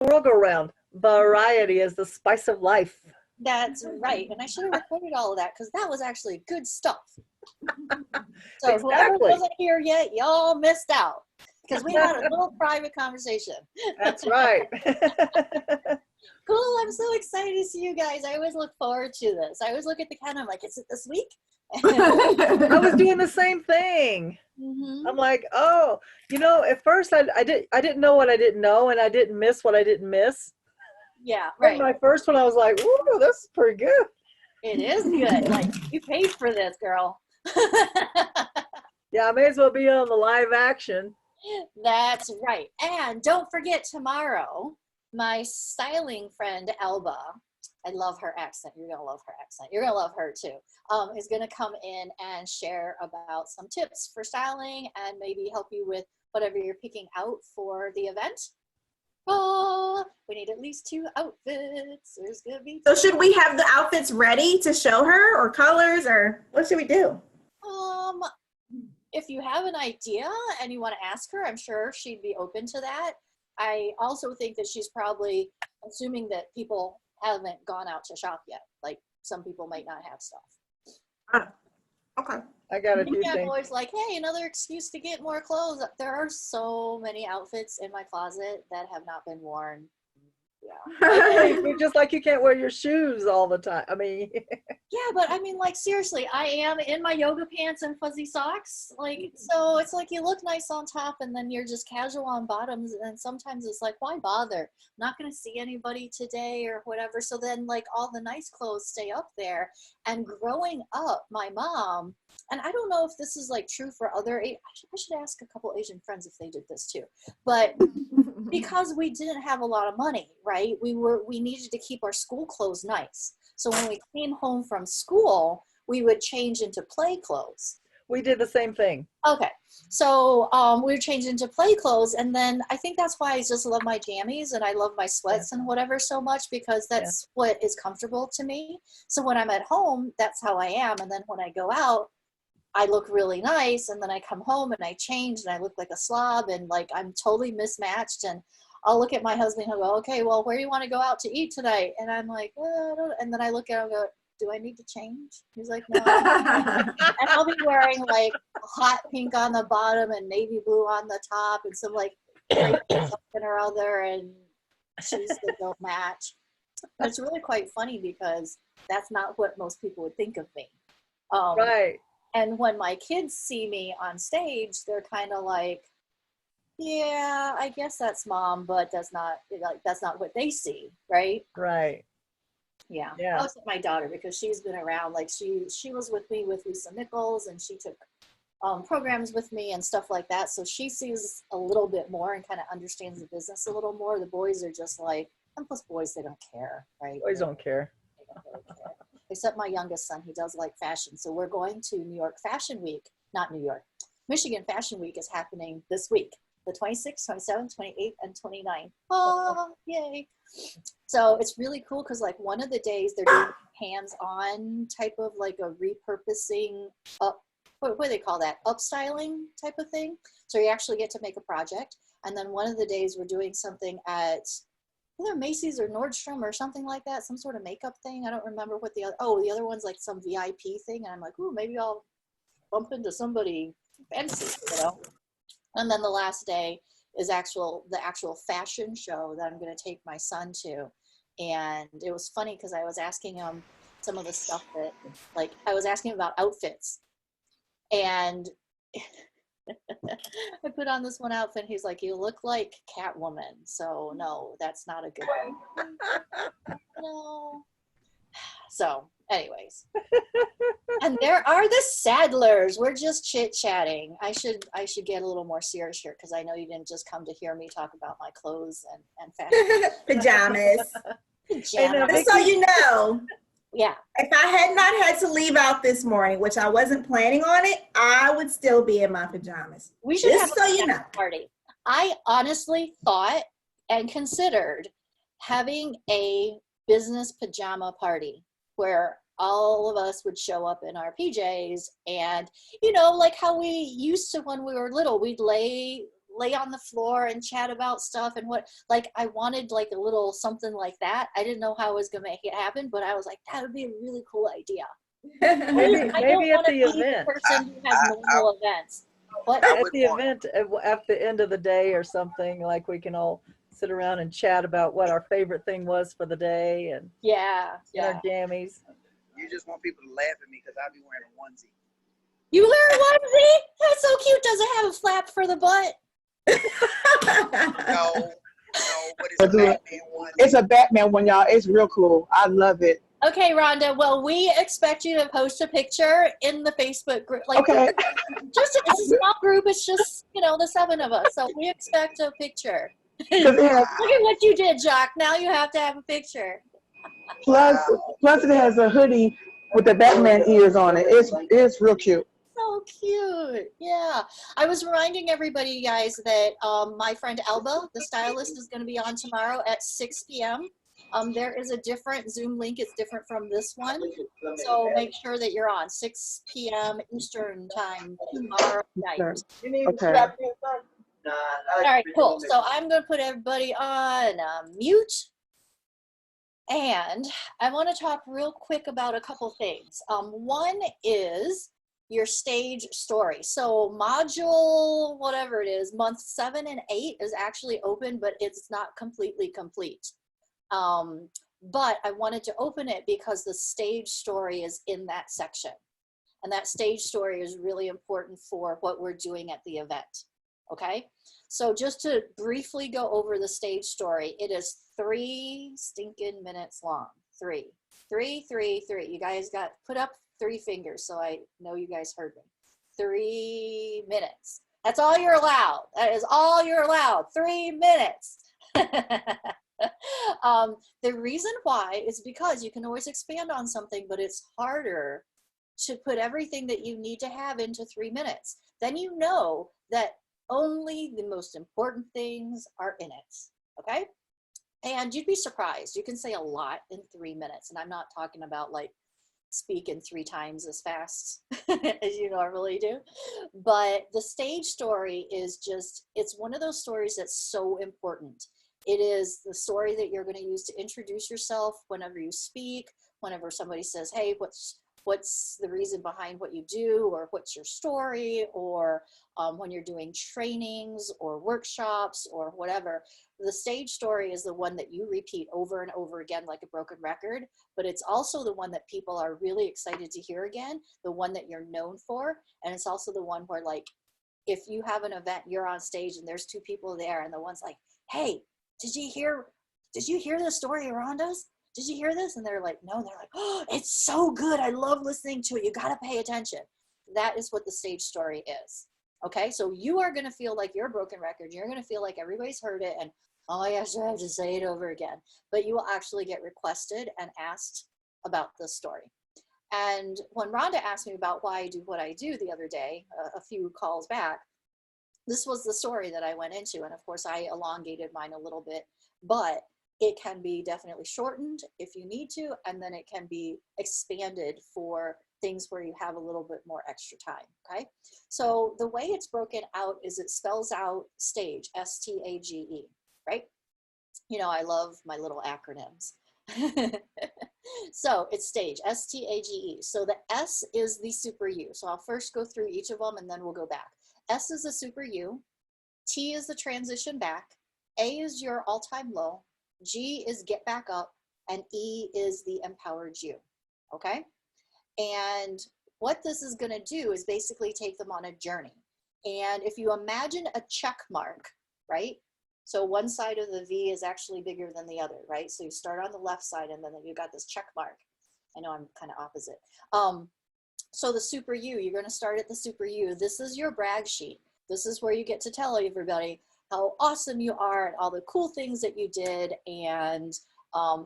world go round. Variety is the spice of life. That's right. And I should have recorded all of that because that was actually good stuff. So Exactly. whoever wasn't here yet, y'all missed out because we had a little private conversation. That's right. Cool. I'm so excited to see you guys. I always look forward to this. I always look at the calendar. I'm like, is it this week? I was doing the same thing. Mm-hmm. I'm like, oh, at first I didn't know what I didn't know, and I didn't miss what I didn't miss. Yeah, Right. right. My first one, I was like, ooh, this is pretty good. It is good. Like, you paid for this, girl. Yeah, I may as well be on the live action. That's right. And don't forget tomorrow, my styling friend, Elba, I love her accent. You're going to love her accent. You're going to love her too. Is going to come in and share about some tips for styling and maybe help you with whatever you're picking out for the event. Oh, we need at least 2 outfits. There's going to be. So should we have the outfits ready to show her, or colors, or what should we do? If you have an idea and you want to ask her, I'm sure she'd be open to that. I also think that she's probably assuming that people haven't gone out to shop yet. Like, some people might not have stuff. Okay. I got a few I'm things. always like, hey, another excuse to get more clothes. There are so many outfits in my closet that have not been worn. Yeah. You're just like you can't wear your shoes all the time. I mean, Yeah, but I mean, like, seriously, I am in my yoga pants and fuzzy socks. Like, so it's like you look nice on top and then you're just casual on bottoms. And sometimes it's like, why bother? I'm not going to see anybody today or whatever. So then, like, all the nice clothes stay up there. And growing up, my mom, and I don't know if this is like true for other, I should ask a couple Asian friends if they did this too. But because we didn't have a lot of money, right? We needed to keep our school clothes nice. So when we came home from school, we would change into play clothes. we did the same thing. Okay. So we would change into play clothes. And then I think that's why I just love my jammies and I love my sweats and whatever so much, because that's what is comfortable to me. So when I'm at home, that's how I am. And then when I go out, I look really nice. And then I come home and I change and I look like a slob and like I'm totally mismatched. And I'll look at my husband and he'll go, okay, well, where do you want to go out to eat tonight? And I'm like, I don't. And then I look at him and go, do I need to change? He's like, no. And I'll be wearing like hot pink on the bottom and navy blue on the top and some like something or other, and shoes that don't match. But it's really quite funny because that's not what most people would think of me. Right. And when my kids see me on stage, they're kind of like, yeah, I guess that's mom, but that's not what they see, right? Right. Yeah. Yeah. I was with my daughter because she's been around. Like she was with me with Lisa Nichols, and she took programs with me and stuff like that. So she sees a little bit more and kind of understands the business a little more. The boys are just like, and plus boys, they don't care, right? Boys don't care. They don't really care. Except my youngest son, he does like fashion. So we're going to New York Fashion Week, not New York. Michigan Fashion Week is happening this week. The 26th, 27th, 28th, and 29th. Oh, yay. So it's really cool because like one of the days they're doing hands-on type of like a repurposing up, what do they call that? Upstyling type of thing. So you actually get to make a project. And then one of the days we're doing something at either Macy's or Nordstrom or something like that, some sort of makeup thing. I don't remember what the other one's like some VIP thing. And I'm like, ooh, maybe I'll bump into somebody fancy, you know? And then the last day is the actual fashion show that I'm going to take my son to. And it was funny because I was asking him some of the stuff that, like, I was asking him about outfits. And I put on this one outfit. He's like, you look like Catwoman. So no, that's not a good one. No. So anyways. And there are the Sadlers. We're just chit-chatting. I should get a little more serious here because I know you didn't just come to hear me talk about my clothes and fashion. Pajamas. Just so you know. Yeah. If I had not had to leave out this morning, which I wasn't planning on it, I would still be in my pajamas. We should just have so a you know. Party. I honestly thought and considered having a business pajama party where all of us would show up in our PJs and, you know, like how we used to when we were little, we'd lay lay on the floor and chat about stuff and what, like, I wanted like a little something like that. I didn't know how I was going to make it happen, but I was like, that would be a really cool idea. Maybe I don't at want to the be the event. person who has normal events. What? At the event, at the end of the day or something, like we can all sit around and chat about what our favorite thing was for the day and Yeah, in our jammies. You just want people to laugh at me because I be wearing a onesie. You wear a onesie? That's so cute. Does it have a flap for the butt? No, but it's a Batman onesie. It's a Batman one, y'all. It's real cool. I love it. Okay, Rhonda. Well, we expect you to post a picture in the Facebook group. Like, Okay. just it's a small group. It's just, you know, the 7 of us. So we expect a picture. 'Cause it has, Look at what you did, Jock. Now you have to have a picture. plus it has a hoodie with the Batman ears on it. It's real cute. So cute. Yeah. I was reminding everybody, guys, that my friend Elba, the stylist, is going to be on tomorrow at 6 p.m. There is a different Zoom link. It's different from this one. So make sure that you're on 6 p.m. Eastern time tomorrow night. Okay. All right, cool. So I'm going to put everybody on mute. And I want to talk real quick about a couple things. One is your stage story. So module, whatever it is, month 7 and 8 is actually open, but it's not completely complete. But I wanted to open it because the stage story is in that section. And that stage story is really important for what we're doing at the event. Okay, so just to briefly go over the stage story, it is 3 stinking minutes long. 3. You guys got put up 3 fingers, so I know you guys heard me. 3 minutes. That's all you're allowed. That is all you're allowed. 3 minutes. The reason why is because you can always expand on something, but it's harder to put everything that you need to have into 3 minutes. Then you know that only the most important things are in it, okay? And you'd be surprised. You can say a lot in 3 minutes, and I'm not talking about like speaking 3 times as fast as you normally do. But the stage story is just, it's one of those stories that's so important. It is the story that you're going to use to introduce yourself whenever you speak, whenever somebody says, hey, what's the reason behind what you do, or what's your story, or when you're doing trainings or workshops or whatever. The stage story is the one that you repeat over and over again like a broken record, but it's also the one that people are really excited to hear again, the one that you're known for, and it's also the one where, like, if you have an event, you're on stage and there's 2 people there, and the one's like, hey, did you hear the story Rhonda's? Did you hear this? And they're like, no. And they're like, oh, it's so good. I love listening to it. You got to pay attention. That is what the stage story is. Okay. So you are going to feel like you're a broken record. You're going to feel like everybody's heard it. And, oh my gosh, I have to say it over again. But you will actually get requested and asked about the story. And when Rhonda asked me about why I do what I do the other day, a few calls back, this was the story that I went into. And of course I elongated mine a little bit, but it can be definitely shortened if you need to, and then it can be expanded for things where you have a little bit more extra time, okay? So the way it's broken out is it spells out stage, S-T-A-G-E, right? You know, I love my little acronyms. So it's stage, S-T-A-G-E. So the S is the super you. So I'll first go through each of them and then we'll go back. S is the super you, T is the transition back, A is your all-time low, G is get back up, and E is the empowered you, okay? And what this is gonna do is basically take them on a journey. And if you imagine a check mark, right? So one side of the V is actually bigger than the other, right? So you start on the left side and then you got this check mark. I know I'm kind of opposite. So the super you, you're gonna start at the super you. This is your brag sheet. This is where you get to tell everybody how awesome you are and all the cool things that you did and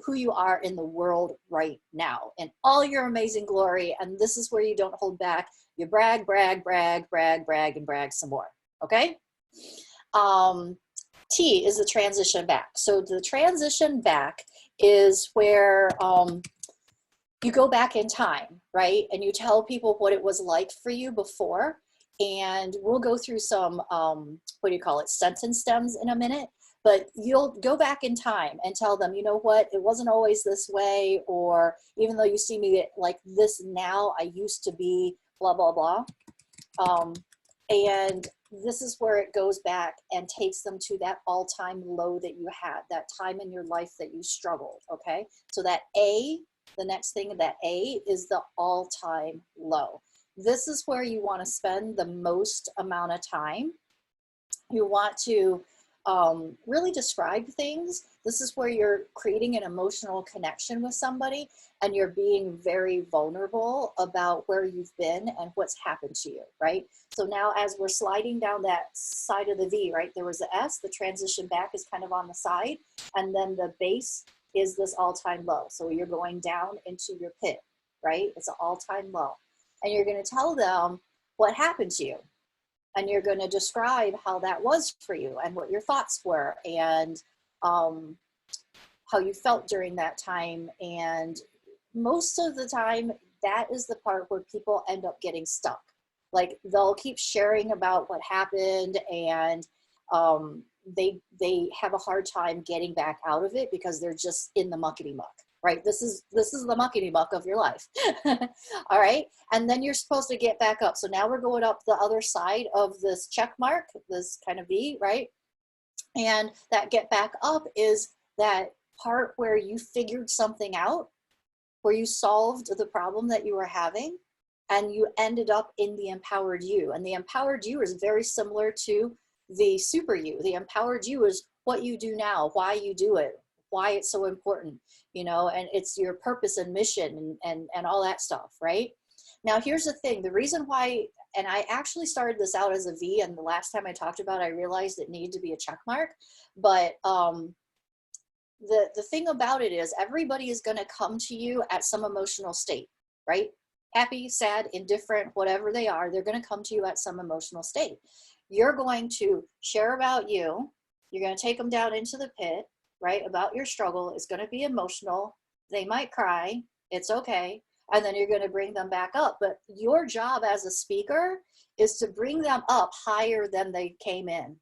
who you are in the world right now and all your amazing glory. And this is where you don't hold back. You brag, brag, brag, brag, brag, and brag some more, okay? T is the transition back. So the transition back is where you go back in time, right? And you tell people what it was like for you before. And we'll go through some, what do you call it, sentence stems in a minute. But you'll go back in time and tell them, you know what, it wasn't always this way, or even though you see me like this now, I used to be blah, blah, blah. And this is where it goes back and takes them to that all-time low that you had, that time in your life that you struggled, okay? So that A, the next thing, that A is the all-time low. This is where you want to spend the most amount of time. You want to really describe things. This is where you're creating an emotional connection with somebody and you're being very vulnerable about where you've been and what's happened to you, right? So now as we're sliding down that side of the V, right, there was the S, the transition back is kind of on the side, and then the base is this all-time low. So you're going down into your pit, right? It's an all-time low. And you're going to tell them what happened to you. And you're going to describe how that was for you and what your thoughts were and how you felt during that time. And most of the time, that is the part where people end up getting stuck. Like they'll keep sharing about what happened and they have a hard time getting back out of it because they're just in the muckety muck. Right, this is the muckety muck of your life. All right, and then you're supposed to get back up. So now we're going up the other side of this check mark, this kind of V, right? And that get back up is that part where you figured something out, where you solved the problem that you were having, and you ended up in the empowered you. And the empowered you is very similar to the super you. The empowered you is what you do now, why you do it, why it's so important, you know, and it's your purpose and mission and all that stuff, right? Now, here's the thing, the reason why, and I actually started this out as a V, and the last time I talked about it, I realized it needed to be a check mark, but the thing about it is everybody is gonna come to you at some emotional state, right? Happy, sad, indifferent, whatever they are, they're gonna come to you at some emotional state. You're going to share about you, you're gonna take them down into the pit, right, about your struggle. It's going to be emotional. They might cry. It's okay. And then you're going to bring them back up. But your job as a speaker is to bring them up higher than they came in,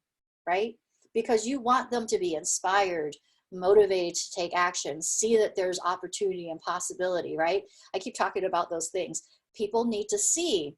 right? Because you want them to be inspired, motivated to take action, see that there's opportunity and possibility, right? I keep talking about those things. People need to see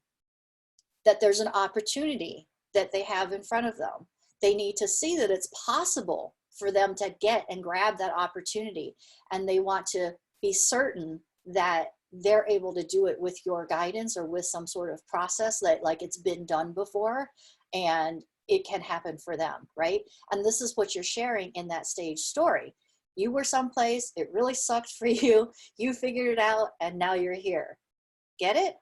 that there's an opportunity that they have in front of them. They need to see that it's possible for them to get and grab that opportunity. And they want to be certain that they're able to do it with your guidance or with some sort of process that like it's been done before and it can happen for them, right? And this is what you're sharing in that stage story. You were someplace, it really sucked for you, you figured it out, and now you're here. Get it?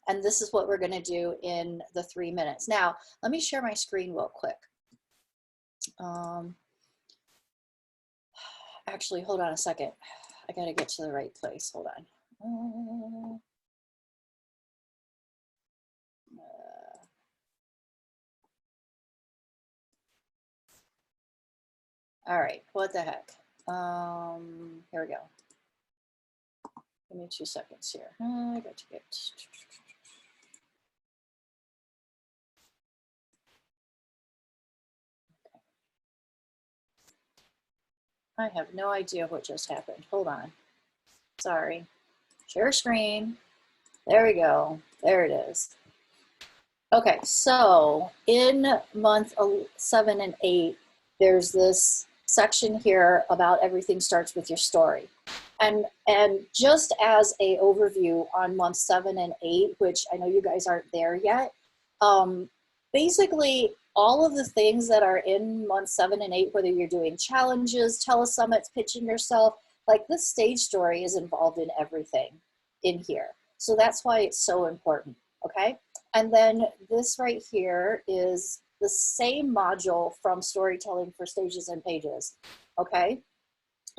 And this is what we're gonna do in the 3 minutes. Now, let me share my screen real quick. Actually, hold on a second. I gotta get to the right place. Hold on. All right, what the heck? Here we go. Give me 2 seconds here. I got to get. I have no idea what just happened. Hold on. Sorry. Share screen. There we go. There it is. Okay, so in month 7 and 8, there's this section here about everything starts with your story. And just as a overview on month 7 and 8, which I know you guys aren't there yet, basically all of the things that are in month 7 and 8, whether you're doing challenges, telesummits, pitching yourself, like this stage story is involved in everything in here. So that's why it's so important, okay? And then this right here is the same module from Storytelling for Stages and Pages, okay?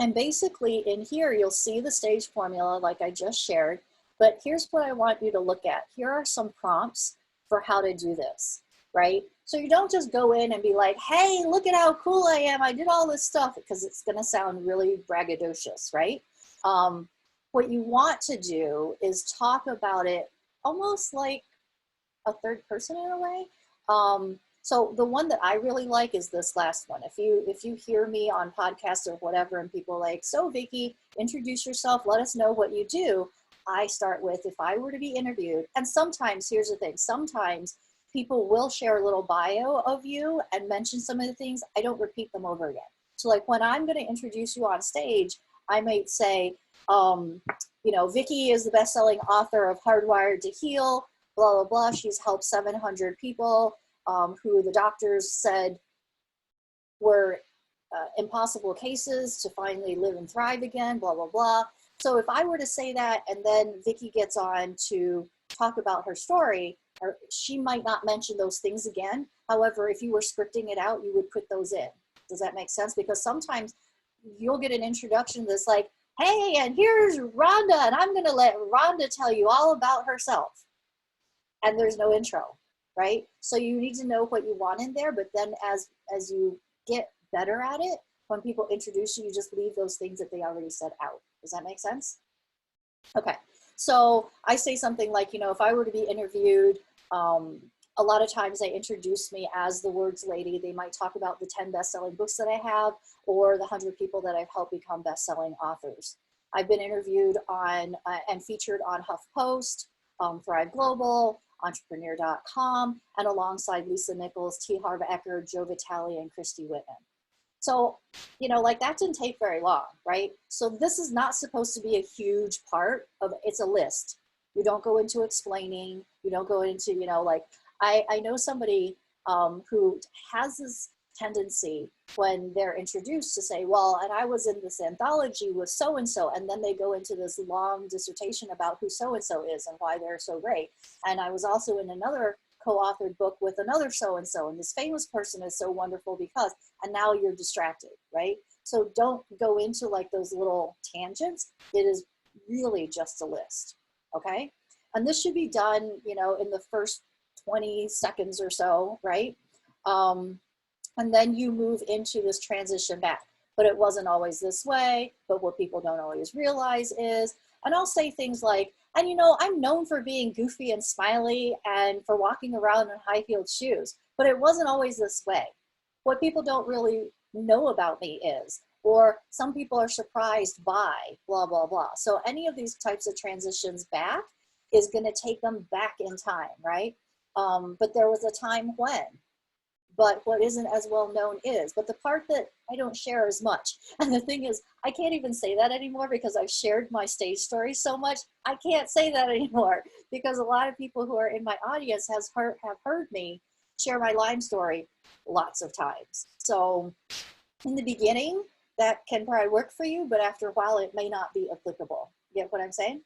And basically in here, you'll see the stage formula like I just shared, but here's what I want you to look at. Here are some prompts for how to do this, right? So you don't just go in and be like, hey, look at how cool I am. I did all this stuff, because it's gonna sound really braggadocious, right? What you want to do is talk about it almost like a third person in a way. So the one that I really like is this last one. If you hear me on podcasts or whatever, and people are like, so Vickie, introduce yourself, let us know what you do. I start with, if I were to be interviewed, and sometimes, here's the thing, sometimes people will share a little bio of you and mention some of the things. I don't repeat them over again. So like when I'm going to introduce you on stage, I might say, you know, Vickie is the best-selling author of Hardwired to Heal, blah, blah, blah. She's helped 700 people who the doctors said were impossible cases to finally live and thrive again, blah, blah, blah. So if I were to say that and then Vickie gets on to talk about her story, or she might not mention those things again. However, if you were scripting it out, you would put those in. Does that make sense? Because sometimes you'll get an introduction that's like, hey, and here's Rhonda, and I'm going to let Rhonda tell you all about herself. And there's no intro, right? So you need to know what you want in there, but then as you get better at it, when people introduce you, you just leave those things that they already said out. Does that make sense? Okay, so I say something like, you know, if I were to be interviewed, a lot of times they introduce me as the words lady. They might talk about the 10 best-selling books that I have or the 100 people that I've helped become best-selling authors. I've been interviewed on and featured on HuffPost, Thrive Global, Entrepreneur.com, and alongside Lisa Nichols, T. Harv Eker, Joe Vitale, and Christy Whitman. So, you know, like that didn't take very long, right? So this is not supposed to be a huge part of, it's a list. You don't go into explaining, you don't go into, you know, like, I know somebody who has this tendency when they're introduced to say, well, and I was in this anthology with so-and-so, and then they go into this long dissertation about who so-and-so is and why they're so great. And I was also in another co-authored book with another so-and-so, and this famous person is so wonderful because, and now you're distracted, right? So don't go into like those little tangents. It is really just a list, okay? And this should be done, you know, in the first 20 seconds or so, right? And then you move into this transition back. But it wasn't always this way, but what people don't always realize is, and I'll say things like, and you know, I'm known for being goofy and smiley and for walking around in high-heeled shoes, but it wasn't always this way. What people don't really know about me is, or some people are surprised by, blah, blah, blah. So any of these types of transitions back is gonna take them back in time, right? But there was a time when, but what isn't as well known is, but the part that I don't share as much, and the thing is, I can't even say that anymore because I've shared my stage story so much, I can't say that anymore because a lot of people who are in my audience have heard me share my Lyme story lots of times. So in the beginning, that can probably work for you, but after a while, it may not be applicable. You get what I'm saying?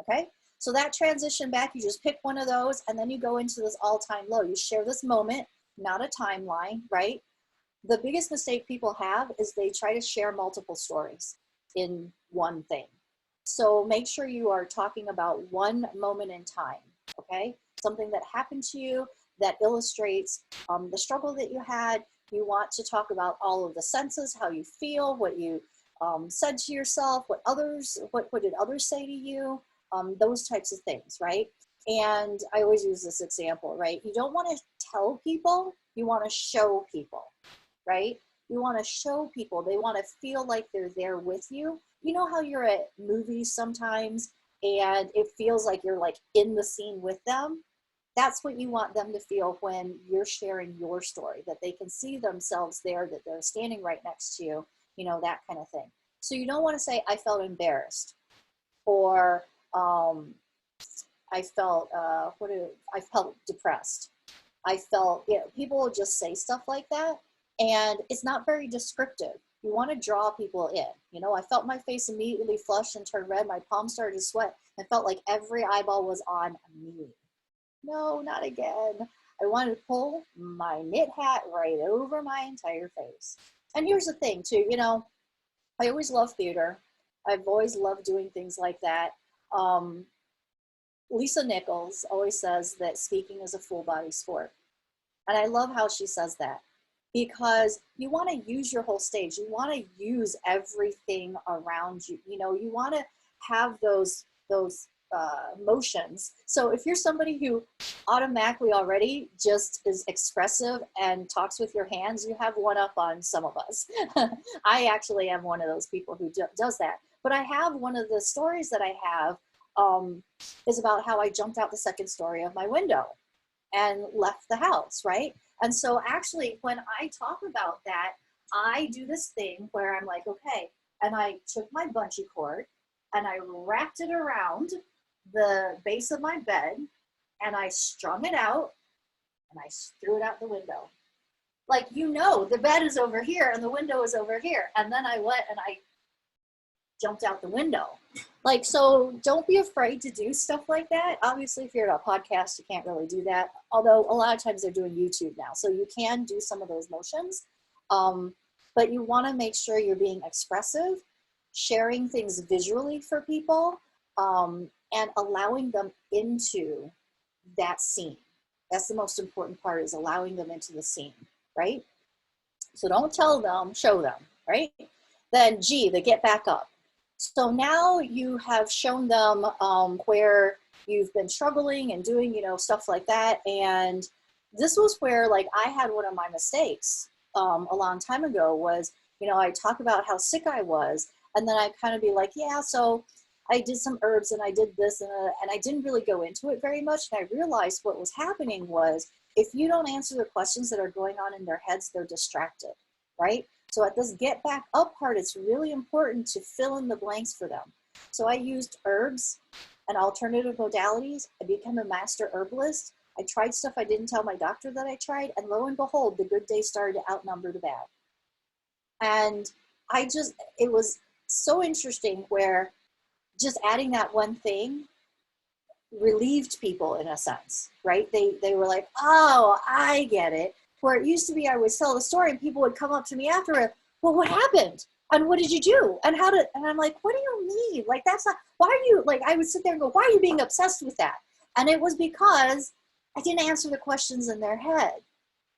Okay. So that transition back, you just pick one of those and then you go into this all-time low. You share this moment, not a timeline, right? The biggest mistake people have is they try to share multiple stories in one thing. So make sure you are talking about one moment in time, okay? Something that happened to you that illustrates the struggle that you had. You want to talk about all of the senses, how you feel, what you said to yourself, what did others say to you, those types of things, right? And I always use this example, right? You don't want to tell people, you want to show people, right? You want to show people, they want to feel like they're there with you. You know how you're at movies sometimes and it feels like you're like in the scene with them? That's what you want them to feel when you're sharing your story, that they can see themselves there, that they're standing right next to you, you know, that kind of thing. So you don't want to say, I felt embarrassed, or I felt depressed. I felt, you know, people will just say stuff like that, and it's not very descriptive. You want to draw people in. You know, I felt my face immediately flush and turn red. My palms started to sweat. I felt like every eyeball was on me. No, not again. I wanted to pull my knit hat right over my entire face. And here's the thing too, you know, I always love theater. I've always loved doing things like that. Lisa Nichols always says that speaking is a full body sport. And I love how she says that because you want to use your whole stage. You want to use everything around you. You know, you want to have those motions. So if you're somebody who automatically already just is expressive and talks with your hands, you have one up on some of us. I actually am one of those people who does that. But I have one of the stories that I have is about how I jumped out the second story of my window and left the house, right? And so actually when I talk about that, I do this thing where I'm like, okay, and I took my bungee cord and I wrapped it around the base of my bed and I strung it out and I threw it out the window. Like, you know, the bed is over here and the window is over here. And then I went and I jumped out the window. Like, so don't be afraid to do stuff like that. Obviously, if you're at a podcast, you can't really do that. Although a lot of times they're doing YouTube now. So you can do some of those motions. But you want to make sure you're being expressive, sharing things visually for people, and allowing them into that scene. That's the most important part, is allowing them into the scene, right? So don't tell them, show them, right? Then G, the get back up. So now you have shown them where you've been struggling and doing, you know, stuff like that. And this was where, like, I had one of my mistakes a long time ago was, you know, I talk about how sick I was, and then I kind of be like, yeah, so I did some herbs and I did this, and I didn't really go into it very much. And I realized what was happening was, if you don't answer the questions that are going on in their heads, they're distracted, right? So at this get back up part, it's really important to fill in the blanks for them. So I used herbs and alternative modalities. I became a master herbalist. I tried stuff I didn't tell my doctor that I tried, and lo and behold, the good days started to outnumber the bad. And it was so interesting where just adding that one thing relieved people in a sense, right? They were like, oh, I get it. Where it used to be, I would tell the story and people would come up to me after, well, what happened? And what did you do? And and I'm like, what do you mean? Like, that's not, why are you, like, I would sit there and go, why are you being obsessed with that? And it was because I didn't answer the questions in their head,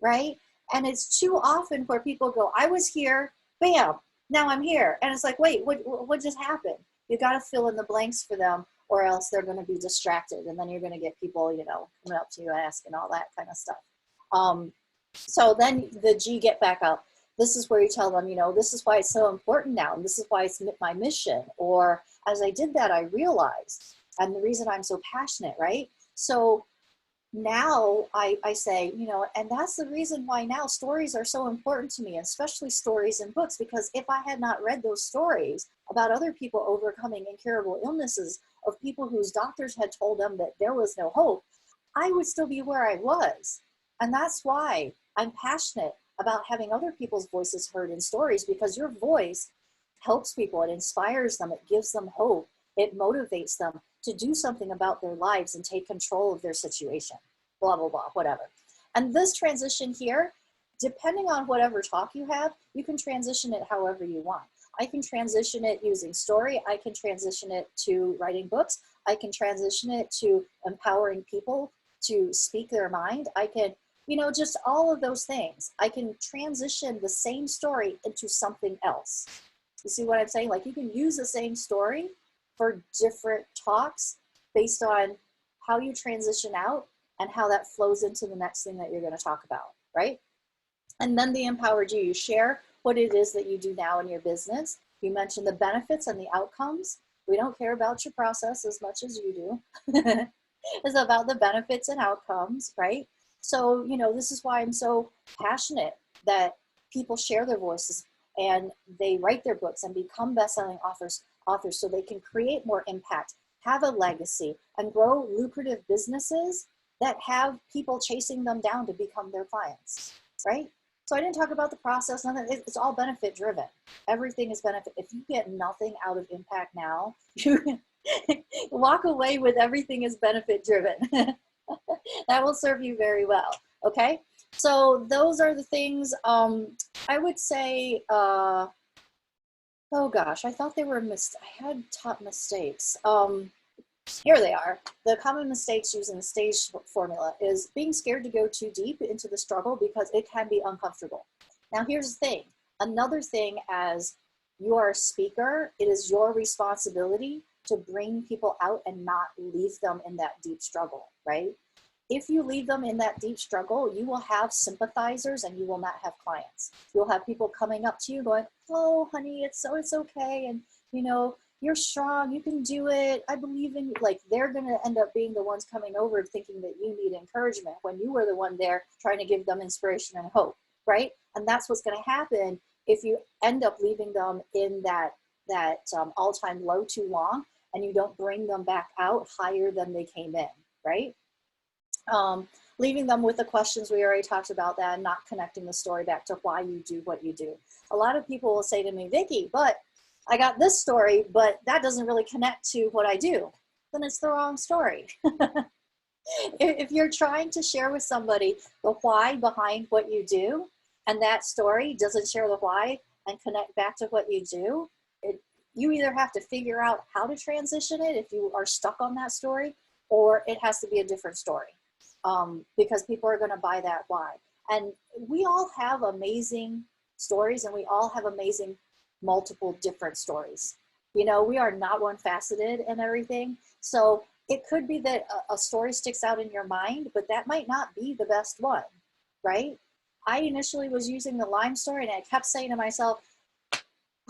right? And it's too often where people go, I was here, bam, now I'm here. And it's like, wait, what just happened? You got to fill in the blanks for them, or else they're going to be distracted. And then you're going to get people, you know, coming up to you asking all that kind of stuff. So then the G, get back up. This is where you tell them, you know, this is why it's so important now. And this is why it's my mission. Or as I did that, I realized, and the reason I'm so passionate, right? So now I say, you know, and that's the reason why now stories are so important to me, especially stories and books, because if I had not read those stories about other people overcoming incurable illnesses, of people whose doctors had told them that there was no hope, I would still be where I was. And that's why I'm passionate about having other people's voices heard in stories, because your voice helps people, it inspires them, it gives them hope, it motivates them to do something about their lives and take control of their situation, blah, blah, blah, whatever. And this transition here, depending on whatever talk you have, you can transition it however you want. I can transition it using story. I can transition it to writing books. I can transition it to empowering people to speak their mind. I can, you know, just all of those things. I can transition the same story into something else. You see what I'm saying? Like, you can use the same story for different talks based on how you transition out and how that flows into the next thing that you're going to talk about, right? And then the empowered you share what it is that you do now in your business. You mentioned the benefits and the outcomes. We don't care about your process as much as you do. It's about the benefits and outcomes, right? So, you know, this is why I'm so passionate that people share their voices and they write their books and become best-selling authors so they can create more impact, have a legacy, and grow lucrative businesses that have people chasing them down to become their clients, right? So I didn't talk about the process, nothing. It's all benefit driven. Everything is benefit. If you get nothing out of impact now, you walk away with everything is benefit driven. That will serve you very well, okay? So those are the things I would say, oh gosh, I thought they were, I had top mistakes. Here they are. The common mistakes using the STAGE formula is being scared to go too deep into the struggle because it can be uncomfortable. Now here's the thing. Another thing, as you are a speaker, it is your responsibility to bring people out and not leave them in that deep struggle, right? If you leave them in that deep struggle, you will have sympathizers and you will not have clients. You'll have people coming up to you going, oh, honey, it's okay. And, you know, you're strong, you can do it. I believe in you. Like, they're going to end up being the ones coming over thinking that you need encouragement when you were the one there trying to give them inspiration and hope, right? And that's what's going to happen if you end up leaving them in that all-time low too long and you don't bring them back out higher than they came in, right? Leaving them with the questions, we already talked about that, and not connecting the story back to why you do what you do. A lot of people will say to me, Vickie, but I got this story, but that doesn't really connect to what I do. Then it's the wrong story. If you're trying to share with somebody the why behind what you do, and that story doesn't share the why and connect back to what you do, you either have to figure out how to transition it if you are stuck on that story, or it has to be a different story. Because people are going to buy that why. And we all have amazing stories, and we all have amazing multiple different stories. You know, we are not one faceted and everything. So it could be that a story sticks out in your mind, but that might not be the best one, right? I initially was using the Lyme story, and I kept saying to myself,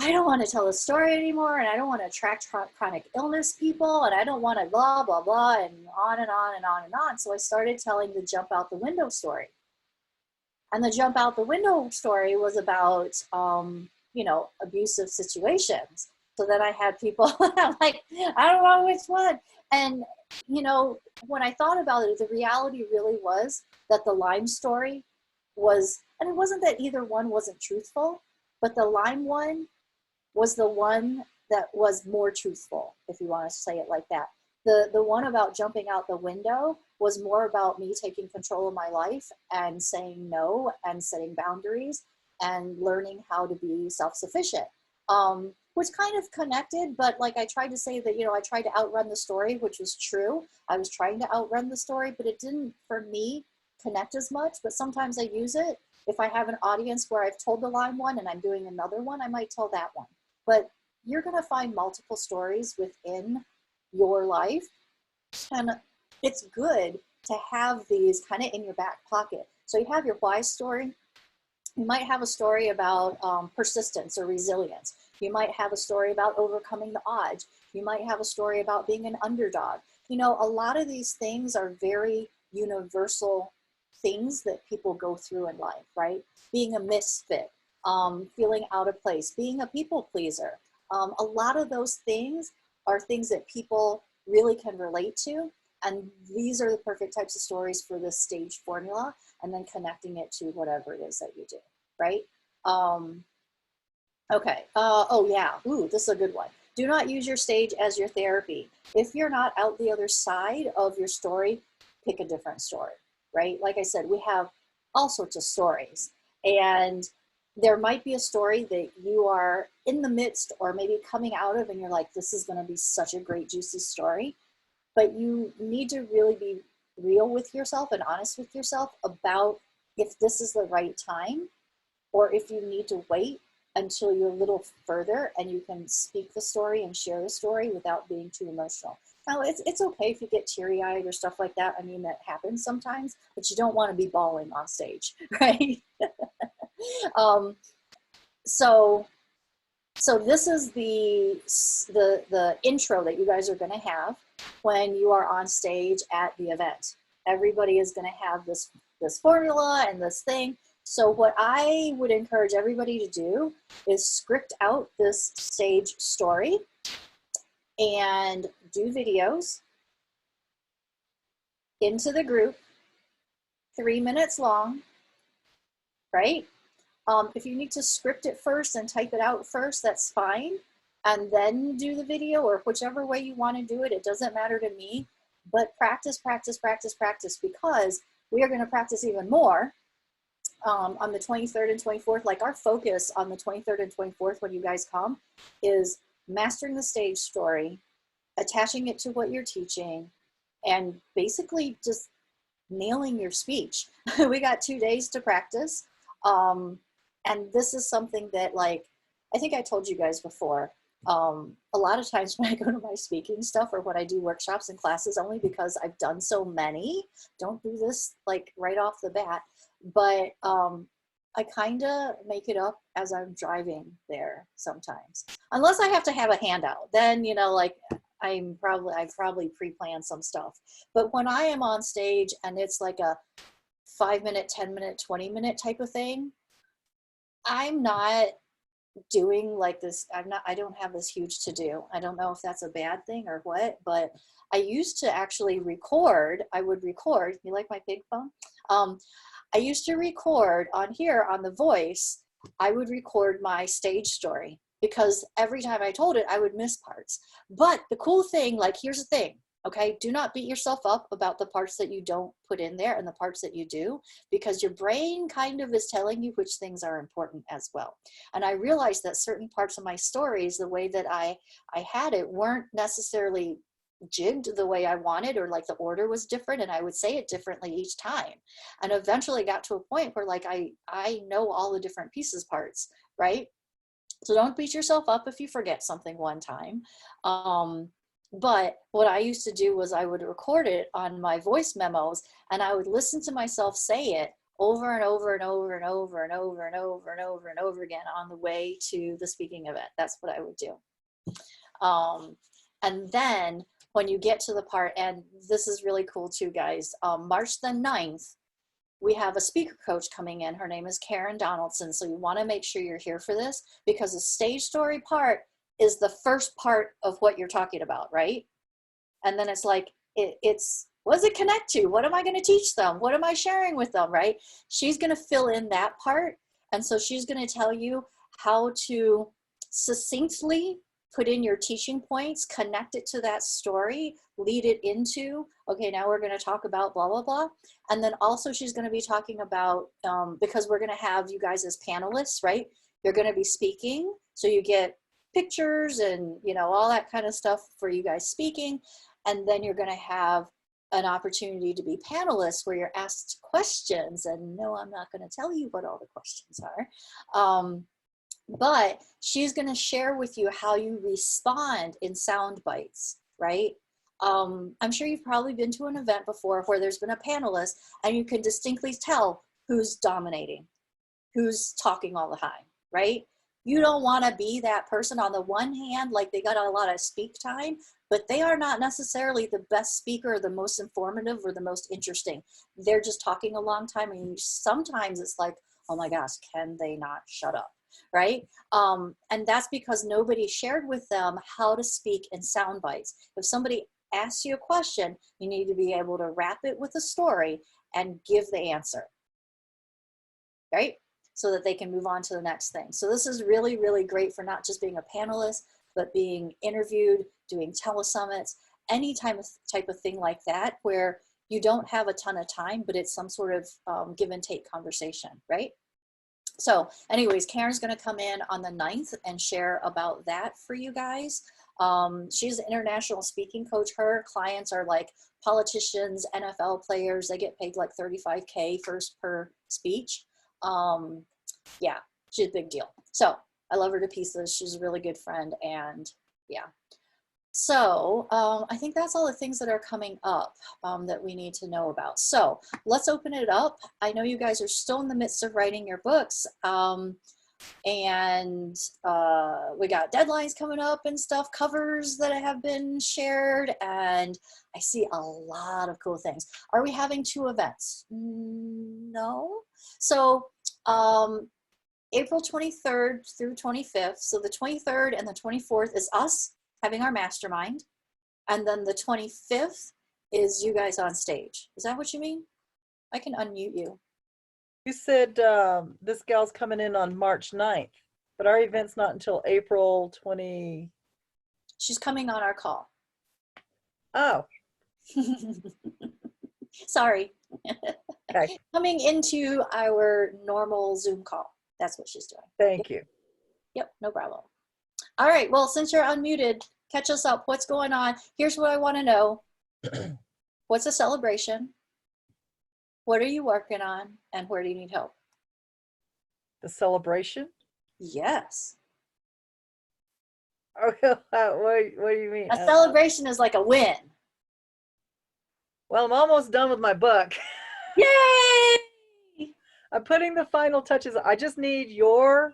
I don't want to tell a story anymore, and I don't want to attract chronic illness people, and I don't want to blah, blah, blah, and on and on and on and on. So I started telling the jump out the window story. And the jump out the window story was about, you know, abusive situations. So then I had people, I'm like, I don't know which one. And, you know, when I thought about it, the reality really was that the Lyme story was, and it wasn't that either one wasn't truthful, but the Lyme one was the one that was more truthful, if you want to say it like that. The one about jumping out the window was more about me taking control of my life and saying no and setting boundaries and learning how to be self-sufficient, which kind of connected, but like I tried to say that, you know, I tried to outrun the story, which was true. I was trying to outrun the story, but it didn't, for me, connect as much, but sometimes I use it. If I have an audience where I've told the Lyme one and I'm doing another one, I might tell that one. But you're going to find multiple stories within your life. And it's good to have these kind of in your back pocket. So you have your why story. You might have a story about persistence or resilience. You might have a story about overcoming the odds. You might have a story about being an underdog. You know, a lot of these things are very universal things that people go through in life, right? Being a misfit, feeling out of place, being a people pleaser. A lot of those things are things that people really can relate to. And these are the perfect types of stories for this stage formula, and then connecting it to whatever it is that you do, right? Okay, oh yeah, ooh, this is a good one. Do not use your stage as your therapy. If you're not out the other side of your story, pick a different story, right? Like I said, we have all sorts of stories, and there might be a story that you are in the midst or maybe coming out of, and you're like, this is going to be such a great, juicy story. But you need to really be real with yourself and honest with yourself about if this is the right time, or if you need to wait until you're a little further and you can speak the story and share the story without being too emotional. Now, it's okay if you get teary-eyed or stuff like that. I mean, that happens sometimes, but you don't want to be bawling on stage, right? So this is the intro that you guys are going to have when you are on stage at the event. Everybody is going to have this formula and this thing. So what I would encourage everybody to do is script out this stage story and do videos into the group, 3 minutes long, right? If you need to script it first and type it out first, that's fine. And then do the video, or whichever way you want to do it. It doesn't matter to me, but practice, practice, practice, practice, because we are going to practice even more on the 23rd and 24th. Like, our focus on the 23rd and 24th when you guys come is mastering the stage story, attaching it to what you're teaching, and basically just nailing your speech. We got 2 days to practice. And this is something that, like, I think I told you guys before, A lot of times when I go to my speaking stuff or when I do workshops and classes, only because I've done so many, don't do this like right off the bat, but I kind of make it up as I'm driving there sometimes, unless I have to have a handout, then, you know, like I probably pre-planned some stuff. But when I am on stage and it's like a 5-minute, 10-minute, 20-minute type of thing, I'm not doing like this. I don't have this huge to do. I don't know if that's a bad thing or what, but I used to actually record. I would record. You like my big phone? I used to record on here on The Voice. I would record my stage story because every time I told it, I would miss parts. But the cool thing, like, here's the thing. Okay, do not beat yourself up about the parts that you don't put in there and the parts that you do, because your brain kind of is telling you which things are important as well. And I realized that certain parts of my stories, the way that I had it, weren't necessarily jigged the way I wanted, or like the order was different and I would say it differently each time. And eventually got to a point where like I know all the different pieces parts, right? So don't beat yourself up if you forget something one time. But what I used to do was I would record it on my voice memos and I would listen to myself say it over and over and over and over and over and over and over and over again on the way to the speaking event. That's what I would do. And then when you get to the part, and this is really cool too, guys, March the 9th, we have a speaker coach coming in. Her name is Karen Donaldson. So you want to make sure you're here for this, because the stage story part is the first part of what you're talking about, right? And then it's like, it's what does it connect to? What am I going to teach them? What am I sharing with them, right? She's going to fill in that part. And so she's going to tell you how to succinctly put in your teaching points, connect it to that story, lead it into, okay, now we're going to talk about blah, blah, blah. And then also she's going to be talking about, because we're going to have you guys as panelists, right? You're going to be speaking. So you get pictures and, you know, all that kind of stuff for you guys speaking. And then you're going to have an opportunity to be panelists where you're asked questions. And no, I'm not going to tell you what all the questions are. But she's going to share with you how you respond in sound bites, right? I'm sure you've probably been to an event before where there's been a panelist and you can distinctly tell who's dominating, who's talking all the time, right? You don't want to be that person. On the one hand, like, they got a lot of speak time, but they are not necessarily the best speaker or the most informative or the most interesting. They're just talking a long time, and sometimes it's like, oh my gosh, can they not shut up, right? And that's because nobody shared with them how to speak in sound bites. If somebody asks you a question, you need to be able to wrap it with a story and give the answer, right? So that they can move on to the next thing. So this is really, really great for not just being a panelist, but being interviewed, doing telesummits, any type of thing like that, where you don't have a ton of time, but it's some sort of give and take conversation, right? So anyways, Karen's gonna come in on the 9th and share about that for you guys. She's an international speaking coach. Her clients are like politicians, NFL players. They get paid like $35K per speech. Yeah, she's a big deal. So I love her to pieces. She's a really good friend, and yeah. So I think that's all the things that are coming up that we need to know about. So let's open it up. I know you guys are still in the midst of writing your books, and we got deadlines coming up and stuff, covers that have been shared, and I see a lot of cool things. Are we having 2 events? No. So April 23rd through 25th. So the 23rd and the 24th is us having our mastermind. And then the 25th is you guys on stage. Is that what you mean? I can unmute you. You said this gal's coming in on March 9th, but our event's not until April 20. She's coming on our call. Oh, Sorry. okay. Coming into our normal Zoom call. That's what she's doing. Thank you. Yep, no problem. All right, well, since you're unmuted, catch us up. What's going on? Here's what I want to know. What's a celebration? What are you working on? And where do you need help? The celebration? Yes. What do you mean? A celebration is like a win. Well, I'm almost done with my book. Yay! I'm putting the final touches. I just need your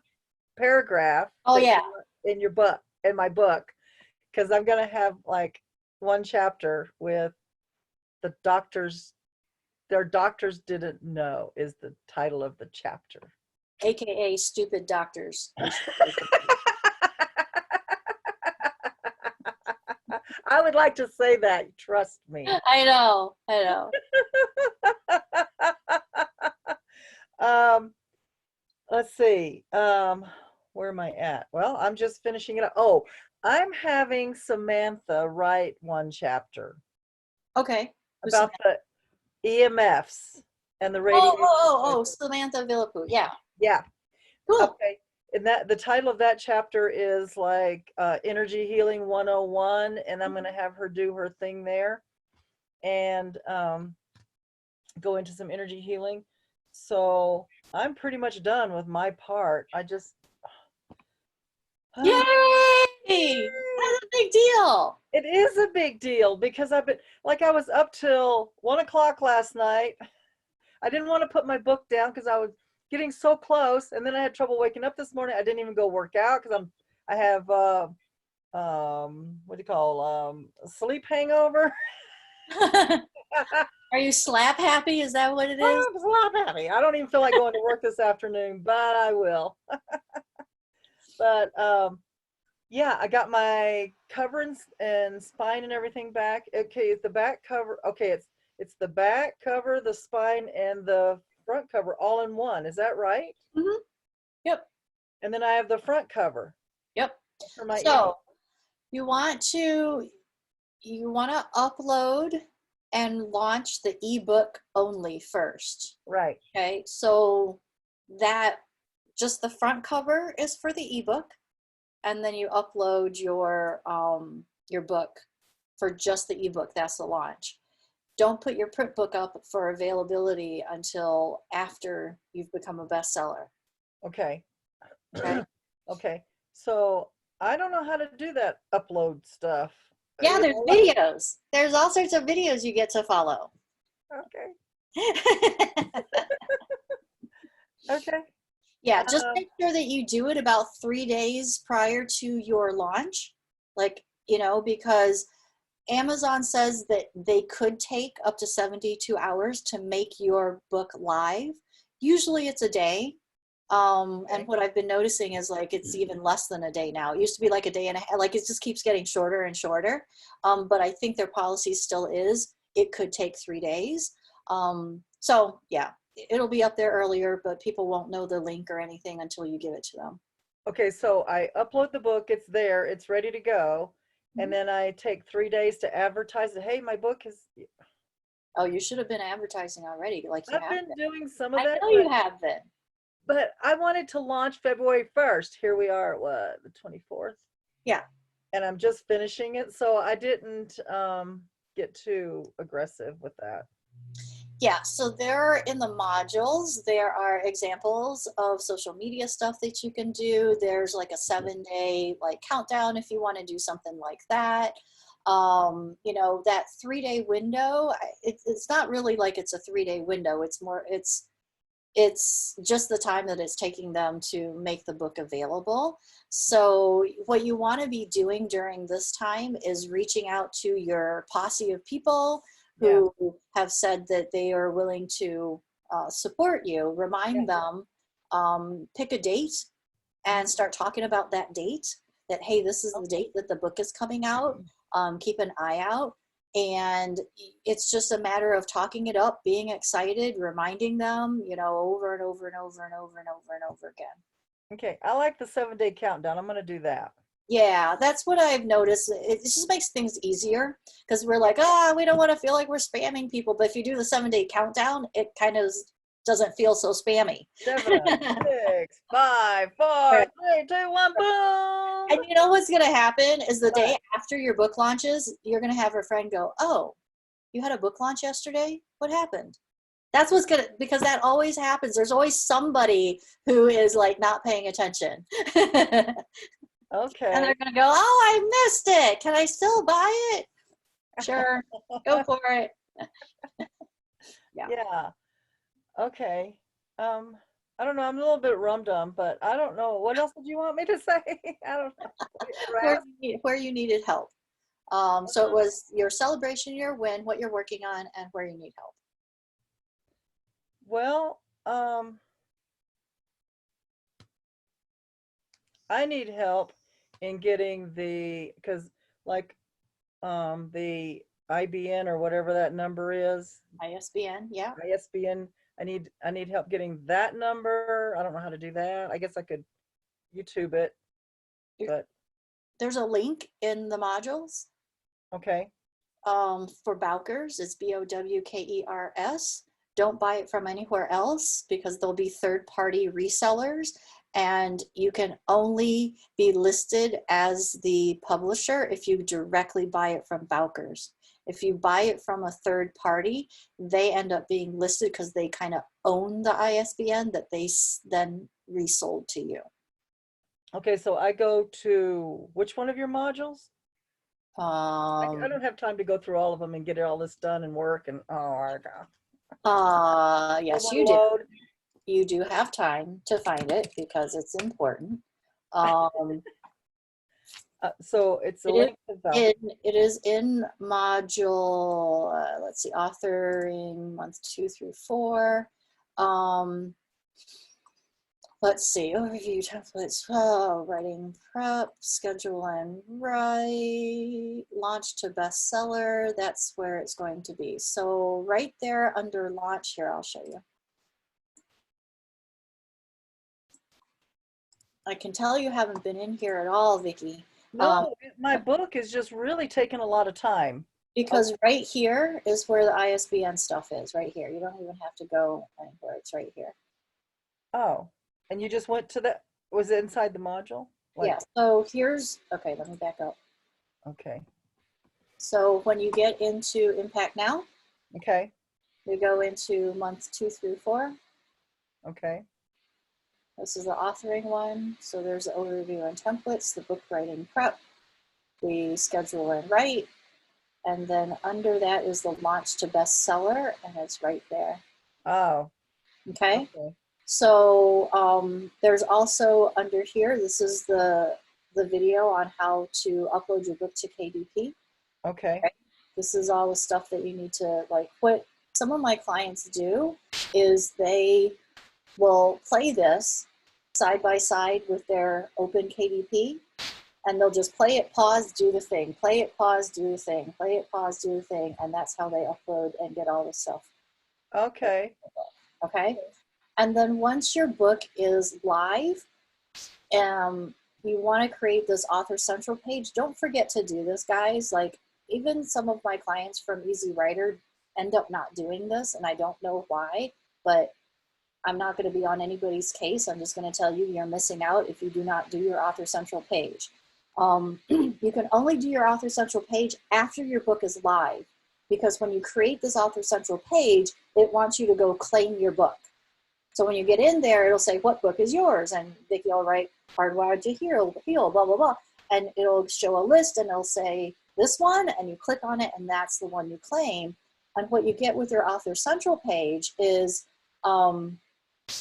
paragraph. Oh, that you yeah. want in your book, in my book, because I'm gonna have like one chapter with the doctors. Their doctors didn't know is the title of the chapter. AKA stupid doctors. I would like to say that. Trust me. I know. I know. Let's see. Where am I at? Well, I'm just finishing it up. Oh, I'm having Samantha write one chapter Okay. Who's about the EMFs and the Oh, radiation. Samantha Villapoo. Yeah. Yeah. Cool. Okay. And that the title of that chapter is like Energy Healing 101, and I'm going to have her do her thing there and go into some energy healing. So I'm pretty much done with my part. I just Yay! That's a big deal. It is a big deal because I've been like I was up till 1 o'clock last night. I didn't want to put my book down because I was getting so close, and then I had trouble waking up this morning. I didn't even go work out because I have what do you call sleep hangover. Are you slap happy? Is that what it is? I'm slap happy. I don't even feel like going to work this afternoon, but I will. But yeah, I got my cover and spine and everything back. Okay, it's the back cover. Okay, it's the back cover, the spine, and the front cover all in one. Is that right? Mm-hmm. Yep. And then I have the front cover. Yep. For my So you want to upload and launch the ebook only first. right. Okay. So that just the front cover is for the ebook, and then you upload your book for just the ebook. That's the launch. Don't put your print book up for availability until after you've become a bestseller. Okay. Okay. Okay. So I don't know how to do that upload stuff. Yeah, You there's know? videos. There's all sorts of videos you get to follow. Okay. Okay. Yeah, just make sure that you do it about 3 days prior to your launch. Like, because Amazon says that they could take up to 72 hours to make your book live. Usually it's a day. And what I've been noticing is like it's even less than a day now. It used to be like a day and a half, like it just keeps getting shorter and shorter. But I think their policy still is it could take 3 days. So yeah, it'll be up there earlier, but people won't know the link or anything until you give it to them. Okay, so I upload the book, it's there, it's ready to go. And then I take 3 days to advertise it. Hey, my book is. Oh, you should have been advertising already, like you I've have been been. doing some of I that. know you have been. But I wanted to launch February 1st. Here we are, what, the 24th? Yeah. And I'm just finishing it. So I didn't get too aggressive with that. Yeah, so there in the modules, there are examples of social media stuff that you can do. There's like a 7-day like countdown if you want to do something like that. That 3-day window, it's not really like it's a 3-day window. It's more, it's just the time that it's taking them to make the book available. So what you want to be doing during this time is reaching out to your posse of people who have said that they are willing to support you. Remind them, pick a date and start talking about that date, that, hey, this is the date that the book is coming out. Keep an eye out. And it's just a matter of talking it up, being excited, reminding them, over and over and over and over and over and over again. Okay, I like the 7-day countdown. I'm going to do that. Yeah, that's what I've noticed. It just makes things easier because we're like, we don't want to feel like we're spamming people. But if you do the 7-day countdown, it kind of doesn't feel so spammy. 7, 6, 5, 4, 3, 2, 1, boom. And you know what's going to happen is the day after your book launches, you're going to have your friend go, oh, you had a book launch yesterday? What happened? That's what's going to, because that always happens. There's always somebody who is like not paying attention. Okay. And they're going to go, oh, I missed it. Can I still buy it? Sure. Go for it. Yeah. Yeah. Okay. I don't know. I'm a little bit rum-dum, but I don't know. What else did you want me to say? I don't know. Where you needed help. So it was your celebration, your win, what you're working on, and where you need help. Well, I need help in getting because like, the IBN or whatever that number is, ISBN, yeah. ISBN, I need help getting that number. I don't know how to do that. I guess I could YouTube it, but There's a link in the modules okay. for Bowkers. It's BOWKERS. Don't buy it from anywhere else because there'll be third-party resellers, and you can only be listed as the publisher if you directly buy it from Bowkers. If you buy it from a third party, they end up being listed because they kind of own the ISBN that they then resold to you. Okay, so I go to which one of your modules? I don't have time to go through all of them and get all this done and work and oh my God. Yes, you do. You do have time to find it because it's important. So it's a link to that. It is in module, let's see, authoring month 2 through 4. Let's see, overview templates, writing prep, schedule and write, launch to bestseller. That's where it's going to be. So right there under launch here, I'll show you. I can tell you haven't been in here at all, Vicki. No, my book is just really taking a lot of time. Because right here is where the ISBN stuff is, right here. You don't even have to go anywhere, it's right here. Oh, and you just went to that, was it inside the module? Yeah, so here's, okay, let me back up. Okay. So when you get into Impact Now, Okay. we go into month 2 through 4. Okay. This is the authoring one. So there's the overview and templates, the book writing prep, the schedule and write, and then under that is the launch to bestseller, and it's right there. Oh. Okay. So there's also under here, this is the video on how to upload your book to KDP. Okay. Right? This is all the stuff that you need to, like, what some of my clients do is they will play this side by side with their open KDP, and they'll just play it, pause, do the thing, play it, pause, do the thing, play it, pause, do the thing, and that's how they upload and get all the stuff. Okay. Okay. And then once your book is live, you want to create this Author Central page. Don't forget to do this, guys. Like, even some of my clients from Easy Writer end up not doing this, and I don't know why, but I'm not going to be on anybody's case. I'm just going to tell you, you're missing out if you do not do your Author Central page. You can only do your Author Central page after your book is live, because when you create this Author Central page, it wants you to go claim your book. So when you get in there, it'll say, what book is yours? And Vicki will write, Hardwired to Heal, blah, blah, blah. And it'll show a list, and it'll say, this one, and you click on it, and that's the one you claim. And what you get with your Author Central page is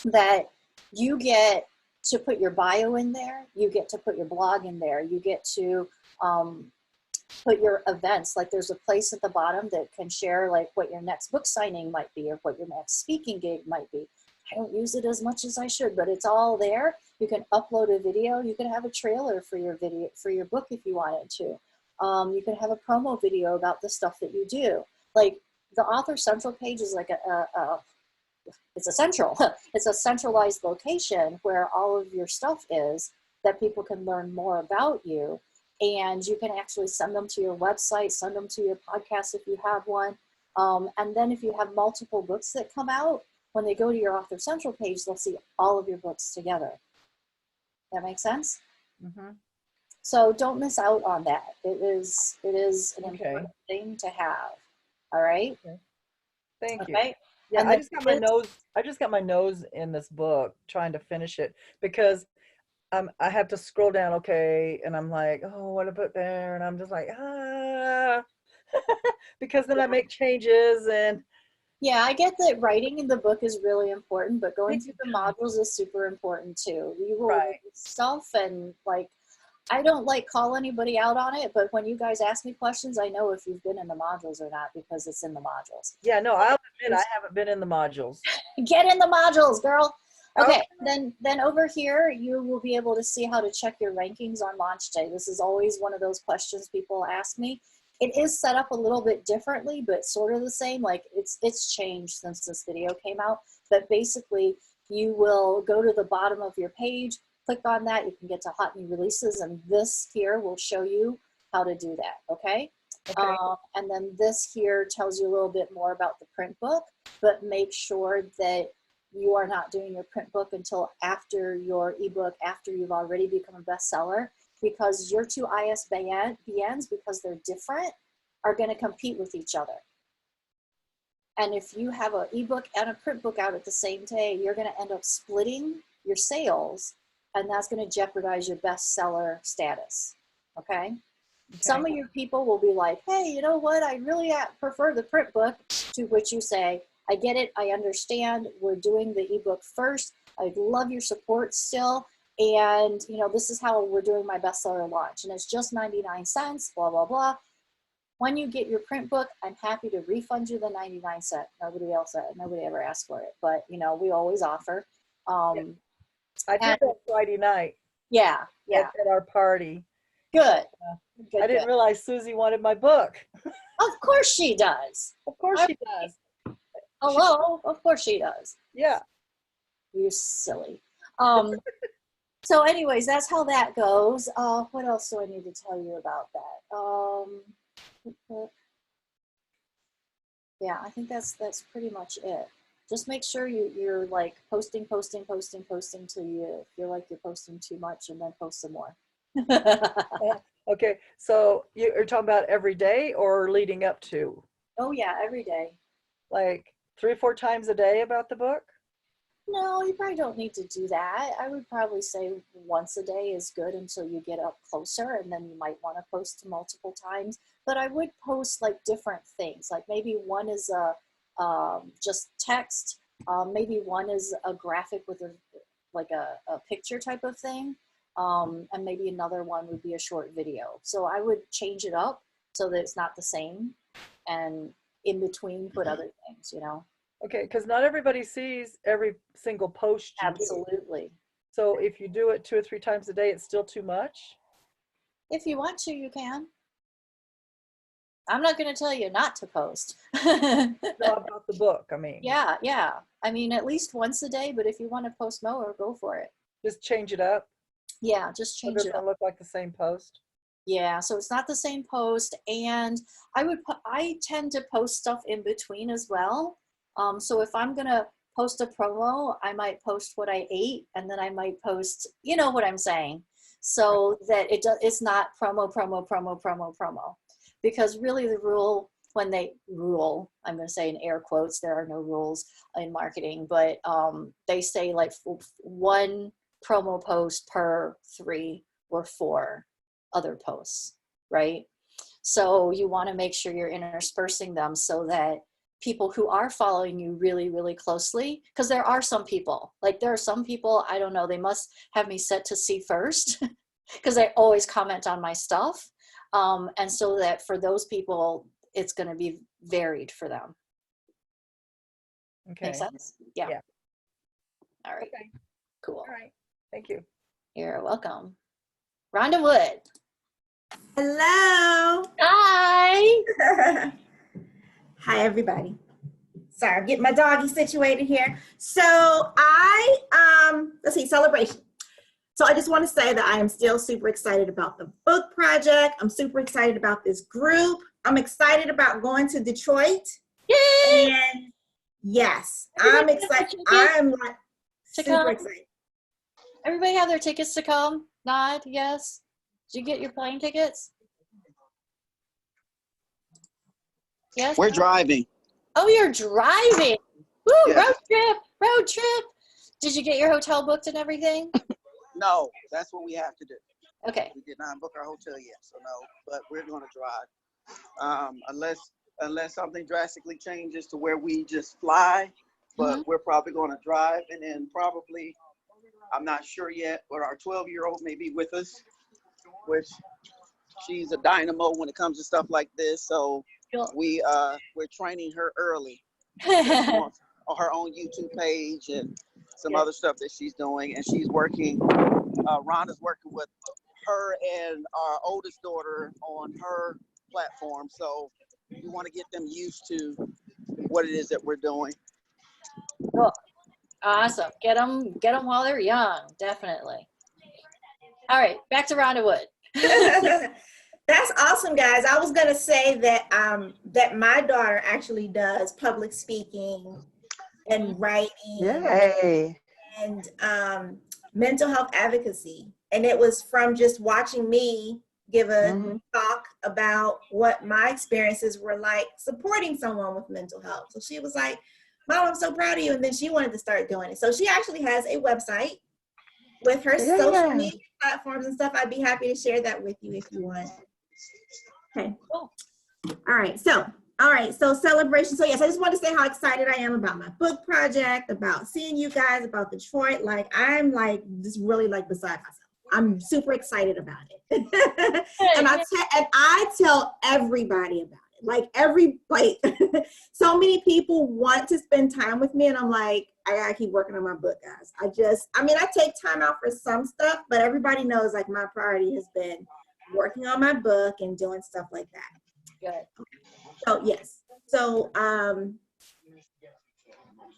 that you get to put your bio in there, you get to put your blog in there, you get to put your events, like there's a place at the bottom that can share like what your next book signing might be or what your next speaking gig might be. I don't use it as much as I should, but it's all there. You can upload a video, you can have a trailer for your video, for your book if you wanted to. You can have a promo video about the stuff that you do. Like the Author Central page is like it's a centralized location where all of your stuff is, that people can learn more about you. And you can actually send them to your website, send them to your podcast if you have one. And then if you have multiple books that come out, when they go to your Author Central page, they'll see all of your books together. That makes sense? Mm-hmm. So don't miss out on that. It is an important thing to have. All right? Okay. Thank you. Okay. Yeah, And I just got my nose in this book trying to finish it because I have to scroll down, okay, and I'm like, oh, what to put there, and I'm just like, because then I make changes and Yeah, I get that writing in the book is really important, but going through the modules is super important too. You will Right. stuff and like, I don't like call anybody out on it, but when you guys ask me questions, I know if you've been in the modules or not because it's in the modules. yeah, no, I'll admit I haven't been in the modules. Get in the modules, girl. Okay, then over here, you will be able to see how to check your rankings on launch day. This is always one of those questions people ask me. It is set up a little bit differently, but sort of the same. Like it's changed since this video came out. But basically, you will go to the bottom of your page, click on that. You can get to hot new releases, and this here will show you how to do that. Okay. Okay. And then this here tells you a little bit more about the print book, but make sure that you are not doing your print book until after your ebook, after you've already become a bestseller, because your two ISBNs, because they're different, are going to compete with each other. And if you have an ebook and a print book out at the same day, you're going to end up splitting your sales, and that's going to jeopardize your bestseller status. Okay? Some of your people will be like, hey, you know what? I really prefer the print book, to which you say, I get it. I understand. We're doing the ebook first. I love your support still. And, you know, this is how we're doing my bestseller launch. And it's just 99 cents, blah, blah, blah. When you get your print book, I'm happy to refund you the 99 cents. Nobody ever asked for it. But, you know, we always offer. I did that Friday night. Yeah. At our party. Good. I didn't realize Susie wanted my book. Of course she does. Of course she does. Hello? Of course she does. Yeah. You're silly. So anyways, that's how that goes. What else do I need to tell you about that? Yeah, I think that's pretty much it. Just make sure you're like posting till you feel like you're posting too much, and then post some more. Okay, so you're talking about every day or leading up to? Oh yeah, every day. Like 3 or 4 times a day about the book? No, you probably don't need to do that. I would probably say once a day is good until you get up closer, and then you might want to post multiple times. But I would post like different things. Like maybe one is just text. Maybe one is a graphic with a picture type of thing. And maybe another one would be a short video. So I would change it up so that it's not the same, and in between put other things, you know. Okay, because not everybody sees every single post you do. Absolutely. So if you do it 2 or 3 times a day, it's still too much? If you want to, you can. I'm not going to tell you not to post. No, about the book, I mean. Yeah. I mean, at least once a day, but if you want to post more, go for it. Just change it up? Yeah, just So it change it doesn't up. look like the same post? Yeah, so it's not the same post, and I tend to post stuff in between as well. So if I'm gonna post a promo, I might post what I ate, and then I might post, you know what I'm saying, so that it's not promo, because really the rule, I'm going to say in air quotes, there are no rules in marketing, but they say like 1 promo post per 3 or 4 other posts, right? So you want to make sure you're interspersing them so that people who are following you really, really closely, because there are some people, I don't know, they must have me set to see first because I always comment on my stuff. And so that for those people, it's going to be varied for them. Okay. Make sense? Yeah. All right. Okay. Cool. All right. Thank you. You're welcome. Rhonda Wood. Hello. Hi. Hi, everybody. Sorry, I'm getting my doggy situated here. So let's see, celebration. So I just want to say that I am still super excited about the book project. I'm super excited about this group. I'm excited about going to Detroit. Yay! And yes, I'm excited. I'm like super excited. Everybody have their tickets to come? Nod, yes. Did you get your plane tickets? Yes. We're driving. Oh, you're driving. Woo, Yeah. road trip. Did you get your hotel booked and everything? No, that's what we have to do. Okay. We did not book our hotel yet, so no, but we're going to drive. Unless something drastically changes to where we just fly, but we're probably going to drive, and then probably, I'm not sure yet, but our 12-year-old may be with us, which she's a dynamo when it comes to stuff like this. So we're training her early on her own YouTube page and some other stuff that she's doing, and she's working. Rhonda's working with her and our oldest daughter on her platform, so we want to get them used to what it is that we're doing. Cool. Awesome. Get them while they're young, definitely. All right, back to Rhonda Wood. That's awesome, guys. I was gonna say that that my daughter actually does public speaking and writing. Yay. And mental health advocacy. And it was from just watching me give a talk about what my experiences were like supporting someone with mental health. So she was like, Mom, I'm so proud of you. And then she wanted to start doing it. So she actually has a website with her social media platforms and stuff. I'd be happy to share that with you if you want. Okay. Cool. All right. So celebration. So yes, I just want to say how excited I am about my book project, about seeing you guys, about Detroit. Like, I'm like just really like beside myself. I'm super excited about it. and I tell everybody about it. Like so many people want to spend time with me, and I'm like, I gotta keep working on my book, guys. I take time out for some stuff, but everybody knows like my priority has been working on my book and doing stuff like that. Good. So yes. So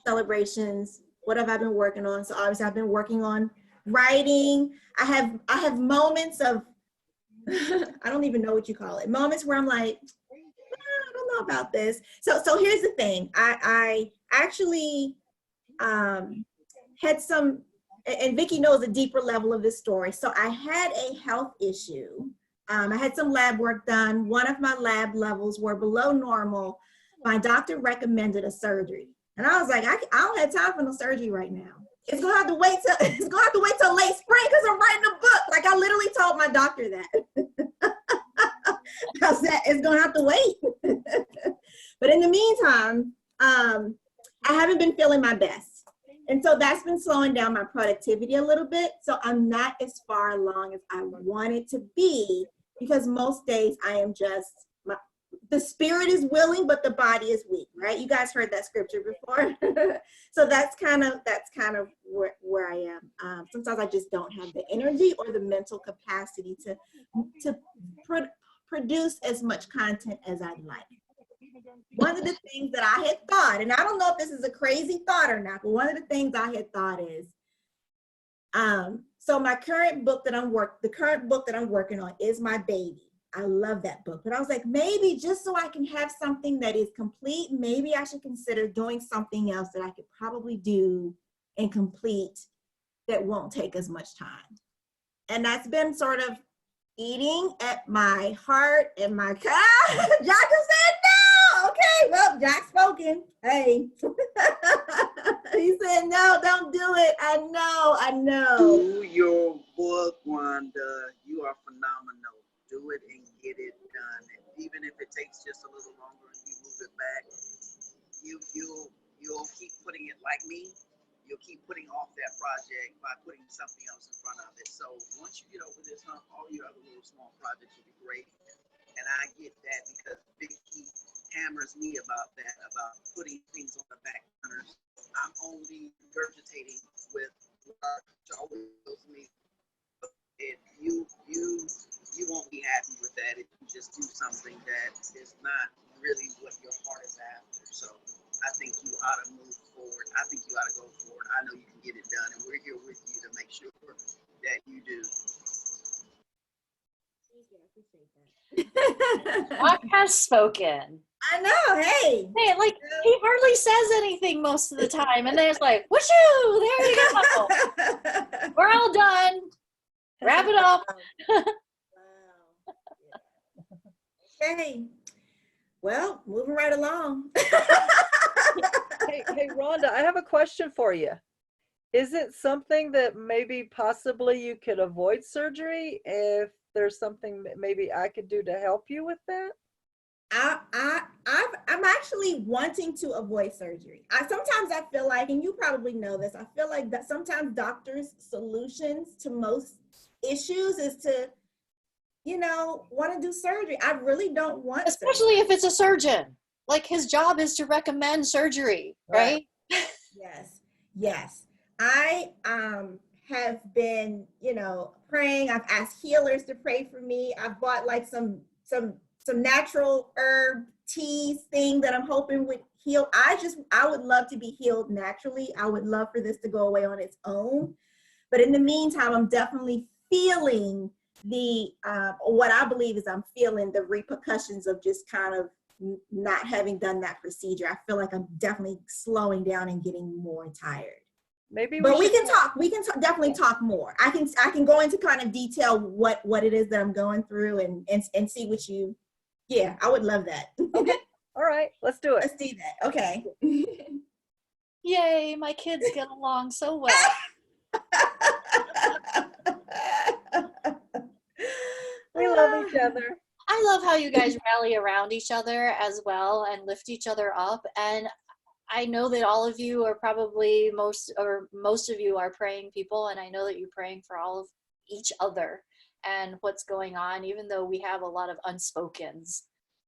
celebrations. What have I been working on? So obviously I've been working on writing. I have moments of I don't even know what you call it. Moments where I'm like, I don't know about this. So here's the thing. I actually had some, and Vickie knows a deeper level of this story. So I had a health issue. I had some lab work done. One of my lab levels were below normal. My doctor recommended a surgery. And I was like, I don't have time for no surgery right now. It's gonna have to wait till late spring because I'm writing a book. Like, I literally told my doctor that. I said, it's gonna have to wait. But in the meantime, I haven't been feeling my best. And so that's been slowing down my productivity a little bit. So I'm not as far along as I wanted to be, because most days I am just, the spirit is willing, but the body is weak, right? You guys heard that scripture before. So that's kind of where I am. Sometimes I just don't have the energy or the mental capacity to produce as much content as I'd like. One of the things that I had thought, and I don't know if this is a crazy thought or not, but one of the things I had thought is, so the current book that I'm working on is my baby. I love that book, but I was like, maybe just so I can have something that is complete, maybe I should consider doing something else that I could probably do and complete that won't take as much time. And that's been sort of eating at my heart and my Jack said no. Okay, well, Jack's spoken. Hey. He said, no, don't do it. I know. Do your book, Wanda. You are phenomenal. Do it and get it done. And even if it takes just a little longer and you move it back, you'll keep putting it like me. You'll keep putting off that project by putting something else in front of it. So once you get over this hump, all your other little small projects will be great. And I get that because Vickie hammers me about that, about putting things on the back burners. I'm only regurgitating with what she always tells me. If you won't be happy with that if you just do something that is not really what your heart is after. So I think you ought to move forward. I think you ought to go forward. I know you can get it done, and we're here with you to make sure that you do. Jack has spoken. I know, hey. Hey, like, he hardly says anything most of the time, and then it's like, whooshoo, there you go. We're all done. Wrap it up. Wow. Okay. Well, moving right along. Hey, Rhonda, I have a question for you. Is it something that maybe possibly you could avoid surgery if there's something that maybe I could do to help you with that? I'm actually wanting to avoid surgery. Sometimes I feel like, and you probably know this, I feel like that sometimes doctors' solutions to most issues is to, want to do surgery. I really don't want Especially surgery. if it's a surgeon. Like his job is to recommend surgery, right? Yes, yes. I have been, praying. I've asked healers to pray for me. I've bought like some natural herb teas thing that I'm hoping would heal. I would love to be healed naturally. I would love for this to go away on its own. But in the meantime, I'm definitely feeling what I believe is I'm feeling the repercussions of just kind of not having done that procedure. I feel like I'm definitely slowing down and getting more tired. Maybe But we should can talk. We can definitely talk more. I can go into kind of detail what it is that I'm going through and see what you. Yeah, I would love that. Okay. All right, let's do it. Let's do that. Okay. Yay, my kids get along so well. We love each other. I love how you guys rally around each other as well and lift each other up. And I know that all of you are probably most of you are praying people, and I know that you're praying for all of each other and what's going on, even though we have a lot of unspokens,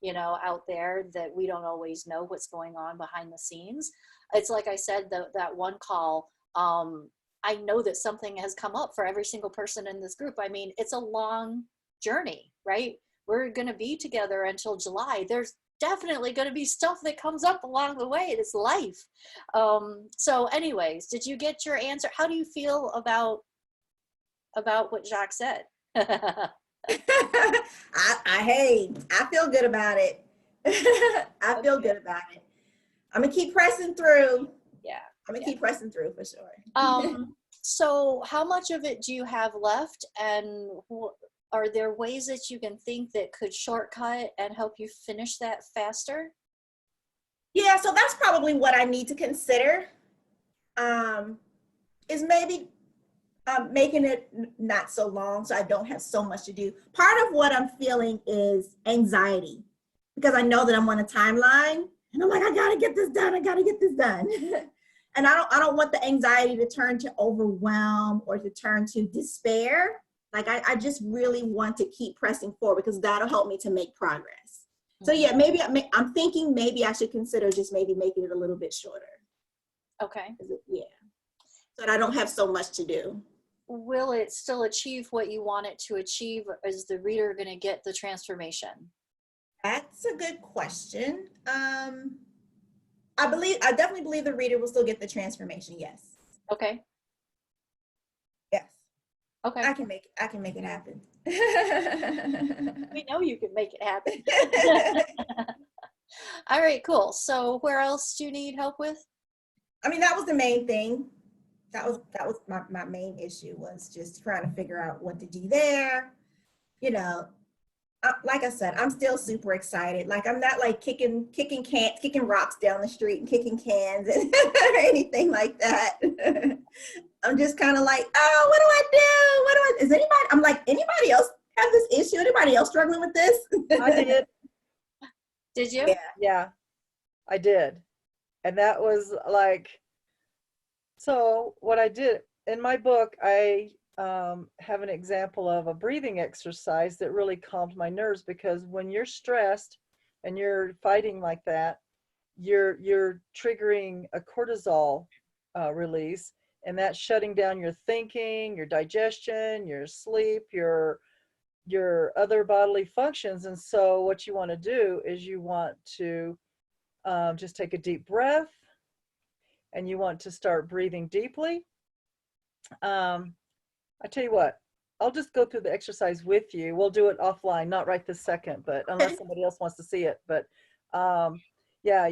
out there that we don't always know what's going on behind the scenes. It's like I said, that one call, I know that something has come up for every single person in this group. I mean, it's a long journey, right? We're going to be together until July. There's definitely going to be stuff that comes up along the way. It's life. So anyways, did you get your answer? How do you feel about what Jacques said? I feel good about it. I feel good about it. I'm gonna keep pressing through. Yeah. I'm gonna keep pressing through for sure. So how much of it do you have left, and are there ways that you can think that could shortcut and help you finish that faster? Yeah, so that's probably what I need to consider. Is maybe making it not so long so I don't have so much to do. Part of what I'm feeling is anxiety because I know that I'm on a timeline and I'm like, I gotta get this done. I gotta get this done. And I don't want the anxiety to turn to overwhelm or to turn to despair. Like I just really want to keep pressing forward because that'll help me to make progress. So yeah, maybe I'm thinking maybe I should consider just maybe making it a little bit shorter. Okay. Yeah, so that I don't have so much to do. Will it still achieve what you want it to achieve? Or is the reader going to get the transformation? That's a good question. I definitely believe the reader will still get the transformation. Yes. Okay. Yes. Okay. I can make it happen. We know you can make it happen. All right, cool. So where else do you need help with? I mean, that was the main thing. That was my main issue was just trying to figure out what to do there. Like I said, I'm still super excited. Like I'm not like kicking rocks down the street and kicking cans and or anything like that. I'm just kind of like, oh, what do I do? I'm like, anybody else have this issue? Anybody else struggling with this? I did. Did you? Yeah, I did. And that was like, so what I did in my book, I have an example of a breathing exercise that really calmed my nerves because when you're stressed and you're fighting like that, you're triggering a cortisol release, and that's shutting down your thinking, your digestion, your sleep, your other bodily functions. And so what you want to do is you want to just take a deep breath, and you want to start breathing deeply. I tell you what, I'll just go through the exercise with you. We'll do it offline, not right this second, but unless somebody else wants to see it. But yeah,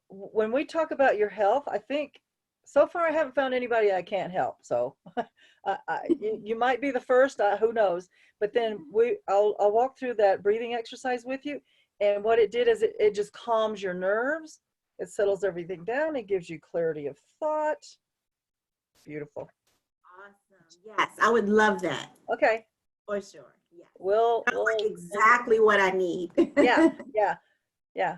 when we talk about your health, I think so far I haven't found anybody I can't help. So you might be the first, who knows? But then I'll walk through that breathing exercise with you. And what it did is it just calms your nerves. It settles everything down. It gives you clarity of thought. Beautiful. Awesome. Yes, I would love that Okay. for sure. Yeah. We'll Sounds like exactly what I need. yeah, yeah, yeah.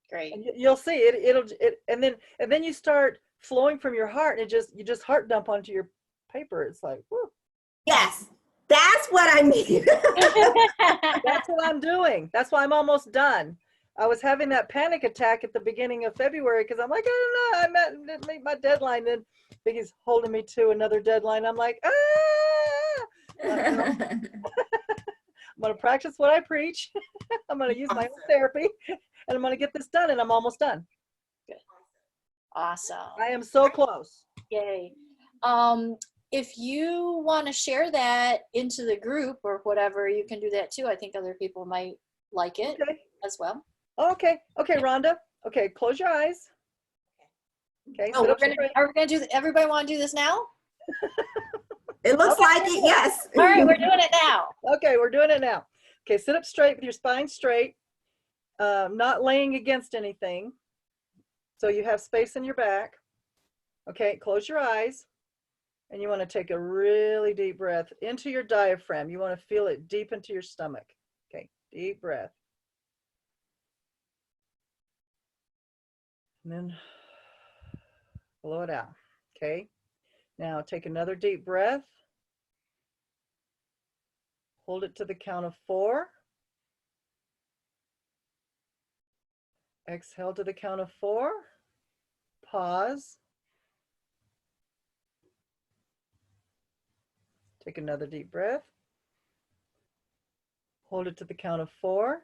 Great. And you'll see it, and then you start flowing from your heart, and you just heart dump onto your paper. It's like, whoo. Yes, that's what I need. That's what I'm doing. That's why I'm almost done. I was having that panic attack at the beginning of February because I'm like, I don't know, didn't meet my deadline. Then Vickie's holding me to another deadline. I'm like, I'm going to practice what I preach. I'm going to use my own therapy, and I'm going to get this done, and I'm almost done. Awesome. I am so close. Yay. If you want to share that into the group or whatever, you can do that too. I think other people might like it Okay. as well. Okay. Okay, Rhonda. Okay, close your eyes. Okay. Oh, are we gonna do? Everybody want to do this now? It looks like it. Yes. All right, we're doing it now. Okay, we're doing it now. Okay, sit up straight with your spine straight, not laying against anything. So you have space in your back. Okay, close your eyes. And you want to take a really deep breath into your diaphragm. You want to feel it deep into your stomach. Okay, deep breath. And then blow it out. Okay, now take another deep breath. Hold it to the count of 4. Exhale to the count of 4. Pause. Take another deep breath. Hold it to the count of 4.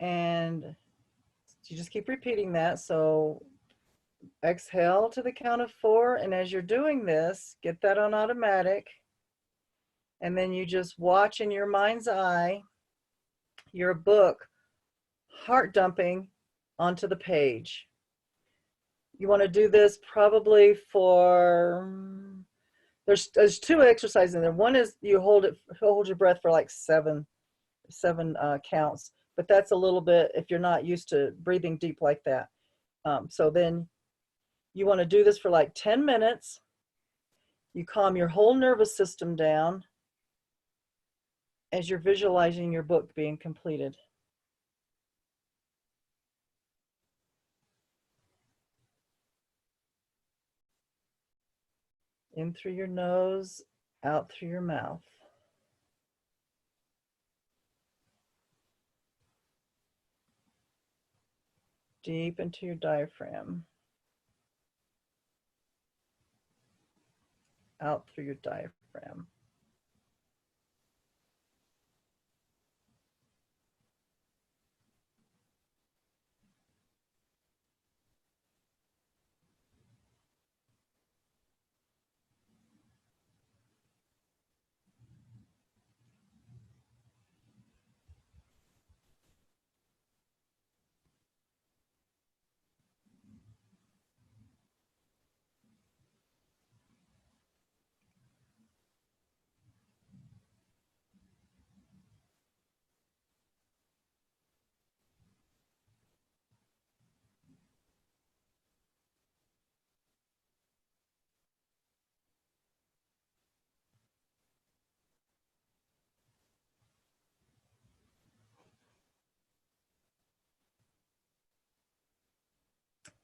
And you just keep repeating that. So exhale to the count of 4. And as you're doing this, get that on automatic. And then you just watch in your mind's eye your book heart dumping onto the page. You want to do this probably for, there's 2 exercises in there. One is you hold your breath for like seven counts, but that's a little bit if you're not used to breathing deep like that. So then you want to do this for like 10 minutes. You calm your whole nervous system down as you're visualizing your book being completed. In through your nose, out through your mouth. Deep into your diaphragm. Out through your diaphragm.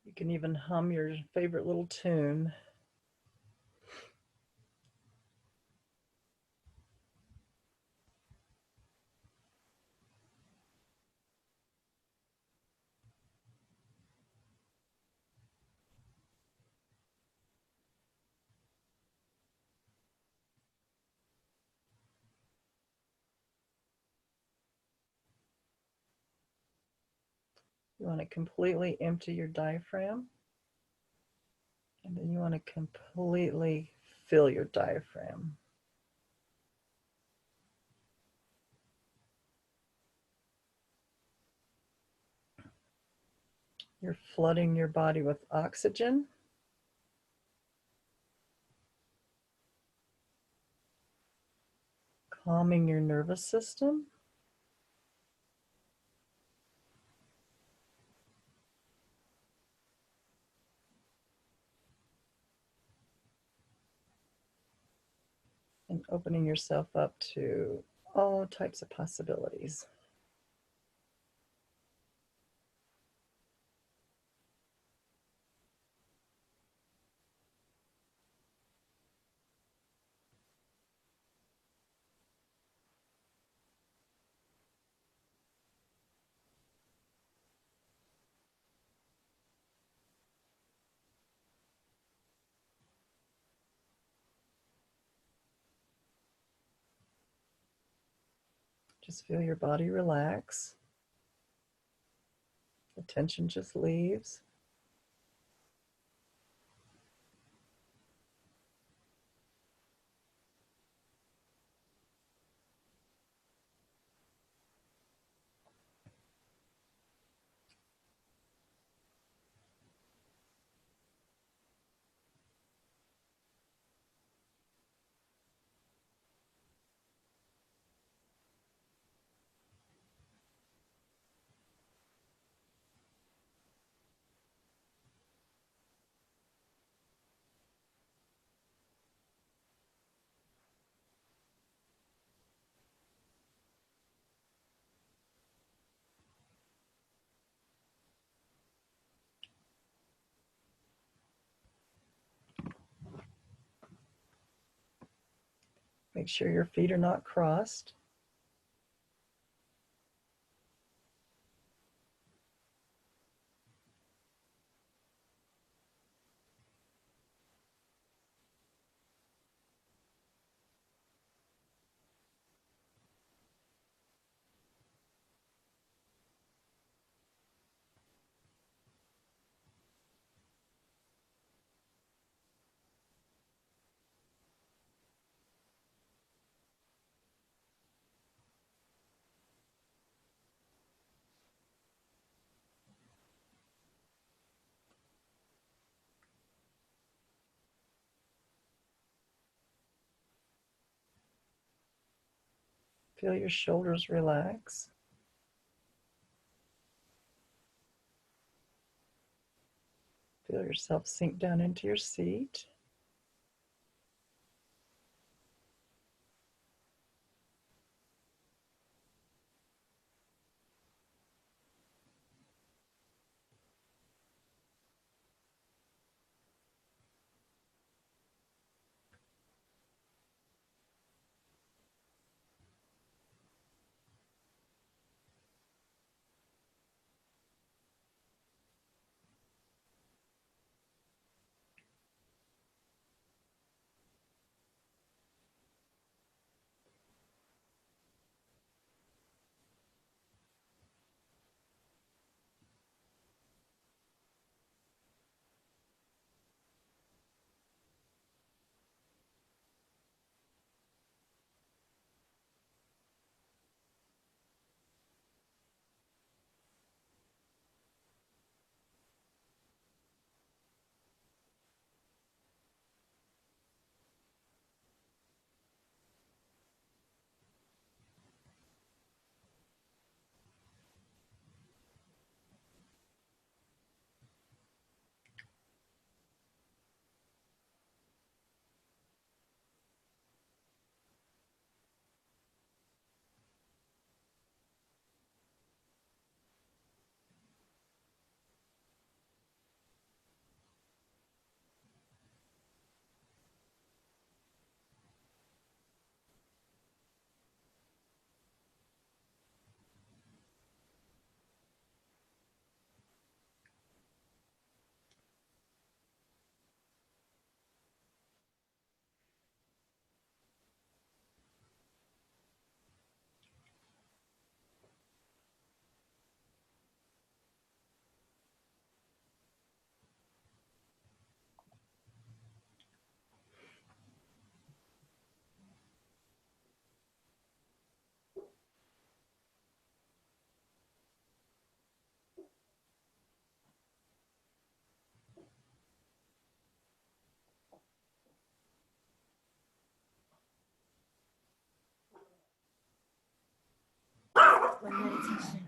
You can even hum your favorite little tune. You want to completely empty your diaphragm. And then you want to completely fill your diaphragm. You're flooding your body with oxygen. Calming your nervous system. And opening yourself up to all types of possibilities. Just feel your body relax. The tension just leaves. Make sure your feet are not crossed. Feel your shoulders relax. Feel yourself sink down into your seat. Meditation.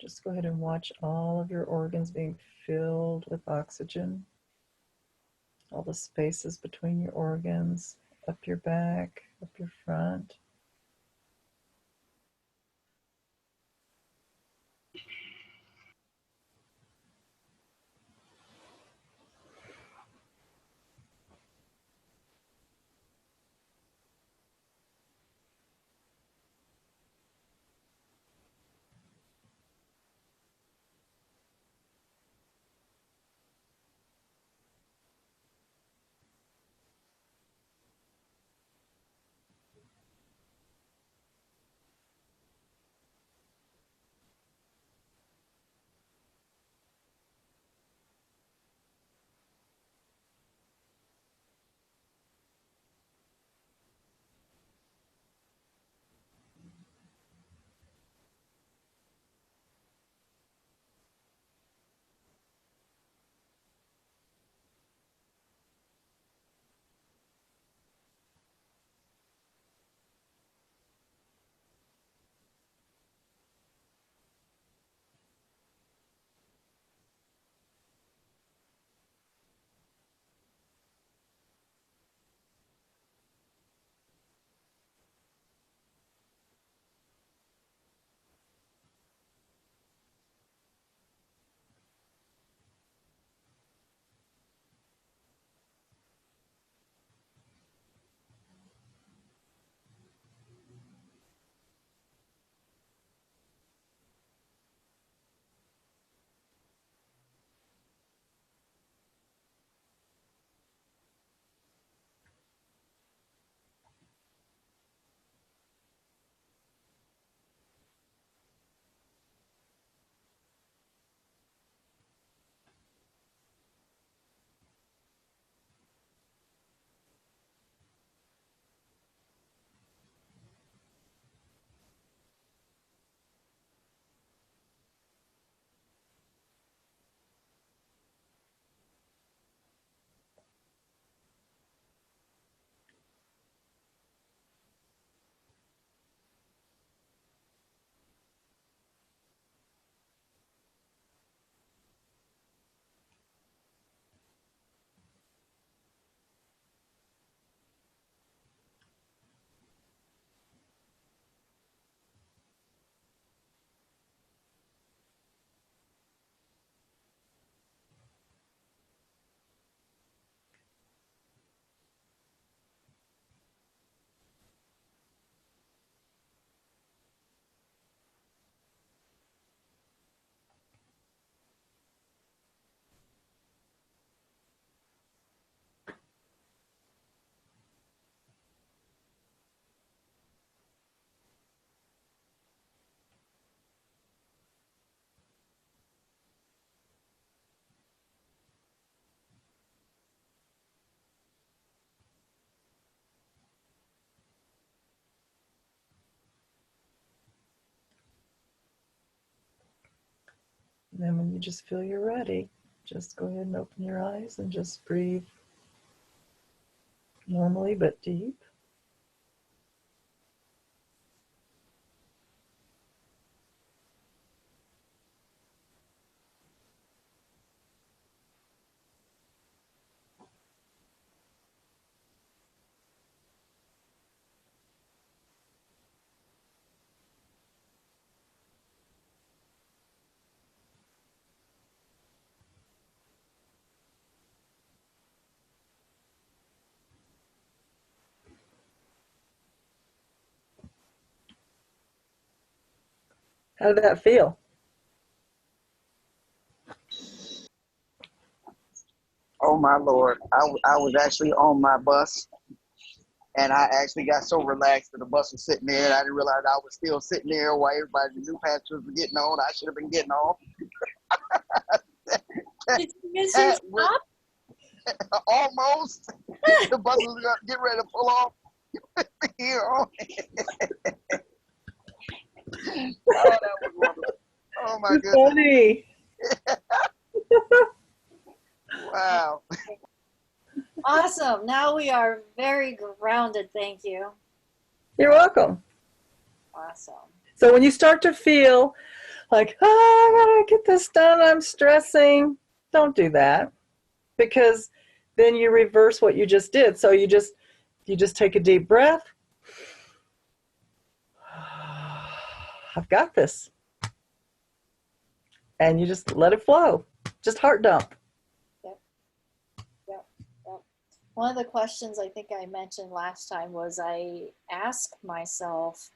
Just go ahead and watch all of your organs being filled with oxygen. All the spaces between your organs, up your back, up your front. And then when you just feel you're ready, just go ahead and open your eyes and just breathe normally but deep. How did that feel? Oh my Lord. I was actually on my bus and I actually got so relaxed that the bus was sitting there and I didn't realize I was still sitting there while everybody, the new passengers were getting on. I should have been getting on. Did you miss your stop? Almost. The bus was getting ready to pull off. Here on. Oh, that was wonderful. Oh my goodness. Funny. Wow. Awesome. Now we are very grounded. Thank you. You're welcome. Awesome. So when you start to feel like, oh, I gotta get this done, I'm stressing, don't do that, because then you reverse what you just did. So you just take a deep breath. I've got this. And you just let it flow. Just heart dump. Yep. One of the questions I think I mentioned last time was I asked myself,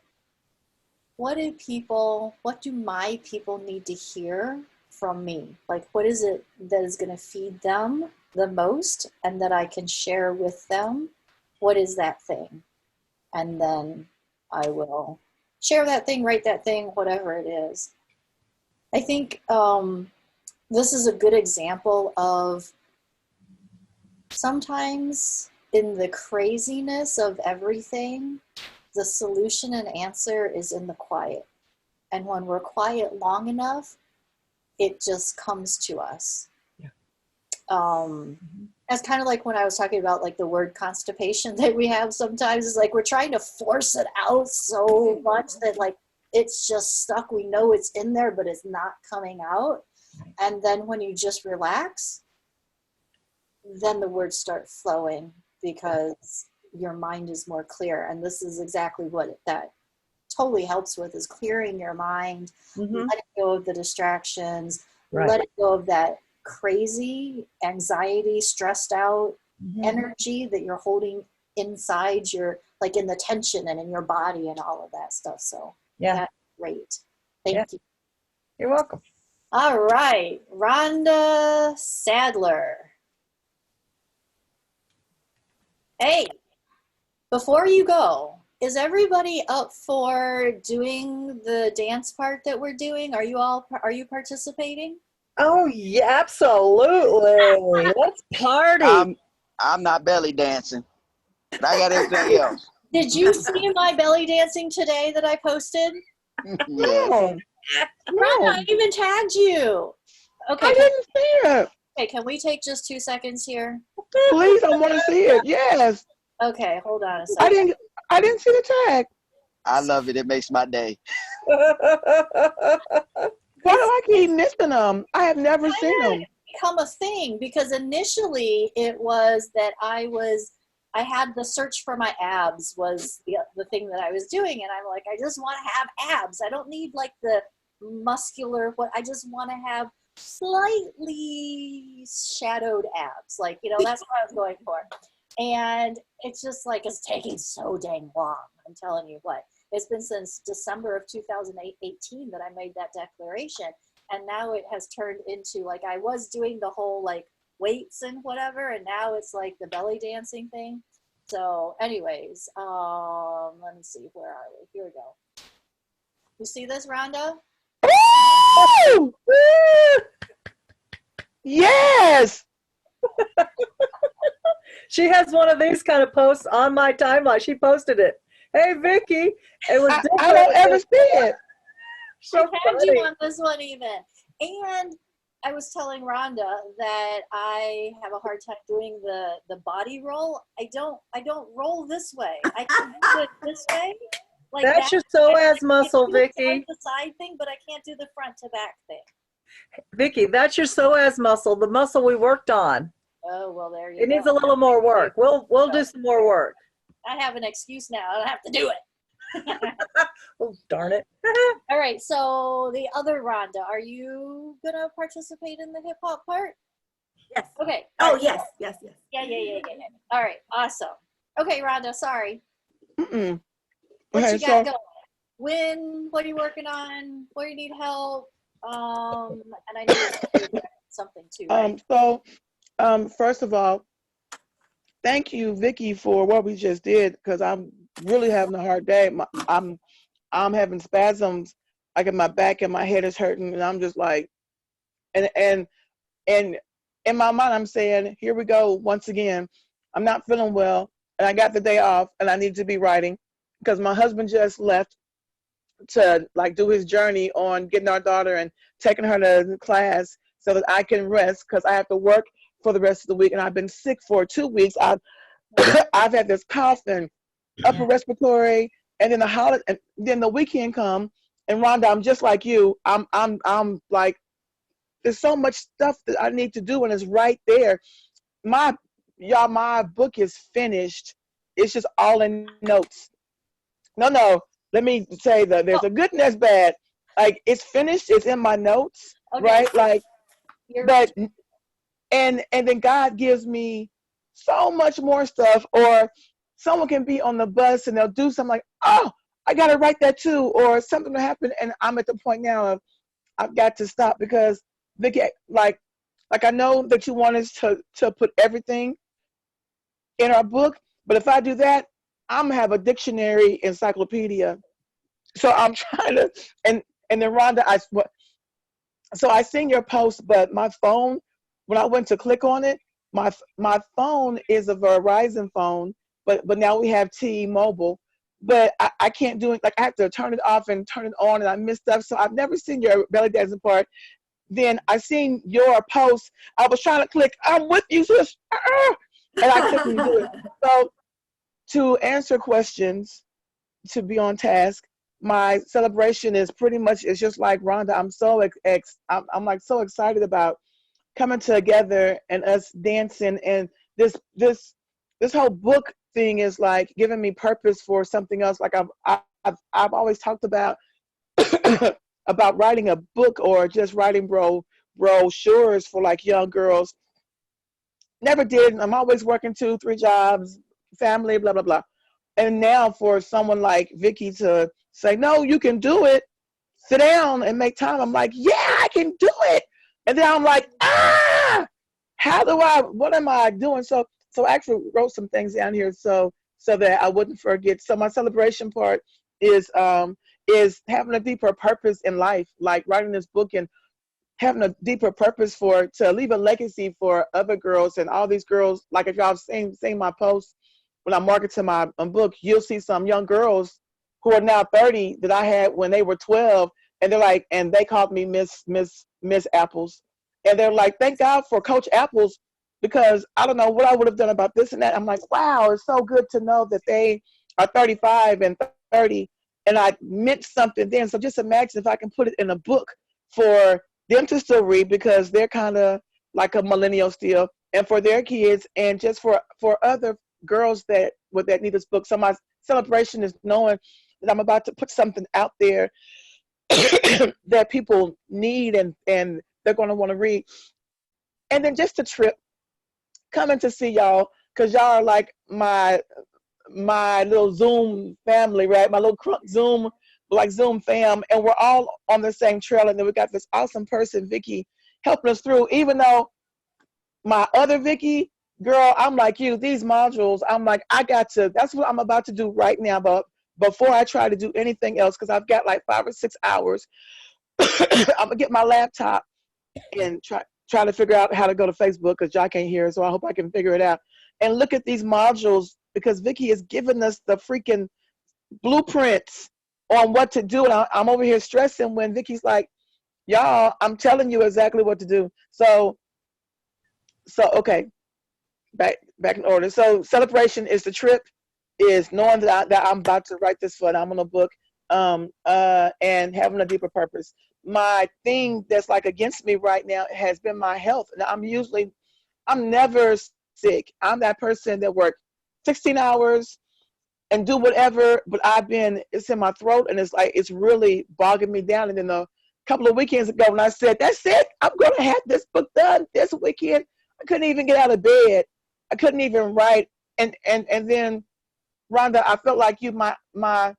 what do my people need to hear from me? Like, what is it that is going to feed them the most and that I can share with them? What is that thing? And then I will share that thing, write that thing, whatever it is. I think this is a good example of sometimes in the craziness of everything, the solution and answer is in the quiet. And when we're quiet long enough, it just comes to us. Yeah. That's kind of like when I was talking about like the word constipation that we have sometimes. It's like we're trying to force it out so much that like it's just stuck. We know it's in there, but it's not coming out. And then when you just relax, then the words start flowing because your mind is more clear. And this is exactly what that totally helps with, is clearing your mind, letting go of the distractions, letting go of that crazy anxiety, stressed out energy that you're holding inside your, like in the tension and in your body and all of that stuff. So that's great. Thank you. You're welcome. All right, Rhonda Sadler. Hey, before you go, is everybody up for doing the dance part that we're doing? Are you participating? Oh yeah, absolutely. Let's party. I'm not belly dancing, but I got everything else. Did you see my belly dancing today that I posted? Yes. Rhonda, I even tagged you. Okay. I didn't see it. Okay, can we take just 2 seconds here? Please, I want to see it. Yes. Okay, hold on a second. I didn't see the tag. I love it. It makes my day. Why do I keep missing them? I have never seen them. Become a thing because initially it was that I had the search for my abs was the thing that I was doing, and I'm like, I just want to have abs. I don't need like the muscular I just want to have slightly shadowed abs, like, you know, that's what I was going for. And it's just like, it's taking so dang long. I'm telling you what, it's been since December of 2018 that I made that declaration. And now it has turned into, like, I was doing the whole like weights and whatever, and now it's like the belly dancing thing. So anyways, let me see, where are we? Here we go. You see this, Rhonda? Woo! Yes. She has one of these kind of posts on my timeline. She posted it. Hey, Vickie. It was I don't ever see it. So I tagged funny. you on this one even. And I was telling Rhonda that I have a hard time doing the body roll. I don't roll this way. I can do it this way. Like That's that. your psoas muscle, I can do the Vickie. side thing, but I can't do the front to back thing. Vickie, that's your psoas muscle, the muscle we worked on. Oh, well, there you go. It needs a little more work. We'll do some more work. I have an excuse now. I don't have to do it. Oh, darn it. All right, so the other Rhonda, are you going to participate in the hip hop part? Yes. Okay. Oh, yes. Yeah. All right, awesome. Okay, Rhonda, sorry. Mm-mm. What Okay, you got going? What are you working on? Where you need help? And I know you're something too, right? First of all, thank you, Vickie, for what we just did, because I'm really having a hard day. I'm having spasms, like in my back, and my head is hurting, and I'm just like, and in my mind, I'm saying, here we go once again. I'm not feeling well, and I got the day off, and I need to be writing, because my husband just left to like do his journey on getting our daughter and taking her to class so that I can rest, because I have to work for the rest of the week, and I've been sick for 2 weeks. I've had this cough and upper respiratory, and then the weekend come, and Rhonda, I'm just like you. I'm like, there's so much stuff that I need to do, and it's right there. My book is finished. It's just all in notes. No. Let me say that there's a good and there's bad. Like, it's finished. It's in my notes, Okay. right? Like, You're but and then God gives me so much more stuff. Or someone can be on the bus and they'll do something like, oh, I got to write that too, or something will happen, and I'm at the point now of I've got to stop because Vickie, like I know that you want us to put everything in our book, but if I do that, I'm gonna have a dictionary encyclopedia. So I'm trying to, and then Rhonda, so I seen your post, but my phone, when I went to click on it, my phone is a Verizon phone, but now we have T-Mobile, but I can't do it. Like, I have to turn it off and turn it on, and I miss stuff. So I've never seen your belly dancing part. Then I seen your post. I was trying to click, I'm with you, sis, and I couldn't do it. So to answer questions, to be on task, my celebration is pretty much, it's just like Rhonda. I'm so I'm like so excited about coming together and us dancing, and this whole book thing is like giving me purpose for something else. Like I've always talked about about writing a book or just writing brochures for like young girls. Never did. I'm always working 2-3 jobs, family, blah blah blah. And now for someone like Vickie to say, no, you can do it, sit down and make time. I'm like, yeah, I can do it. And then I'm like, what am I doing? So I actually wrote some things down here so that I wouldn't forget. So my celebration part is having a deeper purpose in life, like writing this book and having a deeper purpose to leave a legacy for other girls and all these girls. Like, if y'all seen my posts, when I market to my book, you'll see some young girls who are now 30 that I had when they were 12, and they're like, and they called me Miss Apples, and they're like, thank God for Coach Apples, because I don't know what I would have done about this and that. I'm like, wow, it's so good to know that they are 35 and 30, and I meant something then. So just imagine if I can put it in a book for them to still read, because they're kind of like a millennial still, and for their kids, and just for other girls that need this book. So my celebration is knowing that I'm about to put something out there that people need and they're going to want to read. And then just a trip, coming to see y'all, because y'all are like my little Zoom family, right? My little Zoom fam, and we're all on the same trail. And then we got this awesome person, Vickie, helping us through. Even though my other Vickie, girl, I'm like you, these modules, I'm like, that's what I'm about to do right now, but before I try to do anything else, because I've got like 5 or 6 hours, I'm gonna get my laptop and try to figure out how to go to Facebook, because y'all can't hear it, so I hope I can figure it out, and look at these modules, because Vickie has given us the freaking blueprints on what to do, and I'm over here stressing when Vickie's like, y'all, I'm telling you exactly what to do. So okay, back in order. So celebration is the trip, is knowing that I'm about to write this phenomenal book, and having a deeper purpose. My thing that's like against me right now has been my health. And I'm never sick. I'm that person that works 16 hours and do whatever, but it's in my throat, and it's like, it's really bogging me down. And then a couple of weekends ago when I said, that's it, I'm going to have this book done this weekend, I couldn't even get out of bed. I couldn't even write. And then, Rhonda, I felt like my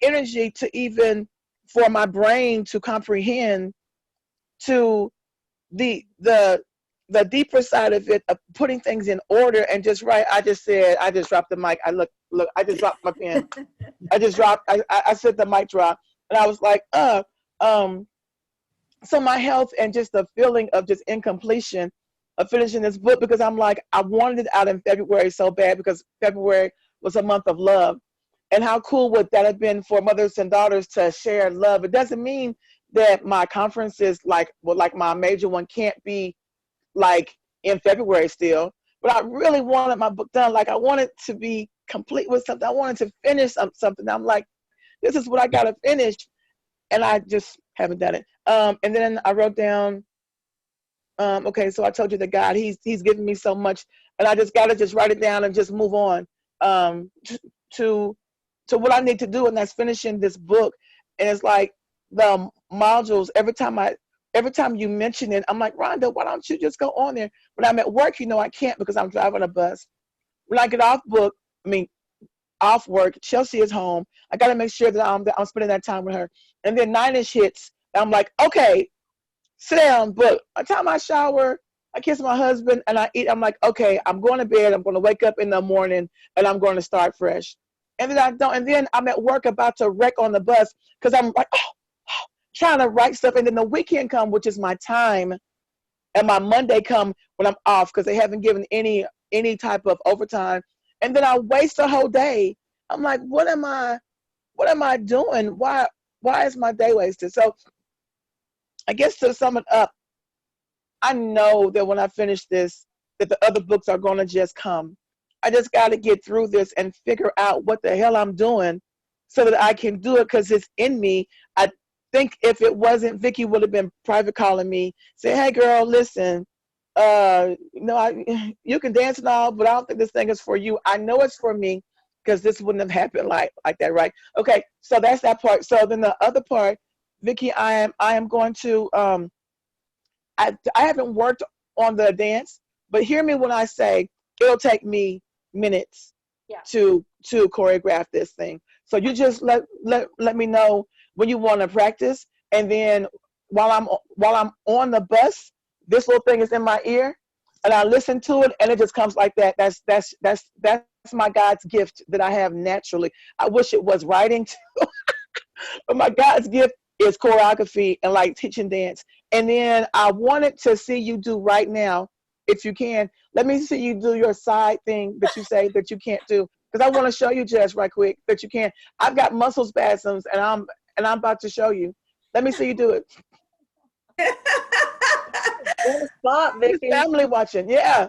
energy to even, for my brain to comprehend to the deeper side of it, of putting things in order and just write. I just dropped the mic. I just dropped my pen. I said the mic drop, and I was like, so my health and just the feeling of just incompletion of finishing this book, because I'm like, I wanted it out in February so bad, because February was a month of love. And how cool would that have been for mothers and daughters to share love? It doesn't mean that my conferences, like my major one, can't be like in February still, but I really wanted my book done. Like, I wanted to be complete with something. I wanted to finish something. I'm like, this is what I got to finish. and I just haven't done it. And then I wrote down, okay, so I told you that God, he's given me so much, and I just got to just write it down and just move on to what I need to do, and that's finishing this book. And it's like the modules, every time you mention it, I'm like, Rhonda, why don't you just go on there? When I'm at work, I can't because I'm driving a bus. When I get off work, Chelsea is home. I got to make sure that I'm spending that time with her. And then 9ish hits. And I'm like, okay, sit down. But by the time I shower, I kiss my husband and I eat, I'm like, okay, I'm going to bed. I'm going to wake up in the morning and I'm going to start fresh. And then I don't. And then I'm at work about to wreck on the bus because I'm like, trying to write stuff. And then the weekend come, which is my time, and my Monday come when I'm off because they haven't given any type of overtime. And then I waste a whole day. I'm like, what am I doing? Why is my day wasted? So I guess to sum it up, I know that when I finish this, that the other books are going to just come. I just got to get through this and figure out what the hell I'm doing so that I can do it because it's in me. I think if it wasn't, Vickie would have been private calling me, say, hey girl, listen, you can dance and all, but I don't think this thing is for you. I know it's for me because this wouldn't have happened like that, right? Okay, so that's that part. So then the other part, Vickie, I am going to, I haven't worked on the dance, but hear me when I say it'll take me minutes to choreograph this thing. So you just let me know when you want to practice, and then while I'm on the bus, this little thing is in my ear, and I listen to it, and it just comes like that. That's my God's gift that I have naturally. I wish it was writing too, but my God's gift is choreography and like teaching dance. And then I wanted to see you do right now, if you can. Let me see you do your side thing that you say that you can't do, because I want to show you, Jess, right quick, that you can. I've got muscle spasms, and I'm about to show you. Let me see you do it. On the spot, Vickie. Family watching, yeah.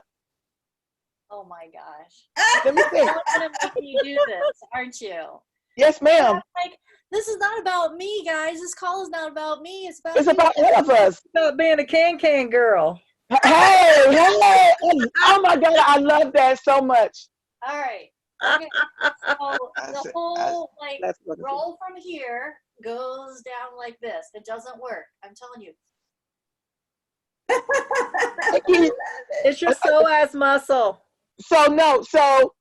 Oh my gosh. Let me see. You're gonna make me do this, aren't you? Yes, ma'am. Like, this is not about me, guys. This call is not about me. It's about It's you. about all of us. About being a can girl. Hey, oh my God, I love that so much. All right. Okay. So the whole That's what roll from here goes down like this. It doesn't work. I'm telling you. It's your psoas muscle. So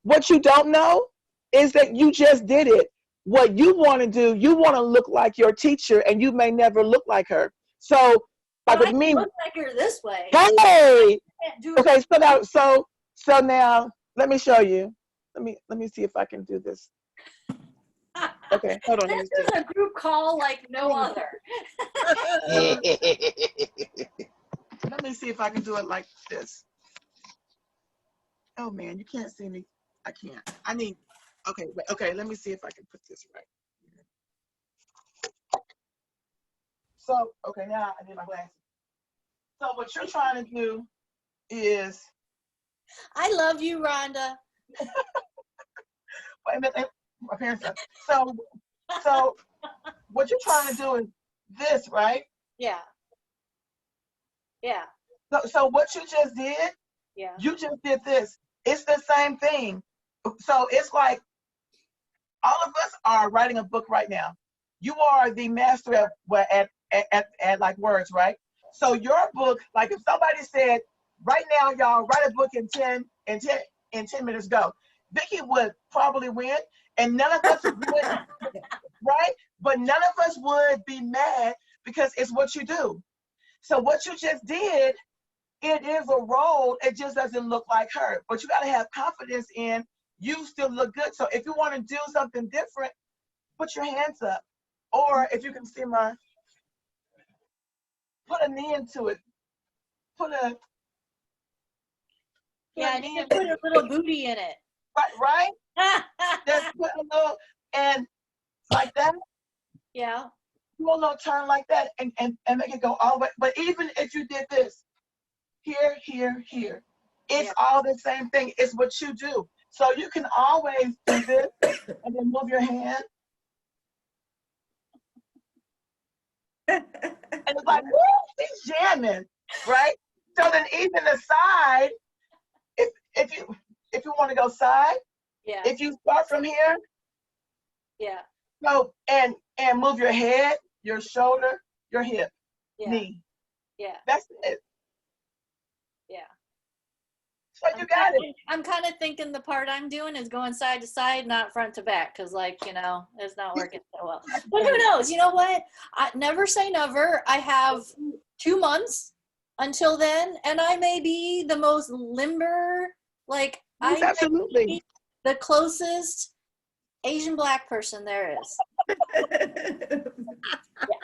what you don't know is that you just did it. What you want to do, you want to look like your teacher, and you may never look like her. So, like with me, look like her this way. Hey, Can't do it. okay. So now let me show you. Let me see if I can do this. Okay, hold on. Let me This is see. a group call like no other. Let me see if I can do it like this. Oh man, you can't see me. I can't. I need. Okay, wait, okay. Let me see if I can put this right. So, okay, now I need my glasses. So what you're trying to do is. I love you, Rhonda. Wait a minute. My parents are. So what you're trying to do is this, right? Yeah. Yeah. So what you just did, Yeah. you just did this. It's the same thing. So it's like all of us are writing a book right now. You are the master at like words, right? So your book, like if somebody said, right now, y'all write a book in 10 minutes, go. Vickie would probably win, and none of us would, right? But none of us would be mad because it's what you do. So what you just did, it is a role. It just doesn't look like her. But you got to have confidence in you still look good. So if you want to do something different, put your hands up. Or if you can see put a knee into it. Yeah, and you can put a little booty in it. Right? Just put a little, and like that. Yeah. Do a little turn like that and make it go all the way. But even if you did this, here, it's all the same thing. It's what you do. So you can always do this and then move your hand. And it's like, woo, he's jamming, right? So then even the side, if you want to go side, Yeah. if you start from here, Yeah. go and move your head, your shoulder, your hip, Yeah. knee. Yeah. That's it. Yeah. So you got it. I'm kind of thinking the part I'm doing is going side to side, not front to back, because, like, you know, it's not working so well. But who knows? You know what? I never say never. I have 2 months until then, and I may be the most limber, like, Yes, I may absolutely. be the closest Asian Black person there is.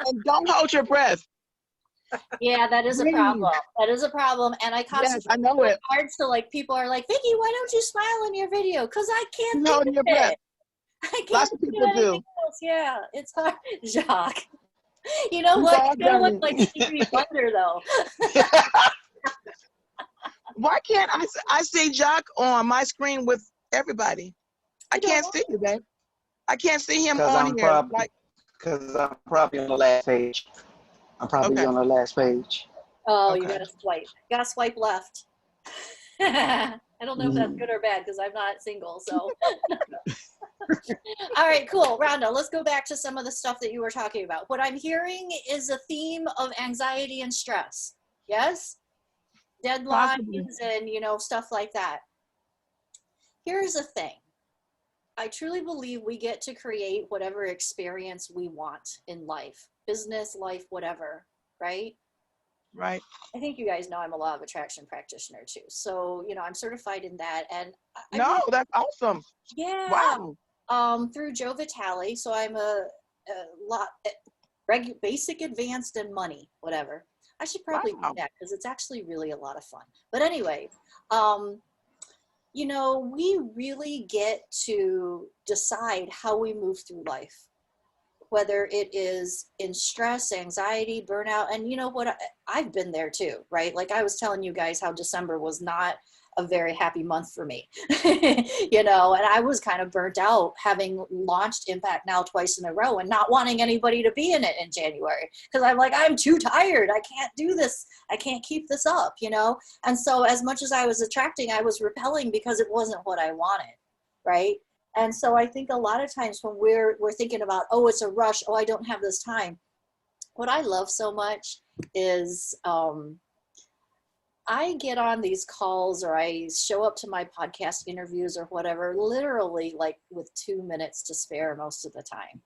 And don't hold your breath. Yeah, that is a Breathe. problem. That is a problem. And I Yes, constantly I know it. hard to, like, people are like, Vickie, why don't you smile in your video? Because I can't You're think holding of your breath. it. I can't Lots of think people of anything do. else. Yeah, it's hard. Jacques. You know We've what? all You kind of done look like it. Stevie Wonder, though. Why can't I see Jock on my screen with everybody? I You don't can't know? see you, babe. I can't see him Because on I'm here. probably Like, because I'm probably on the last page. I'm probably okay, on the last page. Oh, you okay. gotta swipe. You gotta swipe left. I don't know if that's Mhm. good or bad because I'm not single, so. All right, cool. Rhonda, let's go back to some of the stuff that you were talking about. What I'm hearing is a theme of anxiety and stress. Yes? Deadlines Possibly. and, you know, stuff like that. Here's the thing. I truly believe we get to create whatever experience we want in life, business, life, whatever, right? Right. I think you guys know I'm a law of attraction practitioner too. So, you know, I'm certified in that. And I No, really, that's awesome. yeah, Wow. through Joe Vitale. So I'm a lot, basic, advanced, and money, whatever. I should probably do Wow. that because it's actually really a lot of fun. But anyway, you know, we really get to decide how we move through life, whether it is in stress, anxiety, burnout. And you know what? I've been there too, right? Like I was telling you guys how December was not a very happy month for me, you know, and I was kind of burnt out having launched Impact Now twice in a row and not wanting anybody to be in it in January. Cause I'm like, I'm too tired. I can't do this. I can't keep this up, you know? And so as much as I was attracting, I was repelling because it wasn't what I wanted. Right. And so I think a lot of times when we're thinking about, oh, it's a rush. Oh, I don't have this time. What I love so much is, I get on these calls or I show up to my podcast interviews or whatever, literally like with 2 minutes to spare most of the time.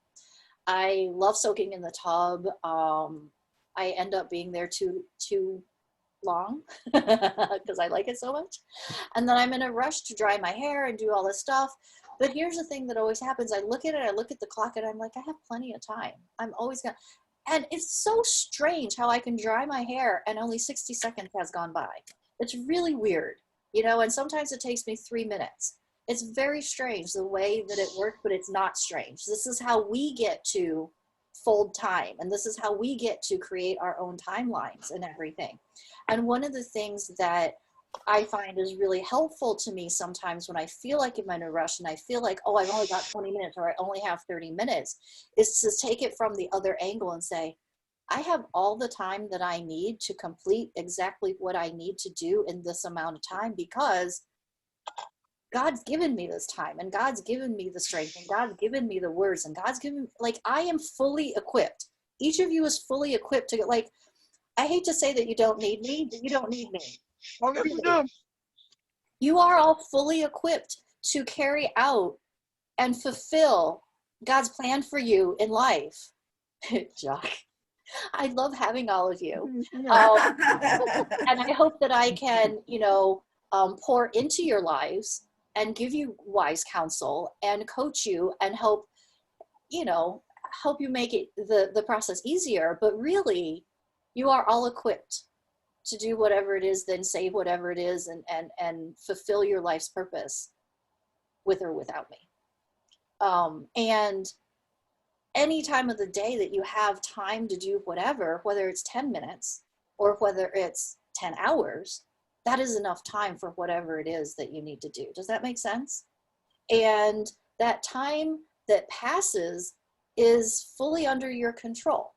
I love soaking in the tub. I end up being there too long because I like it so much. And then I'm in a rush to dry my hair and do all this stuff. But here's the thing that always happens. I look at it, I look at the clock and I'm like, I have plenty of time. I'm always gonna. And it's so strange how I can dry my hair and only 60 seconds has gone by. It's really weird, you know, and sometimes it takes me 3 minutes. It's very strange the way that it works, but it's not strange. This is how we get to fold time. And this is how we get to create our own timelines and everything. And one of the things that I find is really helpful to me sometimes when I feel like I'm in a rush and I feel like, oh, I've only got 20 minutes or I only have 30 minutes, is to take it from the other angle and say, I have all the time that I need to complete exactly what I need to do in this amount of time because God's given me this time and God's given me the strength and God's given me the words and God's given, like, I am fully equipped. Each of you is fully equipped to, like, I hate to say that you don't need me, but you don't need me. Oh, yes, you do. You are all fully equipped to carry out and fulfill God's plan for you in life. Jock, I love having all of you. And I hope that I can, you know, pour into your lives and give you wise counsel and coach you and help, you know, help you make it the process easier. But really, you are all equipped to do whatever it is, then say whatever it is and fulfill your life's purpose with or without me. And any time of the day that you have time to do whatever, whether it's 10 minutes or whether it's 10 hours, that is enough time for whatever it is that you need to do. Does that make sense? And that time that passes is fully under your control.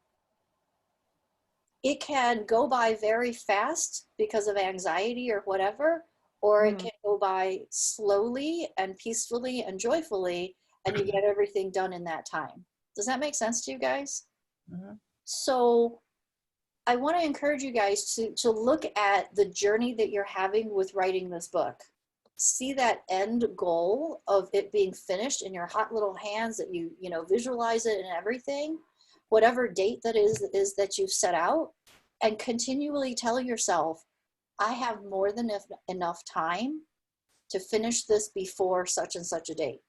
it can go by very fast because of anxiety or whatever, or it can go by slowly and peacefully and joyfully, and you get everything done in that time. Does that make sense to you guys? Mhm. So I want to encourage you guys to look at the journey that you're having with writing this book. See that end goal of it being finished in your hot little hands, that you know, visualize it and everything, whatever date that is that you've set out, and continually tell yourself, I have more than enough time to finish this before such and such a date.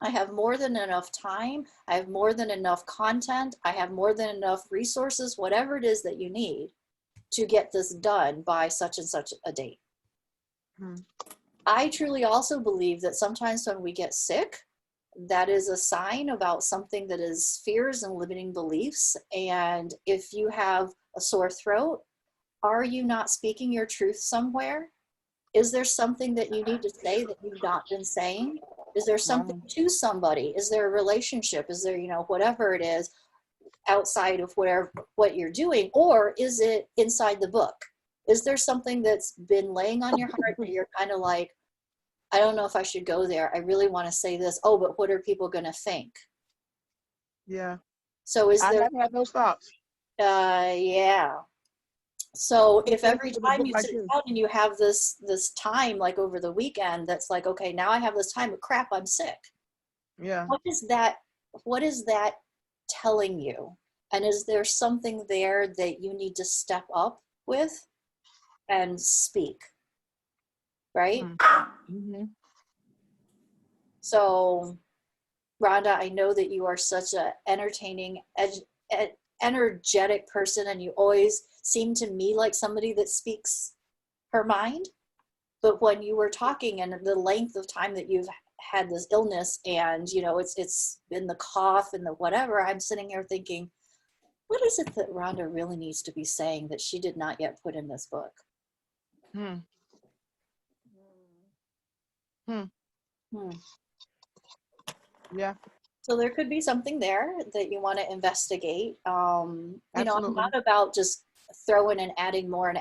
I have more than enough time. I have more than enough content. I have more than enough resources, whatever it is that you need to get this done by such and such a date. I truly also believe that sometimes when we get sick, that is a sign about something that is fears and limiting beliefs. And if you have a sore throat, are you not speaking your truth somewhere? Is there something that you need to say that you've not been saying? Is there something to somebody? Is there a relationship? Is there, you know, whatever it is outside of what you're doing? Or is it inside the book? Is there something that's been laying on your heart that you're kind of like, I don't know if I should go there. I really want to say this. Oh, but what are people going to think? Yeah. So is I there, haven't had those thoughts. yeah. So if every With a time book you like sit this. down and you have this time, like over the weekend, that's like, okay, now I have this time, but crap, I'm sick. Yeah. What is that telling you? And is there something there that you need to step up with and speak? Right? Mm-hmm. So Rhonda, I know that you are such an entertaining, energetic person, and you always seem to me like somebody that speaks her mind. But when you were talking and the length of time that you've had this illness, and you know, it's been the cough and the whatever, I'm sitting here thinking, what is it that Rhonda really needs to be saying that she did not yet put in this book? Hmm. Yeah. So there could be something there that you want to investigate. You know, I'm Absolutely. not about just throwing and adding more.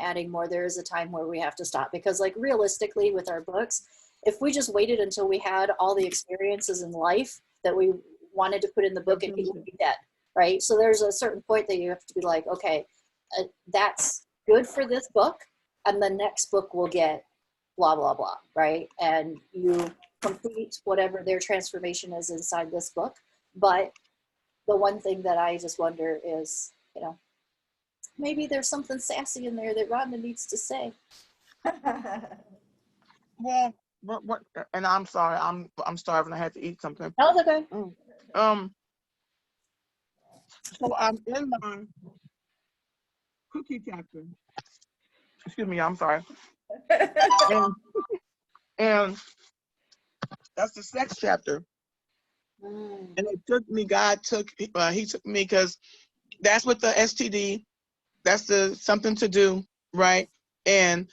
There is a time where we have to stop, because like realistically with our books, if we just waited until we had all the experiences in life that we wanted to put in the book, it would be dead, right? So there's a certain point that you have to be like, okay, that's good for this book, and the next book will get blah, blah, blah, right? And you complete whatever their transformation is inside this book. But the one thing that I just wonder is, you know, maybe there's something sassy in there that Rhonda needs to say. Well, what? And I'm sorry, I'm starving. I had to eat something. No, it's okay. So I'm in my cookie chapter. Excuse me, I'm sorry. And that's the sex chapter. And it took me. God took. He took me because that's what the STD. That's the something to do, right? And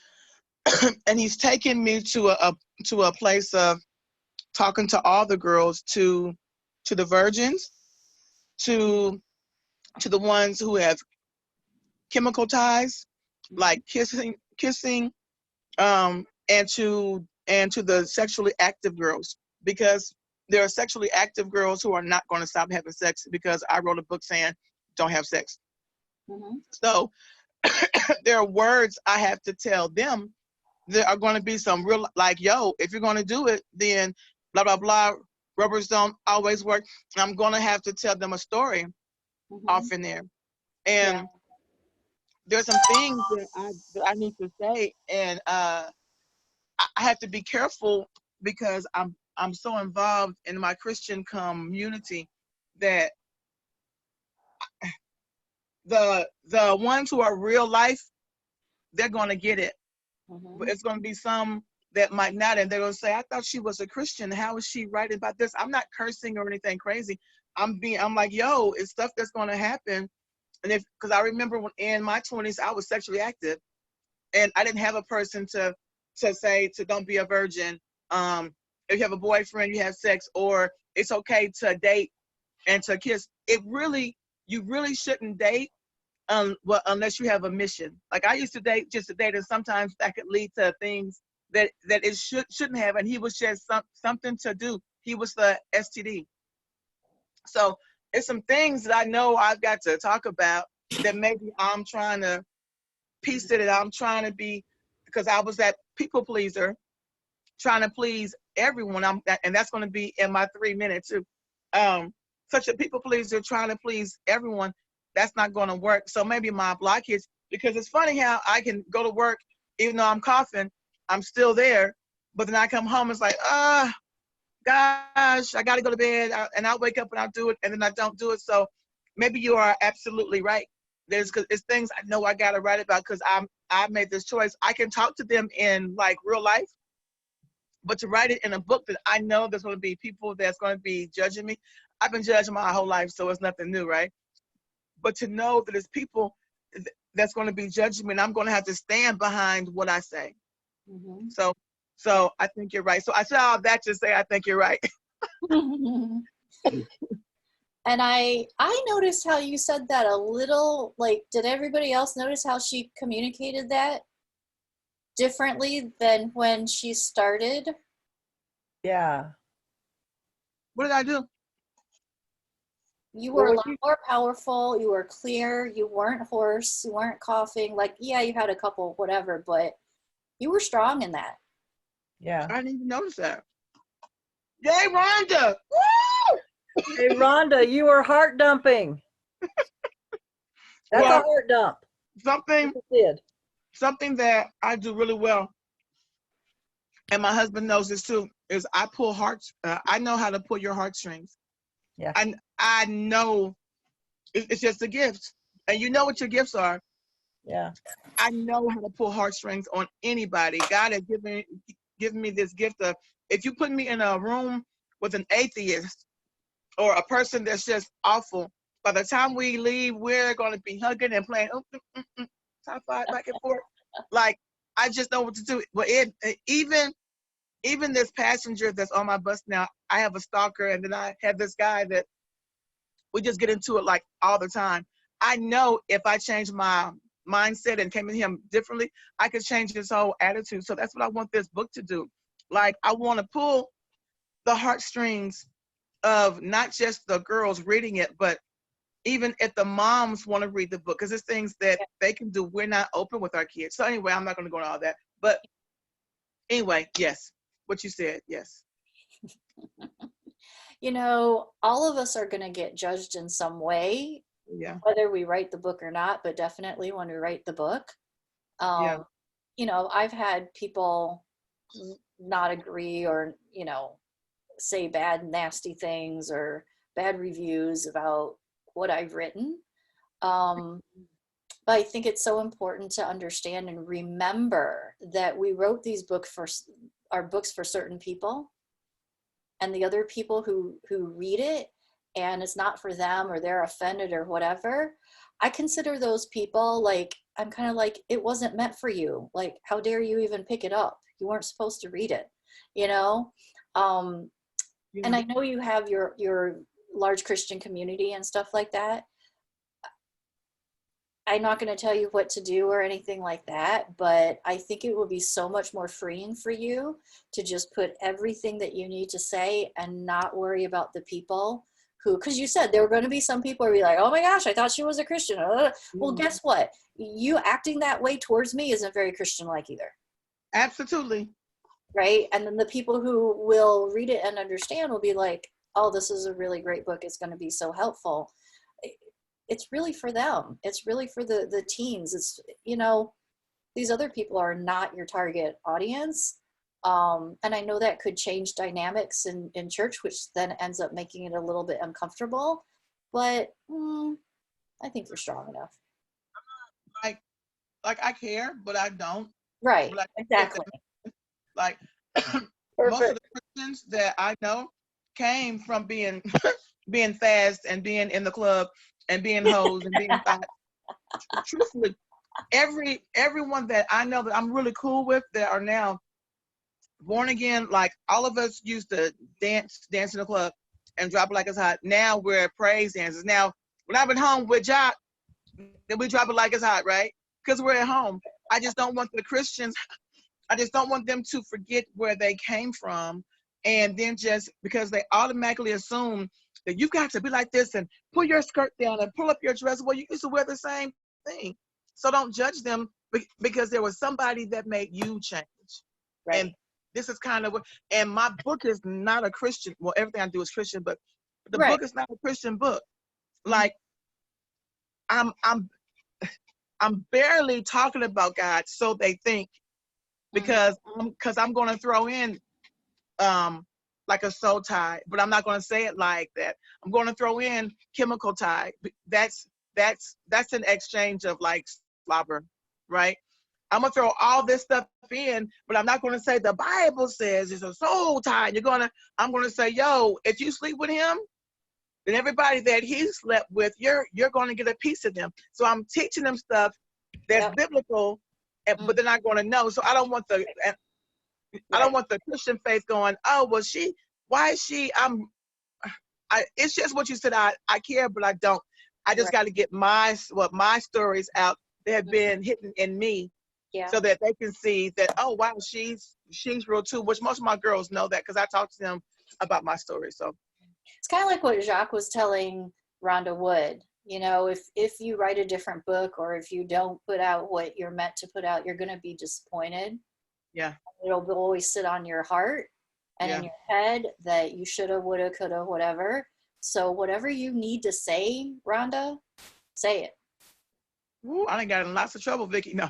and he's taken me to a place of talking to all the girls, to the virgins, to the ones who have chemical ties, like kissing, and to the sexually active girls, because there are sexually active girls who are not going to stop having sex because I wrote a book saying don't have sex. So there are words I have to tell them. There are going to be some real, like, yo, if you're going to do it, then blah, blah, blah, rubbers don't always work. I'm going to have to tell them a story off in there. And there's some things that I need to say. And I have to be careful because I'm so involved in my Christian community that the ones who are real life, they're going to get it. But it's going to be some that might not, and they're going to say, I thought she was a Christian. How is she writing about this? I'm not cursing or anything crazy. I'm like, yo, it's stuff that's going to happen. And because I remember when in my 20s, I was sexually active, and I didn't have a person to say to don't be a virgin. If you have a boyfriend, you have sex, or it's okay to date and to kiss. You really shouldn't date well, unless you have a mission. Like I used to date just to date, and sometimes that could lead to things that it shouldn't have. And he was just something to do. He was the STD. So it's some things that I know I've got to talk about that maybe I'm trying to piece it. I'm trying to be, because I was that people pleaser, trying to please everyone. And that's going to be in my 3 minutes too. Such a people pleaser, trying to please everyone. That's not going to work. So maybe my blockage, because it's funny how I can go to work, even though I'm coughing, I'm still there. But then I come home, it's like, gosh, I got to go to bed. And I'll wake up and I'll do it. And then I don't do it. So maybe you are absolutely right. It's things I know I got to write about because I made this choice. I can talk to them in like real life, but to write it in a book that I know there's going to be people that's going to be judging me. I've been judged my whole life, so it's nothing new, right? But to know that there's people that's going to be judging me, and I'm going to have to stand behind what I say. Mm-hmm. So I think you're right. So I said all that to say I think you're right. And I noticed how you said that a little, like, did everybody else notice how she communicated that differently than when she started? Yeah. What did I do? You were Well, a lot more powerful. You were clear. You weren't hoarse. You weren't coughing. Like, yeah, you had a couple, whatever, but you were strong in that. Yeah. I didn't even notice that. Yay, Rhonda! Woo! Hey, Rhonda, you are heart dumping. That's Well, a heart dump. Something Did. something that I do really well, and my husband knows this too, is I pull hearts. I know how to pull your heartstrings. Yeah. And I know it's just a gift, and you know what your gifts are. Yeah. I know how to pull heartstrings on anybody. God has given me this gift of, if you put me in a room with an atheist or a person that's just awful, by the time we leave, we're going to be hugging and playing top five back and forth. Like, I just know what to do. But even this passenger that's on my bus now, I have a stalker, and then I have this guy that we just get into it like all the time. I know if I change my mindset and came to him differently, I could change his whole attitude. So that's what I want this book to do. Like, I want to pull the heartstrings of not just the girls reading it, but even if the moms want to read the book, because it's things that they can do. We're not open with our kids. So anyway, I'm not going to go into all that. But anyway, yes, what you said, yes. You know, all of us are going to get judged in some way, Yeah. whether we write the book or not, but definitely when we write the book. Yeah. You know, I've had people not agree or, you know, say bad, nasty things or bad reviews about what I've written. But I think it's so important to understand and remember that we wrote these books for certain people, and the other people who read it and it's not for them or they're offended or whatever, I consider those people, like, I'm kind of like, it wasn't meant for you. Like, how dare you even pick it up? You weren't supposed to read it, you know? And I know you have your large Christian community and stuff like that. I'm not going to tell you what to do or anything like that, but I think it will be so much more freeing for you to just put everything that you need to say and not worry about the people who, because you said there were going to be some people who be like, oh my gosh, I thought she was a Christian. Well, guess what? You acting that way towards me isn't very Christian-like either. Absolutely. Right? And then the people who will read it and understand will be like, oh, this is a really great book. It's going to be so helpful. It's really for them. It's really for the teens. It's, you know, these other people are not your target audience. And I know that could change dynamics in church, which then ends up making it a little bit uncomfortable. But I think you're strong enough. Like I care, but I don't. Right, Like, exactly. Like most of the Christians that I know came from being being fast and being in the club and being hoes and being fat. Truthfully, everyone that I know that I'm really cool with that are now born again, like all of us used to dance in the club and drop it like it's hot. Now we're praise dancers. Now, when I've been home with Jock, Then we drop it like it's hot, right? Because we're at home. I just don't want the Christians, I just don't want them to forget where they came from. And then just because they automatically assume that you've got to be like this and pull your skirt down and pull up your dress. Well, you used to wear the same thing. So don't judge them because there was somebody that made you change. Right. And this is kind of what, and my book is not a Christian. Well, everything I do is Christian, but the Right. book is not a Christian book. Like I'm barely talking about God, so they think, because I'm going to throw in like a soul tie, but I'm not going to say it like that. I'm going to throw in chemical tie. That's an exchange of like slobber, right? I'm gonna throw all this stuff in, but I'm not gonna say the Bible says it's a soul tie. I'm gonna say, yo, if you sleep with him, then everybody that he slept with, you're gonna get a piece of them. So I'm teaching them stuff that's biblical, but they're not gonna know. So I don't want the Christian faith going, oh, well, why is she? It's just what you said. I care, but I don't. I just got to get my stories out that have been hidden in me. Yeah. So that they can see that, oh wow, she's real too, which most of my girls know that because I talk to them about my story. So it's kind of like what Jacques was telling Rhonda Wood. You know, if you write a different book or if you don't put out what you're meant to put out, you're going to be disappointed. Yeah. It'll always sit on your heart and in your head that you shoulda, woulda, coulda, whatever. So whatever you need to say, Rhonda, say it. Ooh, I done got in lots of trouble, Vickie. No.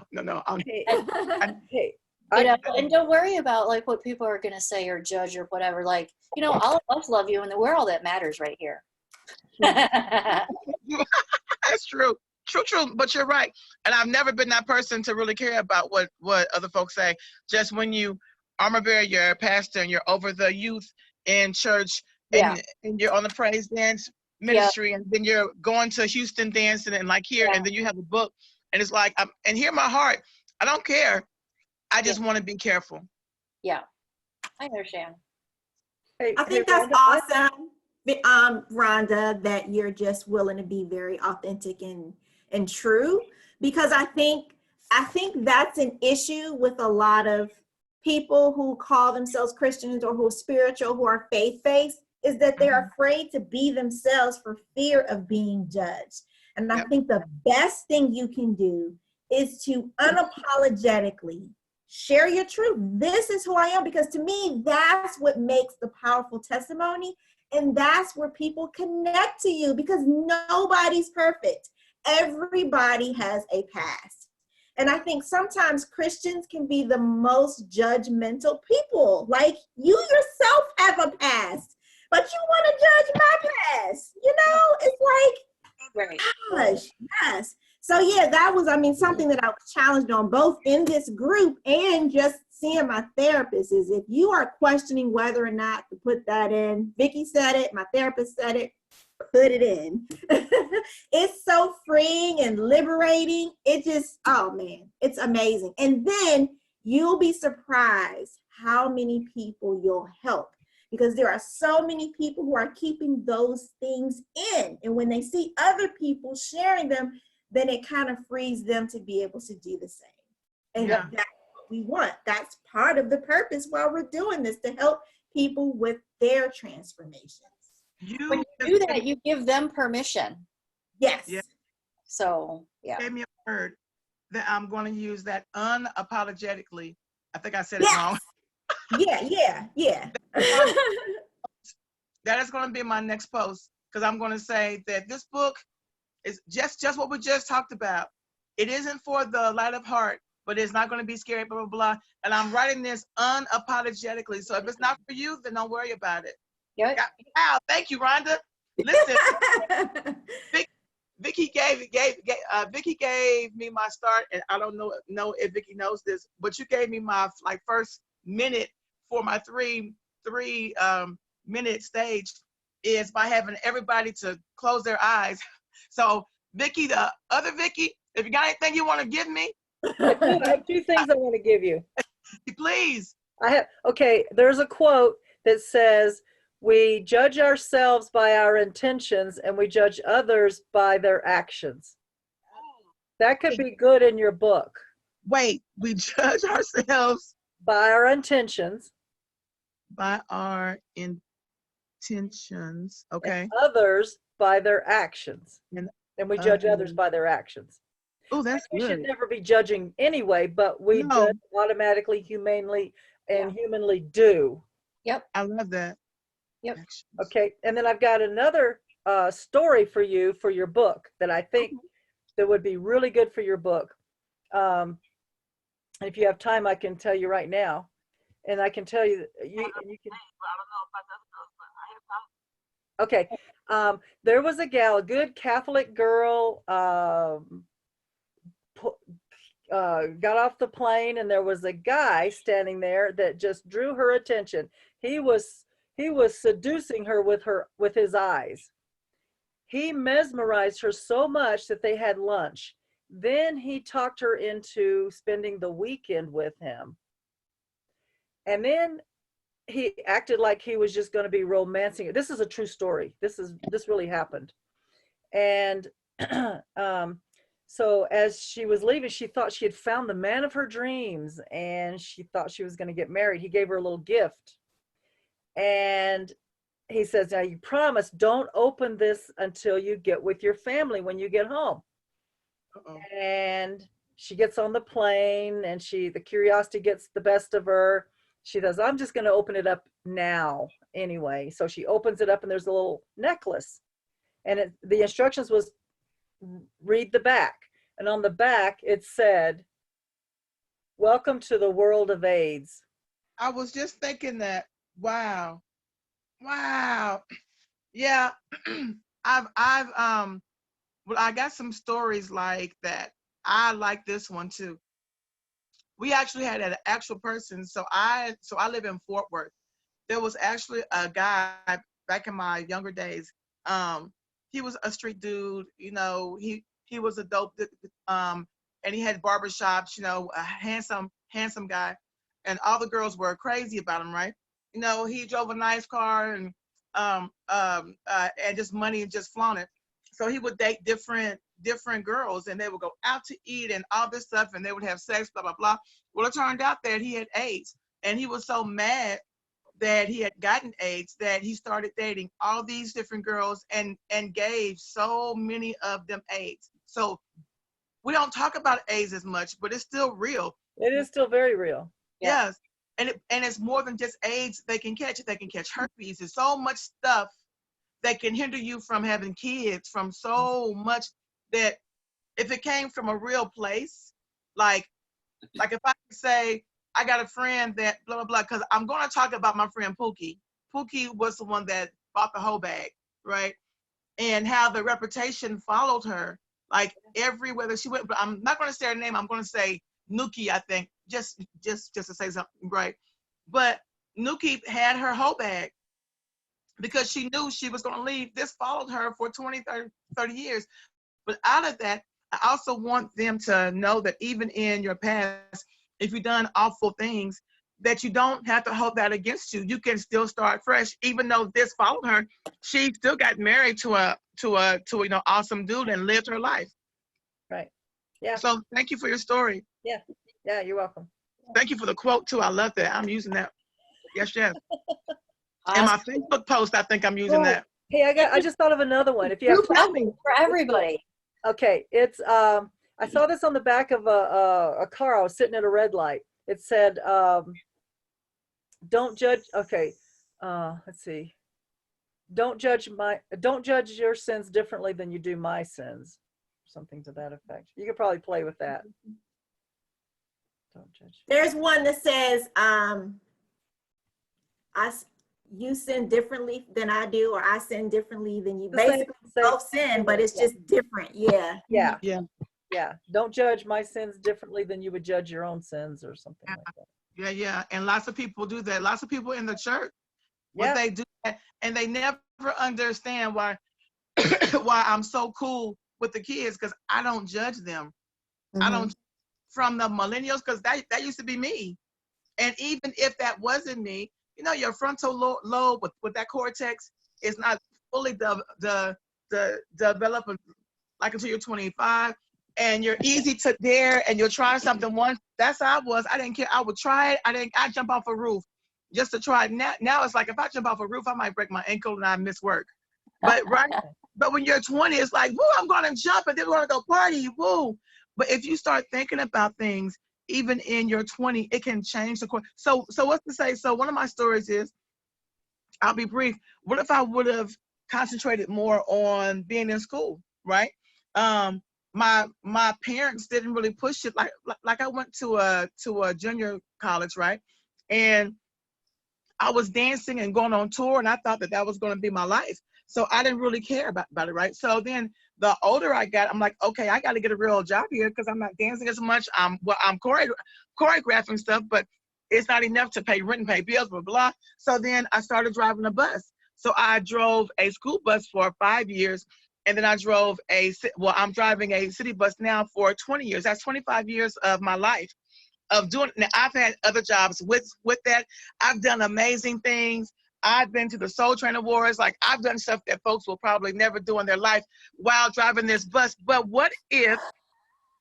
And don't worry about like what people are gonna say or judge or whatever. Like, you know, all of us love you, and we're all that matters right here. That's true. True. But you're right. And I've never been that person to really care about what other folks say. Just when you armor bearer, you're a pastor, and you're over the youth in church, and you're on the praise dance ministry, and then you're going to Houston dancing and like here, and then you have a book, and it's like, and hear my heart. I don't care. I just want to be careful. Yeah, I understand. I think that's awesome, Rhonda, that you're just willing to be very authentic and true, because I think that's an issue with a lot of people who call themselves Christians or who are spiritual, who are faith-based, is that they're afraid to be themselves for fear of being judged. And I think the best thing you can do is to unapologetically share your truth. This is who I am, because to me, that's what makes the powerful testimony. And that's where people connect to you, because nobody's perfect. Everybody has a past. And I think sometimes Christians can be the most judgmental people. Like, you yourself have a past, but you want to judge my past. You know, it's like, gosh, yes. So yeah, that was, something that I was challenged on both in this group and just seeing my therapist, is if you are questioning whether or not to put that in, Vickie said it, my therapist said it, put it in. It's so freeing and liberating. It just, oh man, it's amazing. And then you'll be surprised how many people you'll help, because there are so many people who are keeping those things in. And when they see other people sharing them, then it kind of frees them to be able to do the same. And that's what we want. That's part of the purpose while we're doing this, to help people with their transformations. When you do that, you give them permission. Yes. Yeah. So, yeah. Gave me a word that I'm going to use, that unapologetically. I think I said it wrong. Yeah. That is going to be my next post, because I'm going to say that this book is just what we just talked about. It isn't for the light of heart, but it's not going to be scary, blah, blah, blah. And I'm writing this unapologetically. So if it's not for you, then don't worry about it. Yep. Wow, thank you, Rhonda. Listen, Vickie gave me my start, and I don't know if Vickie knows this, but you gave me my first minute for my three minute stage is by having everybody to close their eyes. So Vickie, the other Vickie, if you got anything you want to give me, I have two things I want to give you. Please. There's a quote that says, we judge ourselves by our intentions and we judge others by their actions. That could be good in your book. Wait, we judge ourselves By our intentions. by our intentions. Okay. And others by their actions. And And we judge others others. by their actions. Oh, that's We should good. never be judging anyway, but we No. judge automatically, humanely, and humanly do. Yep. I love that. Yep. Actions. Okay, and then I've got another story for you for your book that I think that would be really good for your book. If you have time, I can tell you right now, and I can tell you you can. Okay, there was a gal, a good Catholic girl, got off the plane, and there was a guy standing there that just drew her attention. He was seducing her with his eyes. He mesmerized her so much that they had lunch. Then he talked her into spending the weekend with him. And then he acted like he was just going to be romancing it. This is a true story. This really happened. And so as she was leaving, she thought she had found the man of her dreams, and she thought she was going to get married. He gave her a little gift. And he says, now you promise, don't open this until you get with your family when you get home. Uh-oh. And she gets on the plane, and the curiosity gets the best of her. She says, I'm just going to open it up now anyway. So she opens it up, and there's a little necklace. And the instructions was, read the back. And on the back, it said, welcome to the world of AIDS. I was just thinking that. Wow. Yeah. Well, I got some stories like that. I like this one too. We actually had an actual person. So I live in Fort Worth. There was actually a guy back in my younger days. He was a street dude, you know, he was a dope, and he had barbershops, you know, a handsome guy. And all the girls were crazy about him, right? You know, he drove a nice car, and just money and just flaunted. So he would date different girls, and they would go out to eat and all this stuff, and they would have sex, blah, blah, blah. Well, it turned out that he had AIDS, and he was so mad that he had gotten AIDS that he started dating all these different girls and gave so many of them AIDS. So we don't talk about AIDS as much, but it's still real. It is still very real. Yeah. Yes. And it's more than just AIDS they can catch. They can catch herpes. There's so much stuff that can hinder you from having kids, from so much, that if it came from a real place, like if I could say, I got a friend that blah, blah, blah, because I'm going to talk about my friend Pookie. Pookie was the one that bought the whole bag, right? And how the reputation followed her, like everywhere that she went. But I'm not going to say her name. I'm going to say Nuki, I think, just to say something, right? But Nuki had her whole bag because she knew she was going to leave. This followed her for 20, 30 years. But out of that, I also want them to know that even in your past, if you've done awful things, that you don't have to hold that against you. You can still start fresh. Even though this followed her, she still got married to a you know, awesome dude and lived her life. Right. Yeah. So thank you for your story. Yeah. Yeah, you're welcome. Thank you for the quote too. I love that. I'm using that. Yes. In Awesome. my Facebook post, I think I'm using that. Hey, I just thought of another one. If you have Group outing for everybody. okay, it's I saw this on the back of a car. I was sitting at a red light. It said, "Don't judge." Okay, let's see. Don't judge your sins differently than you do my sins. Something to that effect. You could probably play with that. Don't judge. There's one that says, you sin differently than I do, or I sin differently than you. Basically, both sin, but it's just different. Yeah. Yeah. Don't judge my sins differently than you would judge your own sins, or something like that. Yeah. And lots of people do that. Lots of people in the church, Yeah. they do that, and they never understand why why I'm so cool with the kids, because I don't judge them. I don't, from the millennials, because that used to be me. And even if that wasn't me, you know, your frontal lobe with that cortex is not fully developed like until you're 25. and you're easy to dare, and you'll try something once. That's how I was. I didn't care. I would try it. I'd jump off a roof just to try it. Now it's like if I jump off a roof, I might break my ankle and I miss work. But but when you're 20, it's like, woo, I'm gonna jump and then we're gonna go party, woo. But if you start thinking about things, even in your 20, it can change the course. So what's to say? So one of my stories is, I'll be brief. What if I would have concentrated more on being in school, right? My parents didn't really push it. Like I went to a junior college, right? And I was dancing and going on tour, and I thought that was going to be my life. So I didn't really care about it, right? So then the older I got, I'm like, okay, I got to get a real job here because I'm not dancing as much. I'm choreographing stuff, but it's not enough to pay rent and pay bills, blah, blah. So then I started driving a bus. So I drove a school bus for 5 years, and then I drove I'm driving a city bus now for 20 years. That's 25 years of my life of doing. Now, I've had other jobs with that. I've done amazing things. I've been to the Soul Train Awards. Like, I've done stuff that folks will probably never do in their life while driving this bus. But what if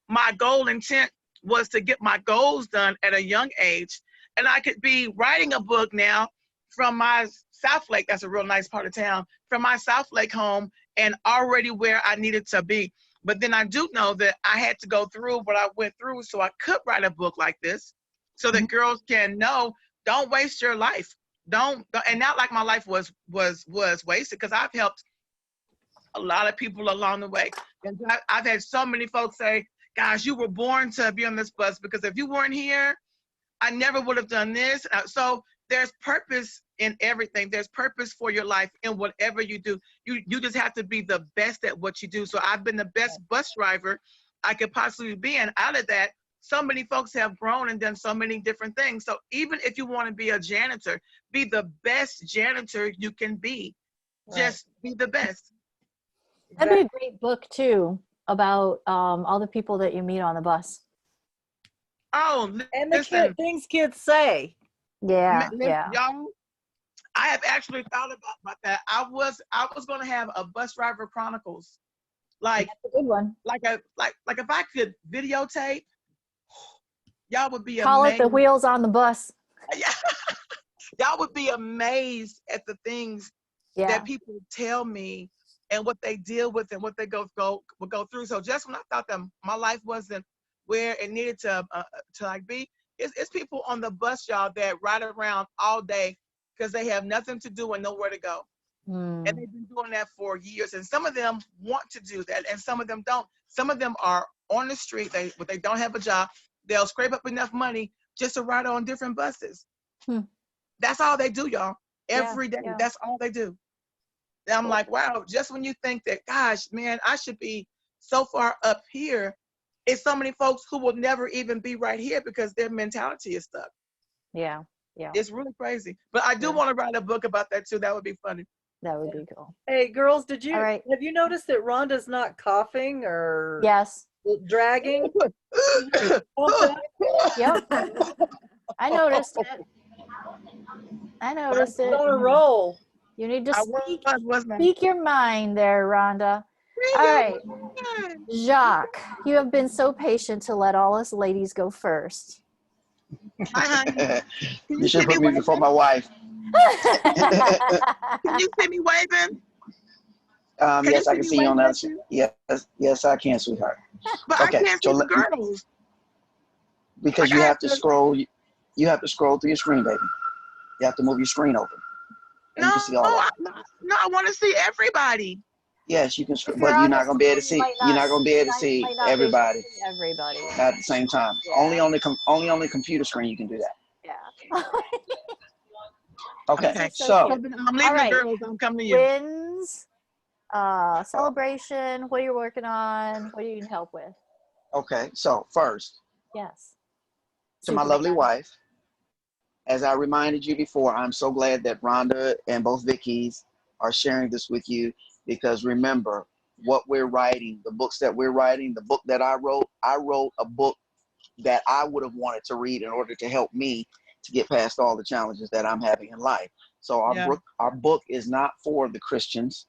my goal intent was to get my goals done at a young age, and I could be writing a book now from my South Lake, that's a real nice part of town, from my South Lake home, and already where I needed to be. But then I do know that I had to go through what I went through so I could write a book like this, so that girls can know, don't waste your life. Don't and not like my life was wasted, because I've helped a lot of people along the way. And I've had so many folks say, gosh, you were born to be on this bus, because if you weren't here, I never would have done this. So there's purpose in everything. There's purpose for your life in whatever you do. You just have to be the best at what you do. So I've been the best bus driver I could possibly be. And out of that, so many folks have grown and done so many different things. So even if you want to be a janitor, be the best janitor you can be. Right. Just be the best. That'd be a great book too, about all the people that you meet on the bus. Oh, and the things kids say. Yeah, yeah. Y'all, I have actually thought about that. I was going to have a bus driver chronicles, like that's a good one. Like if I could videotape, y'all would be Call amazed. it the Wheels on the Bus. Y'all would be amazed at the things that people tell me and what they deal with and what they go through. So just when I thought that my life wasn't where it needed to like be, it's people on the bus, y'all, that ride around all day because they have nothing to do and nowhere to go. And they've been doing that for years. And some of them want to do that, and some of them don't. Some of them are on the street, but they don't have a job. They'll scrape up enough money just to ride on different buses. That's all they do, y'all. Every day. That's all they do. And I'm like, wow, just when you think that, gosh, man, I should be so far up here, it's so many folks who will never even be right here because their mentality is stuck. Yeah. It's really crazy. But I do want to write a book about that too. That would be funny. That would be cool. Hey, girls, have you noticed that Rhonda's not coughing or dragging? Yep. I noticed it. On a roll. You need to speak your mind there, Rhonda. All right. Jacques, you have been so patient to let all us ladies go first. Hi, honey. You should put me before my wife. Can you see me waving? Yes, I can see you on that. Yes, I can, sweetheart. But okay, I can't see the girls. Because you have to scroll. You have to scroll through your screen, baby. You have to move your screen open. No, I want to see everybody. Yes, you can, but you're not gonna be able to see. You're not gonna be able to see everybody. Everybody at the same time. Yeah. Only on the computer screen you can do that. Yeah. Okay, so I'm leaving the girls. I'm coming to you. Wins, celebration. What are you working on? What do you need help with? Okay, so first, yes, to my lovely wife. As I reminded you before, I'm so glad that Rhonda and both Vickies are sharing this with you, because remember what we're writing, the books that we're writing, the book that I wrote a book that I would have wanted to read in order to help me to get past all the challenges that I'm having in life. So our book is not for the Christians.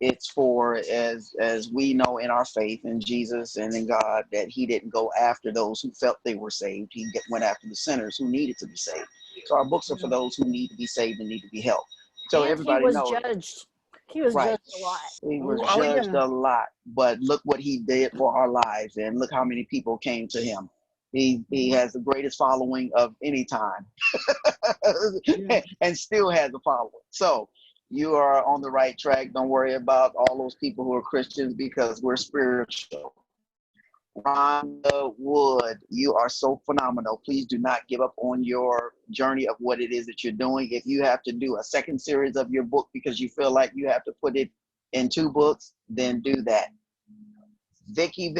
It's for, as we know in our faith in Jesus and in God, that he didn't go after those who felt they were saved. He went after the sinners who needed to be saved. So our books are for those who need to be saved and need to be helped. So And everybody he was knows. judged. He was Right. judged a lot. He was Oh, judged yeah. a lot, but look what he did for our lives, and look how many people came to him. He has the greatest following of any time, and still has a following. So you are on the right track. Don't worry about all those people who are Christians, because we're spiritual. Rhonda Wood, you are so phenomenal. Please do not give up on your journey of what it is that you're doing. If you have to do a second series of your book because you feel like you have to put it in 2 books, then do that. Vickie,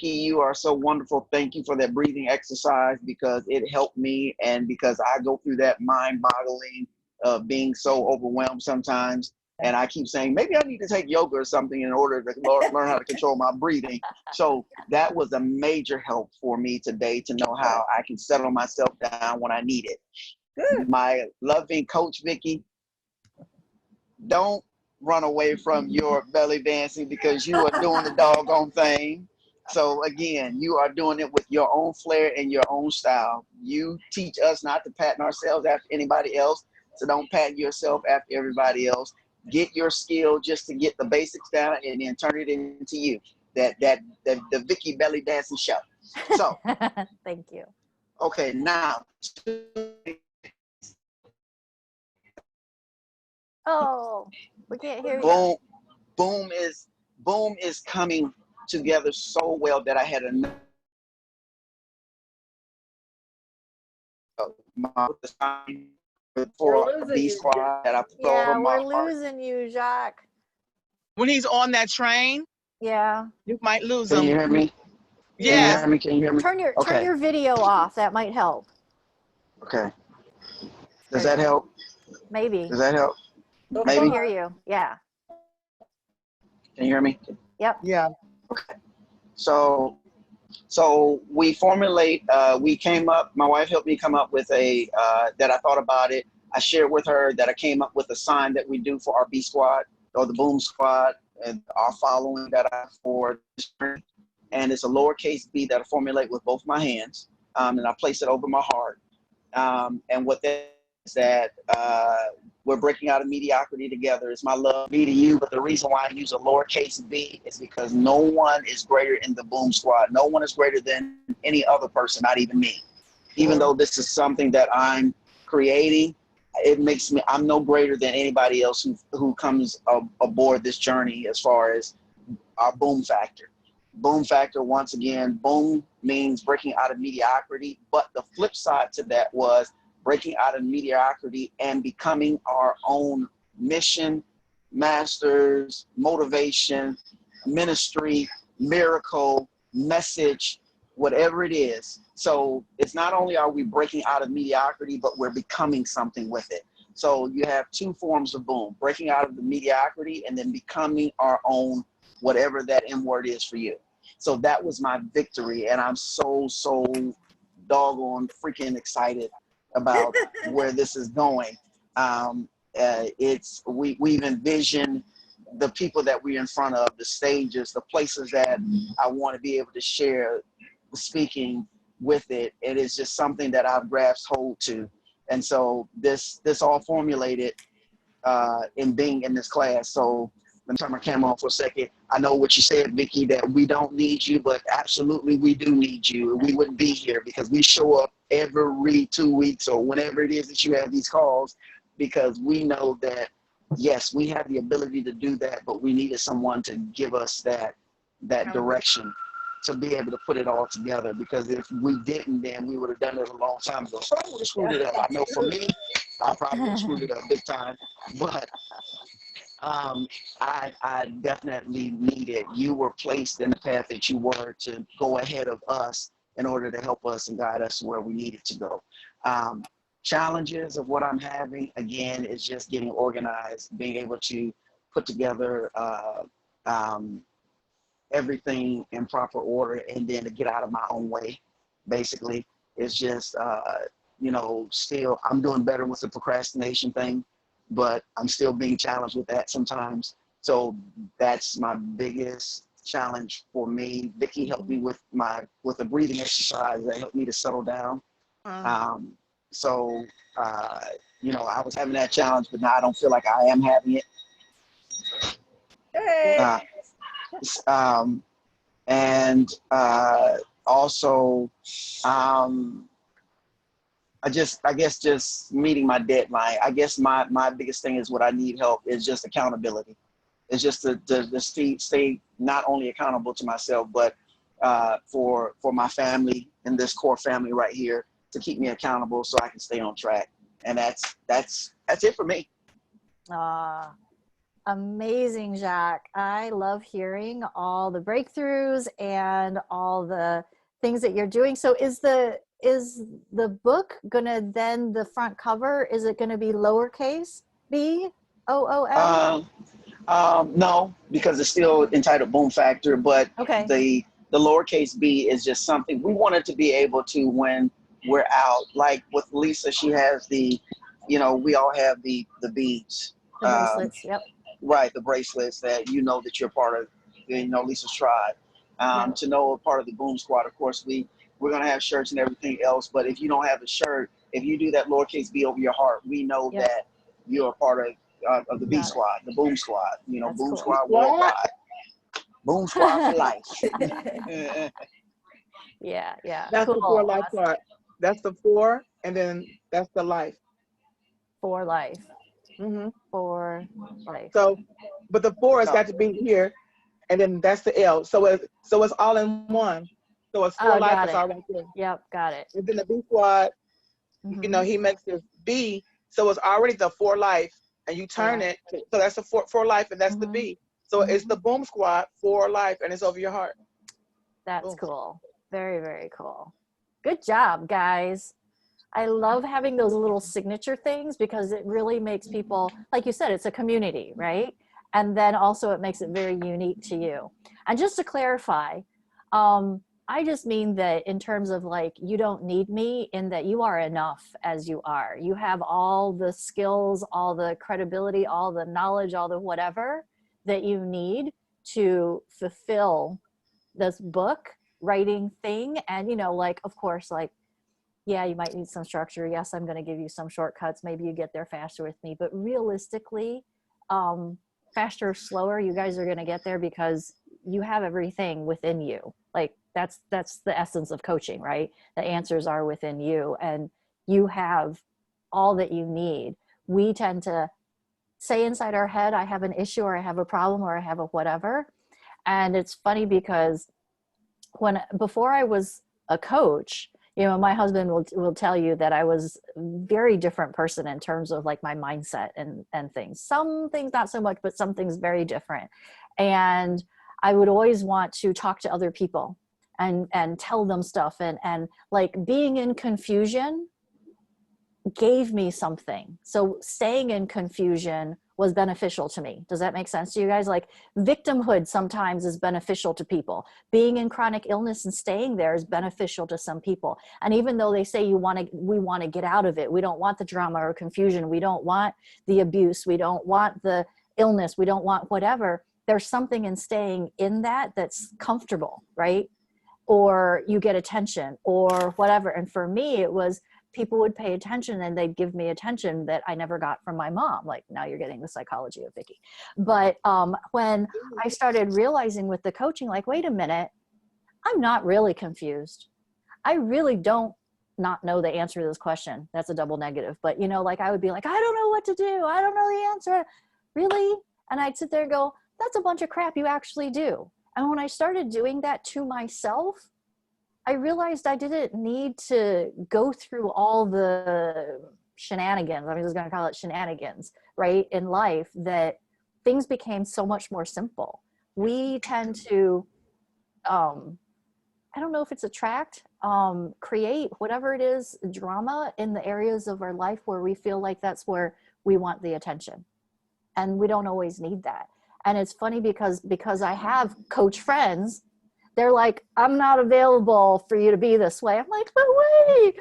you are so wonderful. Thank you for that breathing exercise, because it helped me, and because I go through that mind-boggling of being so overwhelmed sometimes. And I keep saying, maybe I need to take yoga or something in order to learn how to control my breathing. So that was a major help for me today, to know how I can settle myself down when I need it. Good. My loving coach, Vickie, don't run away from your belly dancing, because you are doing the doggone thing. So again, you are doing it with your own flair and your own style. You teach us not to pattern ourselves after anybody else. So don't pattern yourself after everybody else. Get your skill just to get the basics down, and then turn it into you. The Vickie belly dancing show. So Thank you. okay, now Oh, we can't hear you. boom is coming together so well that I had a for We're losing B you. squad that I put Yeah, over my we're heart. losing you, Jacques. When he's on that train, Yeah. you might lose Can you him. hear me? Yes. Can you hear me? Turn Okay. your video off. That might help. Okay. There Does that you go. help? Maybe. Does that help? So I can Maybe? hear you. Yeah. Can you hear me? Yep. Yeah. Okay. So we formulate, we came up, my wife helped me come up with a, that I thought about it. I shared with her that I came up with a sign that we do for our B squad, or the boom squad, and our following that I for. And it's a lowercase b that I formulate with both my hands, and I place it over my heart. And what that is that we're breaking out of mediocrity together. It's my love be to you, but the reason why I use a lowercase b is because no one is greater in the boom squad. No one is greater than any other person, not even me. Even though this is something that I'm creating, it makes me, I'm no greater than anybody else who comes aboard this journey as far as our boom factor. Boom factor, once again, boom means breaking out of mediocrity, but the flip side to that was breaking out of mediocrity and becoming our own mission, masters, motivation, ministry, miracle, message, whatever it is. So it's not only are we breaking out of mediocrity, but we're becoming something with it. So you have 2 forms of boom: breaking out of the mediocrity and then becoming our own, whatever that M word is for you. So that was my victory, and I'm so doggone freaking excited about where this is going. We've envisioned the people that we're in front of, the stages, the places that I want to be able to share speaking with it. It is just something that I've grasped hold to, and so this all formulated in being in this class. So let me turn my camera on for a second. I know what you said, Vickie, that we don't need you, but absolutely we do need you. We wouldn't be here because we show up every 2 weeks or whenever it is that you have these calls, because we know that, yes, we have the ability to do that, but we needed someone to give us that direction to be able to put it all together, because if we didn't, then we would have done it a long time ago. So I would have screwed it up. I know for me, I probably would have screwed it up big time, but I definitely needed, you were placed in the path that you were to go ahead of us in order to help us and guide us where we needed to go. Challenges of what I'm having, again, is just getting organized, being able to put together everything in proper order, and then to get out of my own way, basically. It's just, still, I'm doing better with the procrastination thing. but I'm still being challenged with that sometimes. So that's my biggest challenge for me. Vickie helped me with a breathing exercise that helped me to settle down. So you know, I was having that challenge, but now I don't feel like I am having it. Hey. And also, I guess just meeting my deadline. I guess my biggest thing is what I need help is just accountability. It's just to stay not only accountable to myself, but for my family and this core family right here to keep me accountable so I can stay on track. And that's it for me. Amazing, Jacques. I love hearing all the breakthroughs and all the things that you're doing. So is the book gonna then, the front cover, is it gonna be lowercase b OOM? No, because it's still entitled Boom Factor, but Okay. the lowercase b is just something we wanted to be able to, when we're out, like with Lisa, she has the, you know, we all have the beads. The bracelets, yep. Right, the bracelets that you know that you're part of, you know, Lisa's tribe. To know a part of the Boom Squad, of course, we're gonna have shirts and everything else. But if you don't have a shirt, if you do that lowercase b over your heart, we know that you're a part of the B Squad, the Boom Squad. You know, That's Boom cool. Squad worldwide, Boom Squad for life. Yeah. That's cool. the 4 life Awesome. part. That's the 4, and then that's the life. For life. Mm-hmm. For life. So, but the 4 has got to be here, and then that's the L. So it's all in one. So it's 4 life. It's all right there. Yep, got it. And then the B Squad, you know, he makes this B, so it's already the 4 life, and you turn it, so that's the 4 life, and that's the B. So it's the Boom Squad 4 life, and it's over your heart. That's cool. Very, very cool. Good job, guys. I love having those little signature things because it really makes people, like you said, it's a community, right? And then also it makes it very unique to you. And just to clarify, I just mean that in terms of like, you don't need me, in that you are enough as you are. You have all the skills, all the credibility, all the knowledge, all the whatever that you need to fulfill this book writing thing. And, you know, like, of course, like, yeah, you might need some structure. Yes, I'm going to give you some shortcuts. Maybe you get there faster with me. But realistically, faster or slower, you guys are going to get there because you have everything within you. Like that's the essence of coaching, right? The answers are within you, and you have all that you need. We tend to say inside our head, I have an issue, or I have a problem, or I have a whatever. And it's funny because before I was a coach, you know, my husband will tell you that I was a very different person in terms of like my mindset and things. Some things not so much, but some things very different. And I would always want to talk to other people and tell them stuff. And like being in confusion gave me something. So staying in confusion was beneficial to me. Does that make sense to you guys? Like victimhood sometimes is beneficial to people. Being in chronic illness and staying there is beneficial to some people. And even though they say we want to get out of it, we don't want the drama or confusion, we don't want the abuse, we don't want the illness, we don't want whatever, there's something in staying in that's comfortable, right? Or you get attention or whatever. And for me, it was people would pay attention and they'd give me attention that I never got from my mom. Like now you're getting the psychology of Vickie. But when I started realizing with the coaching, like, wait a minute, I'm not really confused. I really don't not know the answer to this question. That's a double negative. But you know, like I would be like, I don't know what to do. I don't know the answer. Really? And I'd sit there and go, that's a bunch of crap, you actually do. And when I started doing that to myself, I realized I didn't need to go through all the shenanigans. I'm just going to call it shenanigans, right? In life, that things became so much more simple. We tend to, I don't know if it's attract, create whatever it is, drama in the areas of our life where we feel like that's where we want the attention. And we don't always need that. And it's funny because I have coach friends, they're like, I'm not available for you to be this way. I'm like, but wait,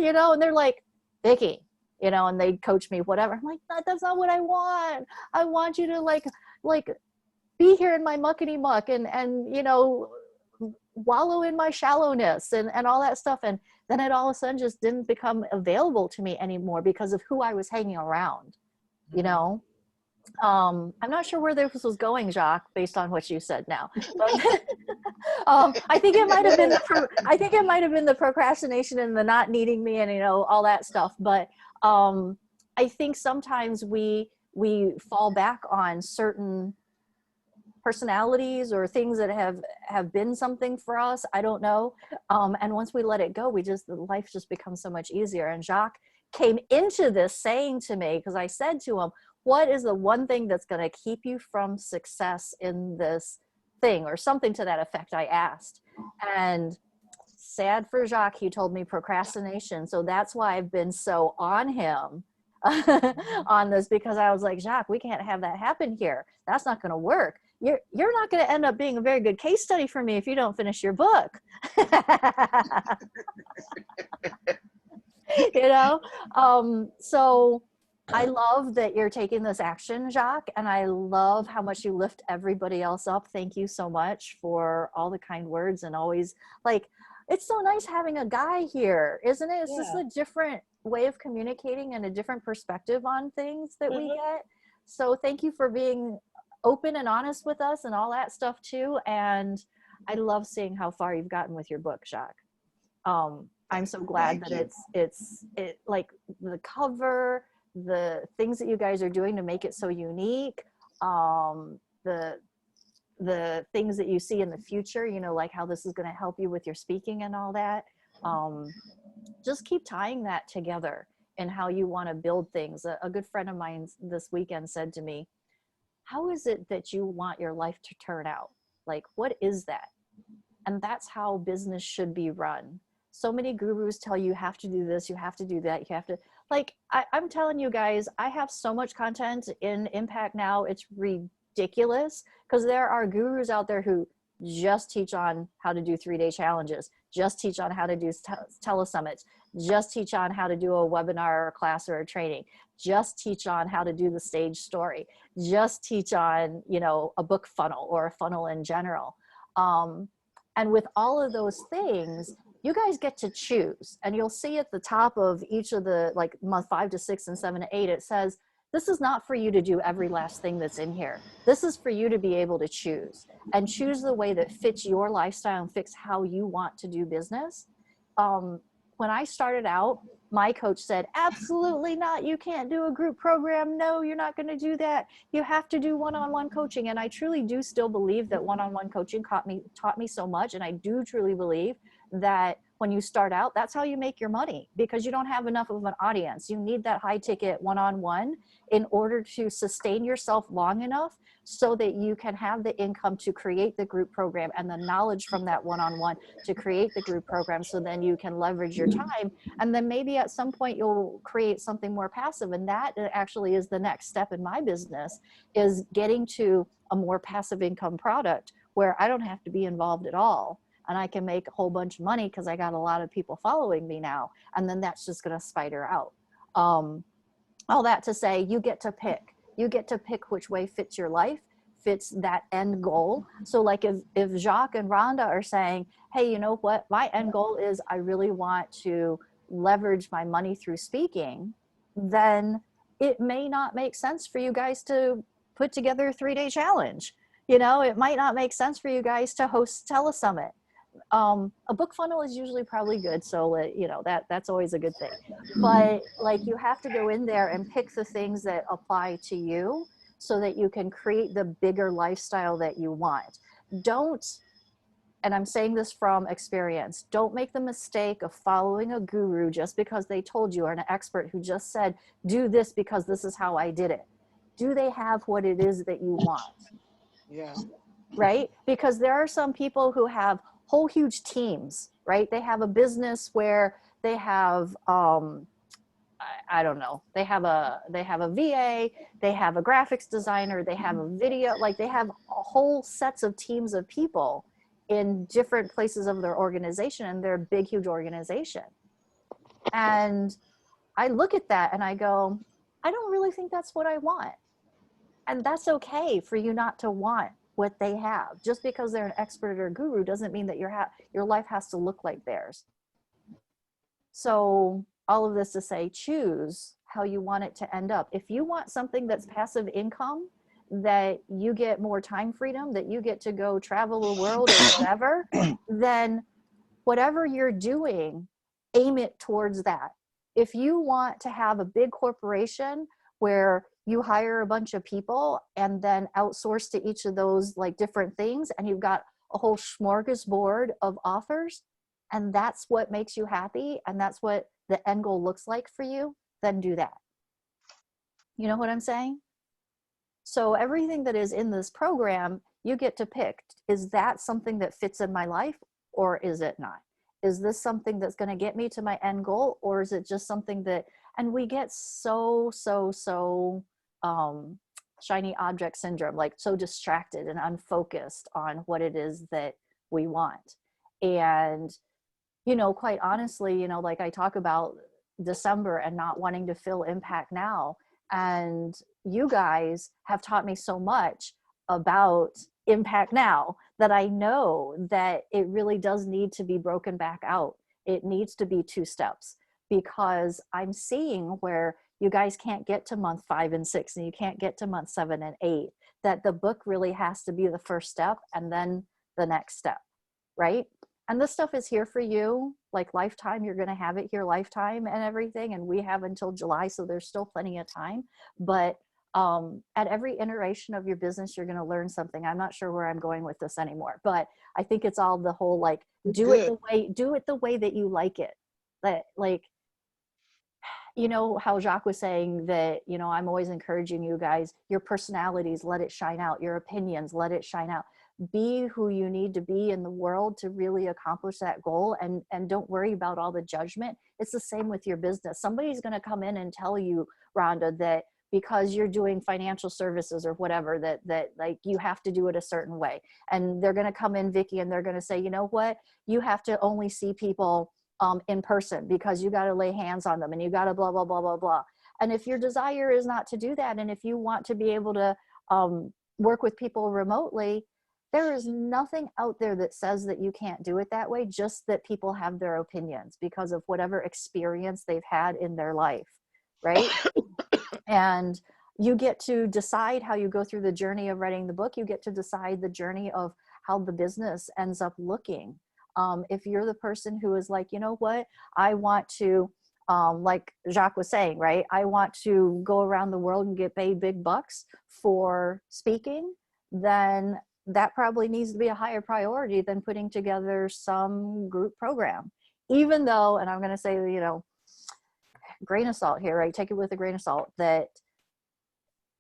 you know, and they're like, Vickie, you know, and they'd coach me, whatever. I'm like, that's not what I want. I want you to like be here in my muckety muck and, you know, wallow in my shallowness and all that stuff. And then it all of a sudden just didn't become available to me anymore because of who I was hanging around, you know? I'm not sure where this was going, Jacques, based on what you said now. But, I think it might have been the procrastination and the not needing me and, you know, all that stuff. But I think sometimes we fall back on certain personalities or things that have been something for us. I don't know. And once we let it go, life just becomes so much easier. And Jacques came into this saying to me, because I said to him, what is the one thing that's going to keep you from success in this thing, or something to that effect, I asked. And sad for Jacques, he told me procrastination. So that's why I've been so on him on this, because I was like, Jacques, we can't have that happen here. That's not going to work. You're not going to end up being a very good case study for me if you don't finish your book. You know? So I love that you're taking this action, Jacques, and I love how much you lift everybody else up. Thank you so much for all the kind words, and always, like, it's so nice having a guy here, isn't it? It's just a different way of communicating and a different perspective on things that we get. So thank you for being open and honest with us and all that stuff too. And I love seeing how far you've gotten with your book, Jacques. I'm so glad that it's like the cover, the things that you guys are doing to make it so unique, the things that you see in the future, you know, like how this is going to help you with your speaking and all that. Just keep tying that together and how you want to build things. A good friend of mine this weekend said to me, how is it that you want your life to turn out? Like, what is that? And that's how business should be run. So many gurus tell you have to do this, you have to do that, you have to, like, I'm telling you guys, I have so much content in Impact now, it's ridiculous, because there are gurus out there who just teach on how to do 3-day challenges, just teach on how to do telesummits, just teach on how to do a webinar or a class or a training, just teach on how to do the stage story, just teach on, you know, a book funnel or a funnel in general. And with all of those things, you guys get to choose, and you'll see at the top of each of the, like, month 5 to 6 and 7 to 8, it says, this is not for you to do every last thing that's in here. This is for you to be able to choose, and choose the way that fits your lifestyle and fits how you want to do business. When I started out, my coach said, absolutely not. You can't do a group program. No, you're not going to do that. You have to do one-on-one coaching. And I truly do still believe that one-on-one coaching taught me so much. And I do truly believe that when you start out, that's how you make your money, because you don't have enough of an audience. You need that high ticket one-on-one in order to sustain yourself long enough so that you can have the income to create the group program and the knowledge from that one-on-one to create the group program. So then you can leverage your time. And then maybe at some point you'll create something more passive. And that actually is the next step in my business, is getting to a more passive income product where I don't have to be involved at all. And I can make a whole bunch of money because I got a lot of people following me now. And then that's just going to spider out. All that to say, you get to pick. You get to pick which way fits your life, fits that end goal. So like if Jacques and Rhonda are saying, hey, you know what? My end goal is I really want to leverage my money through speaking, then it may not make sense for you guys to put together a 3-day challenge. You know, it might not make sense for you guys to host telesummit. A book funnel is usually probably good, so you know, that's always a good thing. But like, you have to go in there and pick the things that apply to you so that you can create the bigger lifestyle that you want. Don't, and I'm saying this from experience, don't make the mistake of following a guru just because they told you, or an expert who just said, do this because this is how I did it. Do they have what it is that you want? Yeah. Right? Because there are some people who have whole huge teams, right? They have a business where they have, I don't know, they have a VA, they have a graphics designer, they have a video, like they have whole sets of teams of people in different places of their organization, and they're a big, huge organization. And I look at that and I go, I don't really think that's what I want. And that's okay for you not to want what they have. Just because they're an expert or guru doesn't mean that your life has to look like theirs. So all of this to say, choose how you want it to end up. If you want something that's passive income, that you get more time freedom, that you get to go travel the world or whatever, then whatever you're doing, aim it towards that. If you want to have a big corporation where you hire a bunch of people and then outsource to each of those like different things, and you've got a whole smorgasbord of offers, and that's what makes you happy, and that's what the end goal looks like for you, then do that. You know what I'm saying? So everything that is in this program, you get to pick. Is that something that fits in my life, or is it not? Is this something that's going to get me to my end goal, or is it just something that, and we get so shiny object syndrome, like so distracted and unfocused on what it is that we want. And, you know, quite honestly, you know, like I talk about December and not wanting to feel impact now. And you guys have taught me so much about impact now that I know that it really does need to be broken back out. It needs to be 2 steps, because I'm seeing where you guys can't get to month 5 and 6 and you can't get to month 7 and 8, that the book really has to be the first step and then the next step, right? And this stuff is here for you, like lifetime. You're going to have it here lifetime and everything. And we have until July, so there's still plenty of time. But at every iteration of your business, you're going to learn something. I'm not sure where I'm going with this anymore, but I think it's all the whole, like, do it the way that you like it. That, like, you know how Jacques was saying that, you know, I'm always encouraging you guys, your personalities, let it shine out, your opinions, let it shine out. Be who you need to be in the world to really accomplish that goal, and don't worry about all the judgment. It's the same with your business. Somebody's going to come in and tell you, Rhonda, that because you're doing financial services or whatever, that like you have to do it a certain way. And they're going to come in, Vickie, and they're going to say, you know what, you have to only see people in person because you got to lay hands on them and you got to blah, blah, blah, blah, blah. And if your desire is not to do that, and if you want to be able to work with people remotely, there is nothing out there that says that you can't do it that way, just that people have their opinions because of whatever experience they've had in their life, right? And you get to decide how you go through the journey of writing the book. You get to decide the journey of how the business ends up looking. If you're the person who is like, you know what, I want to, like Jacques was saying, right? I want to go around the world and get paid big bucks for speaking, then that probably needs to be a higher priority than putting together some group program. Even though, and I'm going to say, you know, grain of salt here, right? Take it with a grain of salt, that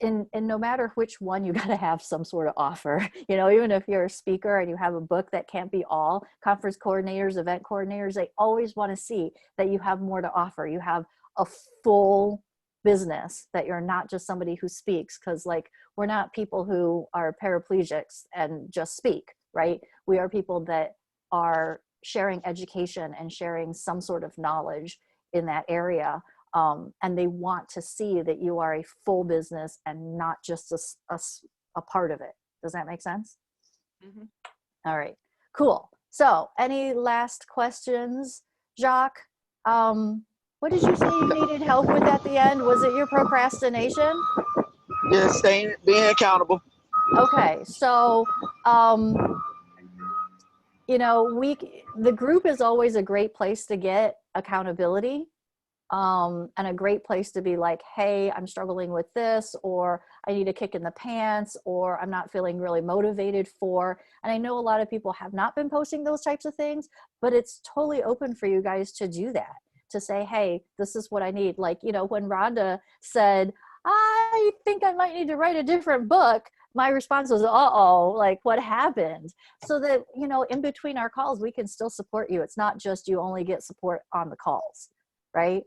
in no matter which one, you got to have some sort of offer. You know, even if you're a speaker and you have a book, that can't be all. Conference coordinators, event coordinators, they always want to see that you have more to offer. You have a full business, that you're not just somebody who speaks, because like we're not people who are paraplegics and just speak, right? We are people that are sharing education and sharing some sort of knowledge in that area. And they want to see that you are a full business and not just a part of it. Does that make sense? Mm-hmm. All right, cool. So any last questions, Jacques? What did you say you needed help with at the end? Was it your procrastination? Just being accountable. Okay, so, you know, the group is always a great place to get accountability. And a great place to be like, hey, I'm struggling with this, or I need a kick in the pants, or I'm not feeling really motivated for. And I know a lot of people have not been posting those types of things, but it's totally open for you guys to do that, to say, hey, this is what I need. Like, you know, when Rhonda said, I think I might need to write a different book, my response was, uh-oh, like what happened? So that, you know, in between our calls, we can still support you. It's not just you only get support on the calls, right?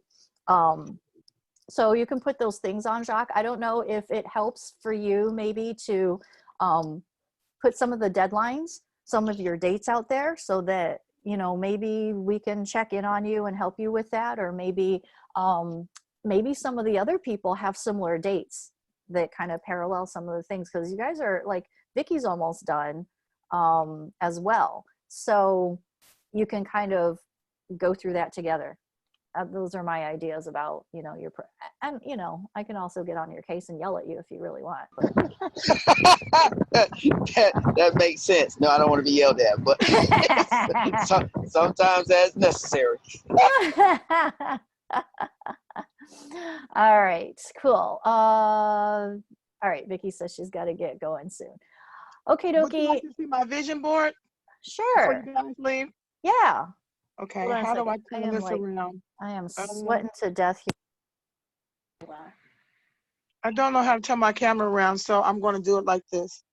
So you can put those things on, Jacques. I don't know if it helps for you maybe to put some of the deadlines, some of your dates out there, so that you know, maybe we can check in on you and help you with that, or maybe maybe some of the other people have similar dates that kind of parallel some of the things, because you guys are like, Vickie's almost done as well, so you can kind of go through that together. Those are my ideas about, you know, and you know, I can also get on your case and yell at you if you really want, but. that makes sense. No, I don't want to be yelled at, but sometimes that's necessary. All right, cool. All right, Vickie says she's got to get going soon. Okay, Would you dokie. like to see my vision board before Sure. you guys leave? Yeah. Okay, Hold on a how do I second. I turn am this like, around? I am sweating to death here. I don't know how to turn my camera around, so I'm going to do it like this.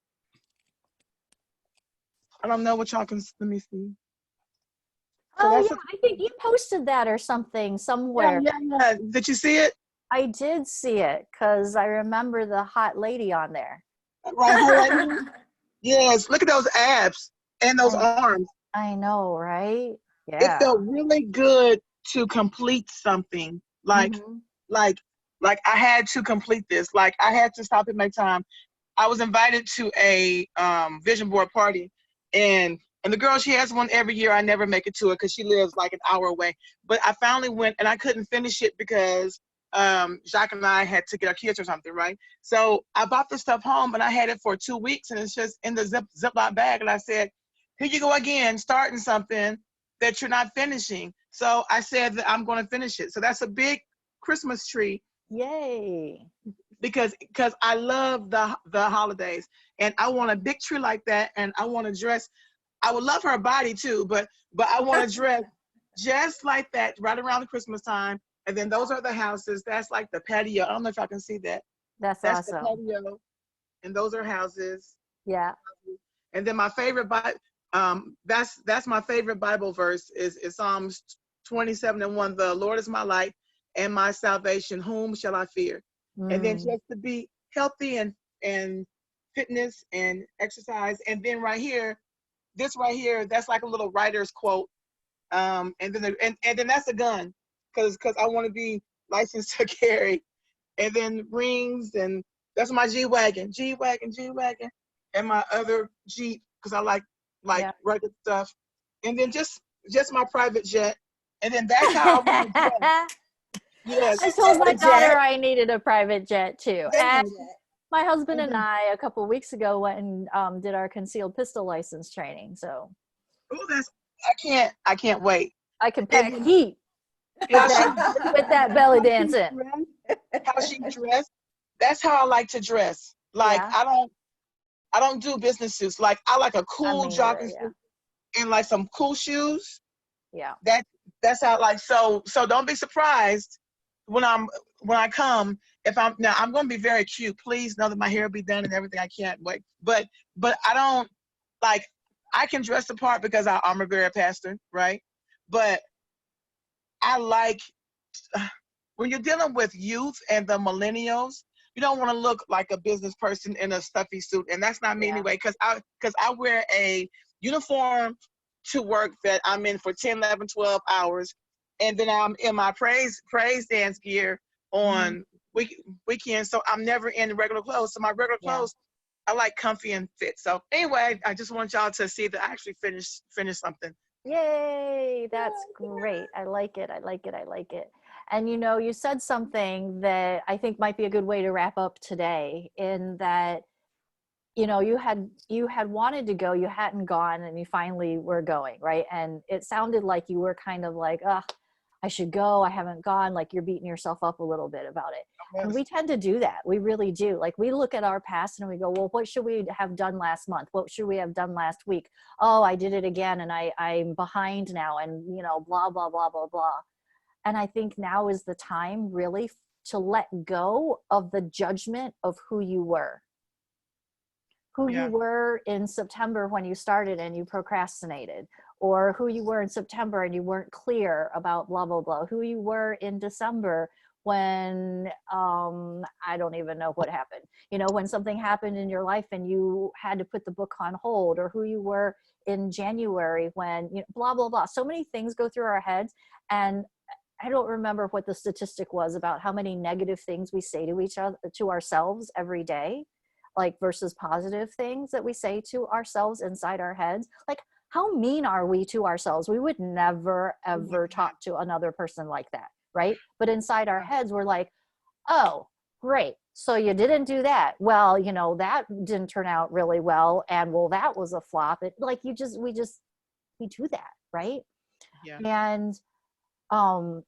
I don't know what y'all can, let me see. So Oh that's yeah, I think you posted that or something somewhere. yeah. Did you see it? I did see it because I remember the hot lady on there. Right, her right here. Yes, look at those abs and those arms. I know, right? It Yeah. felt really good to complete something. Like I had to complete this. Like I had to stop and make time. I was invited to a vision board party, and the girl, she has one every year. I never make it to it because she lives like an hour away. But I finally went, and I couldn't finish it because Jacques and I had to get our kids or something, right? So I bought the stuff home, and I had it for 2 weeks, and it's just in the Ziploc bag. And I said, here you go again, starting something that you're not finishing. So I said that I'm going to finish it. So that's a big Christmas tree. Yay. Because I love the holidays, and I want a big tree like that, and I want to dress. I would love her body too, but I want to dress just like that right around the Christmas time. And then those are the houses. That's like the patio. I don't know if I can see that. That's That's awesome. the patio, and those are houses. Yeah. And then my favorite that's my favorite Bible verse is Psalms 27:1. The Lord is my light and my salvation. Whom shall I fear? And then just to be healthy and fitness and exercise. And then right here, this right here, that's like a little writer's quote. And then that's a gun, because I want to be licensed to carry. And then rings, and that's my G-Wagon, and my other Jeep, because I like rugged stuff. And then just my private jet. And then that's how I want to dress. Yes. I told my daughter I needed a private jet too. And my husband and I a couple of weeks ago went and did our concealed pistol license training. So I can't wait. I can pack heat with that belly dancing. How she dressed, that's how I like to dress. Like I don't do business suits. Like I like a cool jogging suit and like some cool shoes. Yeah. That's how so don't be surprised when I come, I'm going to be very cute. Please know that my hair will be done and everything. I can't wait. But I don't I can dress the part because I'm a very pastor, right? But I like when you're dealing with youth and the millennials, you don't want to look like a business person in a stuffy suit, and that's not me anyway. Because I wear a uniform to work that I'm in for 10, 11, 12 hours. And then I'm in my praise dance gear on weekends. So I'm never in regular clothes. So my regular clothes, I like comfy and fit. So anyway, I just want y'all to see that I actually finished something. Yay, that's great. I like it. And you know, you said something that I think might be a good way to wrap up today, in that, you know, you had wanted to go, you hadn't gone, and you finally were going, right? And it sounded like you were kind of like, I should go, I haven't gone, like you're beating yourself up a little bit about it. And we tend to do that. We really do. Like we look at our past and we go, well, what should we have done last month? What should we have done last week? Oh, I did it again, and I'm behind now, and you know, blah, blah, blah, blah, blah. And I think now is the time really to let go of the judgment of who you were. You were in September when you started and you procrastinated, or who you were in September and you weren't clear about blah, blah, blah, who you were in December when I don't even know what happened. You know, when something happened in your life and you had to put the book on hold, or who you were in January when, you know, blah, blah, blah. So many things go through our heads. And I don't remember what the statistic was about how many negative things we say to each other, to ourselves every day, like versus positive things that we say to ourselves inside our heads. Like, how mean are we to ourselves? We would never, ever talk to another person like that, right? But inside our heads, we're like, oh, great. So you didn't do that. Well, you know, that didn't turn out really well. And well, that was a flop. It, like, we do that, right? Yeah. And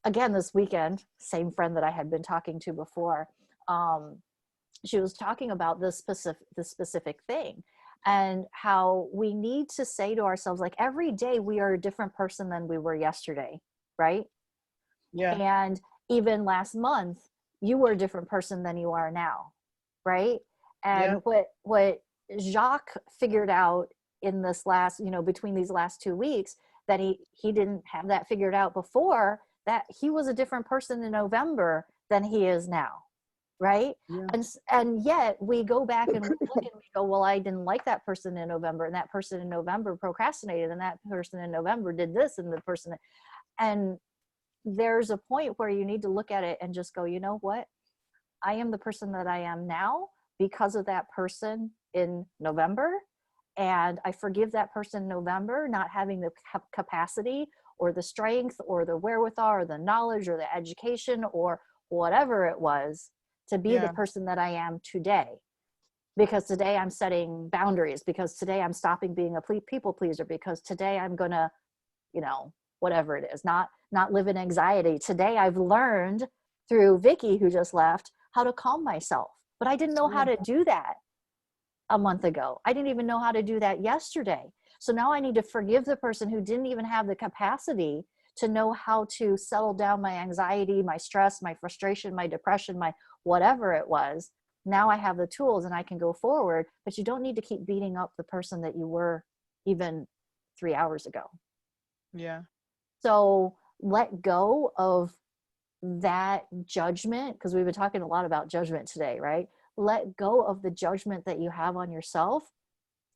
again, this weekend, same friend that I had been talking to before, she was talking about this specific thing, and how we need to say to ourselves, like, every day we are a different person than we were yesterday, right? Yeah. And even last month, you were a different person than you are now, right? And what Jacques figured out in this last, you know, between these last 2 weeks, that he didn't have that figured out before, that he was a different person in November than he is now, right? Yeah. And yet we go back and we look and we go, well, I didn't like that person in November, and that person in November procrastinated, and that person in November did this, and the person, and there's a point where you need to look at it and just go, you know what? I am the person that I am now because of that person in November. And I forgive that person in November not having the capacity or the strength or the wherewithal or the knowledge or the education or whatever it was to be the person that I am today. Because today I'm setting boundaries, because today I'm stopping being a people pleaser, because today I'm gonna, you know, whatever it is, not live in anxiety. Today I've learned through Vickie, who just left, how to calm myself. But I didn't know how to do that a month ago. I didn't even know how to do that yesterday. So now I need to forgive the person who didn't even have the capacity to know how to settle down my anxiety, my stress, my frustration, my depression, my whatever it was. Now I have the tools and I can go forward, but you don't need to keep beating up the person that you were even 3 hours ago. Yeah. So let go of that judgment, because we've been talking a lot about judgment today, right? Let go of the judgment that you have on yourself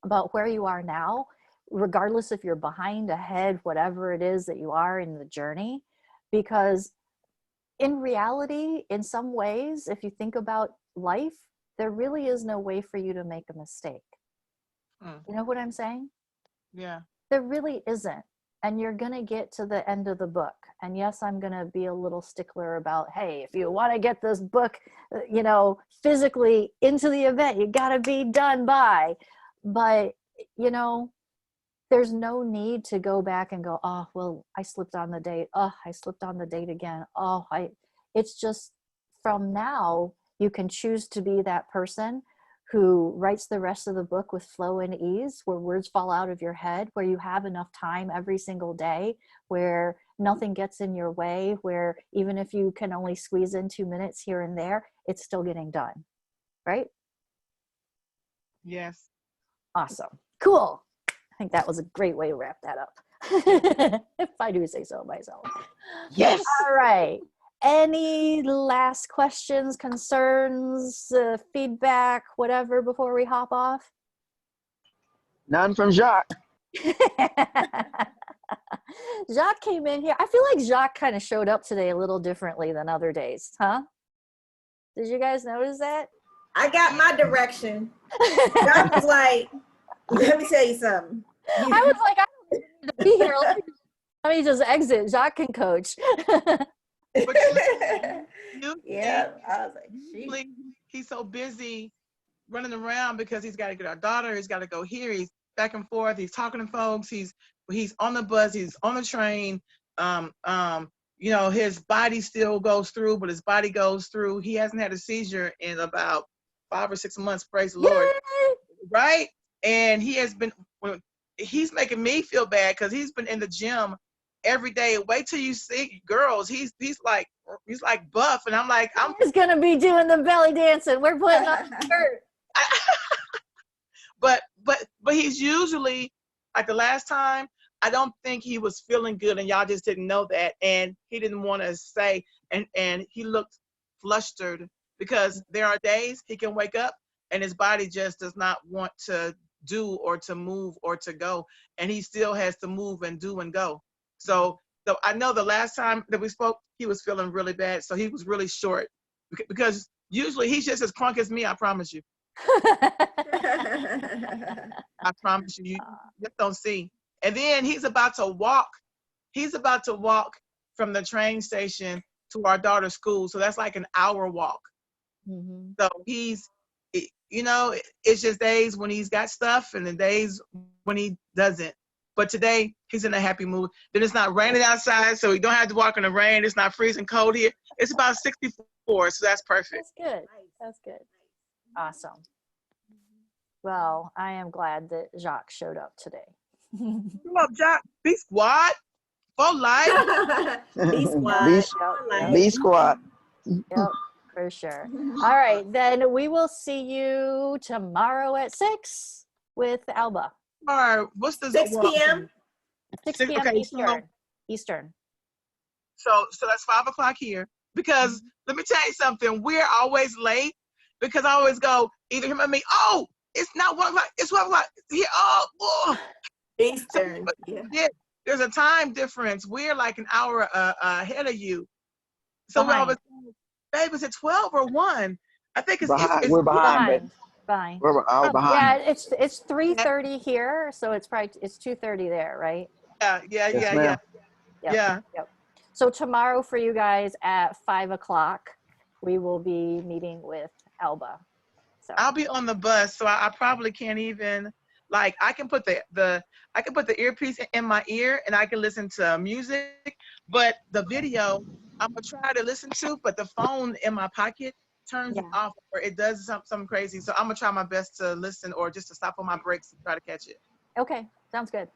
about where you are now, regardless if you're behind, ahead, whatever it is that you are in the journey. Because in reality, in some ways, if you think about life, there really is no way for you to make a mistake. You know what I'm saying? Yeah. There really isn't. And you're going to get to the end of the book. And yes, I'm going to be a little stickler about, hey, if you want to get this book, you know, physically into the event, you got to be done by. But, you know, there's no need to go back and go, oh, well, I slipped on the date. Oh, I slipped on the date again. Oh, it's just from now, you can choose to be that person who writes the rest of the book with flow and ease, where words fall out of your head, where you have enough time every single day, where nothing gets in your way, where even if you can only squeeze in 2 minutes here and there, it's still getting done, right? Yes. Awesome. Cool. I think that was a great way to wrap that up. If I do say so myself. Yes. All right. Any last questions, concerns, feedback, whatever, before we hop off? None from Jacques. Jacques came in here. I feel like Jacques kind of showed up today a little differently than other days, huh? Did you guys notice that? I got my direction. Jacques was like, let me tell you something. I was like, I don't need to be here. Let me just exit. Jacques can coach. Yeah, I was like, Usually he's so busy running around because he's got to get our daughter. He's got to go here. He's back and forth. He's talking to folks. He's on the bus. He's on the train. You know, his body still goes through, but his body goes through. He hasn't had a seizure in about 5 or 6 months. Praise the Lord. Right? And he has been. He's making me feel bad because he's been in the gym every day. Wait till you see girls. He's like buff, and I'm like, He's gonna be doing the belly dancing. We're putting on the skirt. but he's usually, like the last time, I don't think he was feeling good, and y'all just didn't know that, and he didn't want to say, and he looked flustered because there are days he can wake up and his body just does not want to do or to move or to go, and he still has to move and do and go. So I know the last time that we spoke, he was feeling really bad, so he was really short because usually he's just as crunk as me. I promise you. I promise you, you just don't see. And then he's about to walk. He's about to walk from the train station to our daughter's school. So that's like an hour walk. Mhm. So you know, it's just days when he's got stuff and the days when he doesn't. But today he's in a happy mood. Then it's not raining outside, so he don't have to walk in the rain. It's not freezing cold here. It's about 64, so that's perfect. That's good. That's good. Awesome. Well, I am glad that Jacques showed up today. Come up, Jack. Be squad. For life. B squad. B squad. Yep, for sure. All right, then we will see you tomorrow at 6 with Alba. All right. What's the 6 p.m. 6 Six- p.m. okay, Eastern. Eastern. So that's 5 o'clock here. Because let me tell you something, we're always late because I always go either him or me. Oh, it's not 1 o'clock. It's 12 o'clock. Here. Oh. Eastern. Yeah. There's a time difference. We're like an hour ahead of you. So we always, babe, is it 12 or 1? I think it's We're behind. Behind. We're an hour behind. Yeah, it's 3:30 here, so it's 2:30 there, right? Yeah. Yep. So tomorrow for you guys at 5 o'clock, we will be meeting with Alba. So I'll be on the bus, so I probably can't even, like, I can put the earpiece in my ear and I can listen to music, but the video I'm gonna try to listen to, but the phone in my pocket turns off or it does something crazy. So I'm gonna try my best to listen or just to stop on my breaks and try to catch it. Okay, sounds good.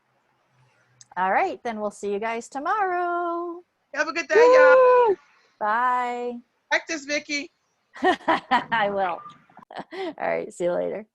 All right, then we'll see you guys tomorrow. Have a good day, y'all. Bye. Practice, Vickie. I will. All right, see you later.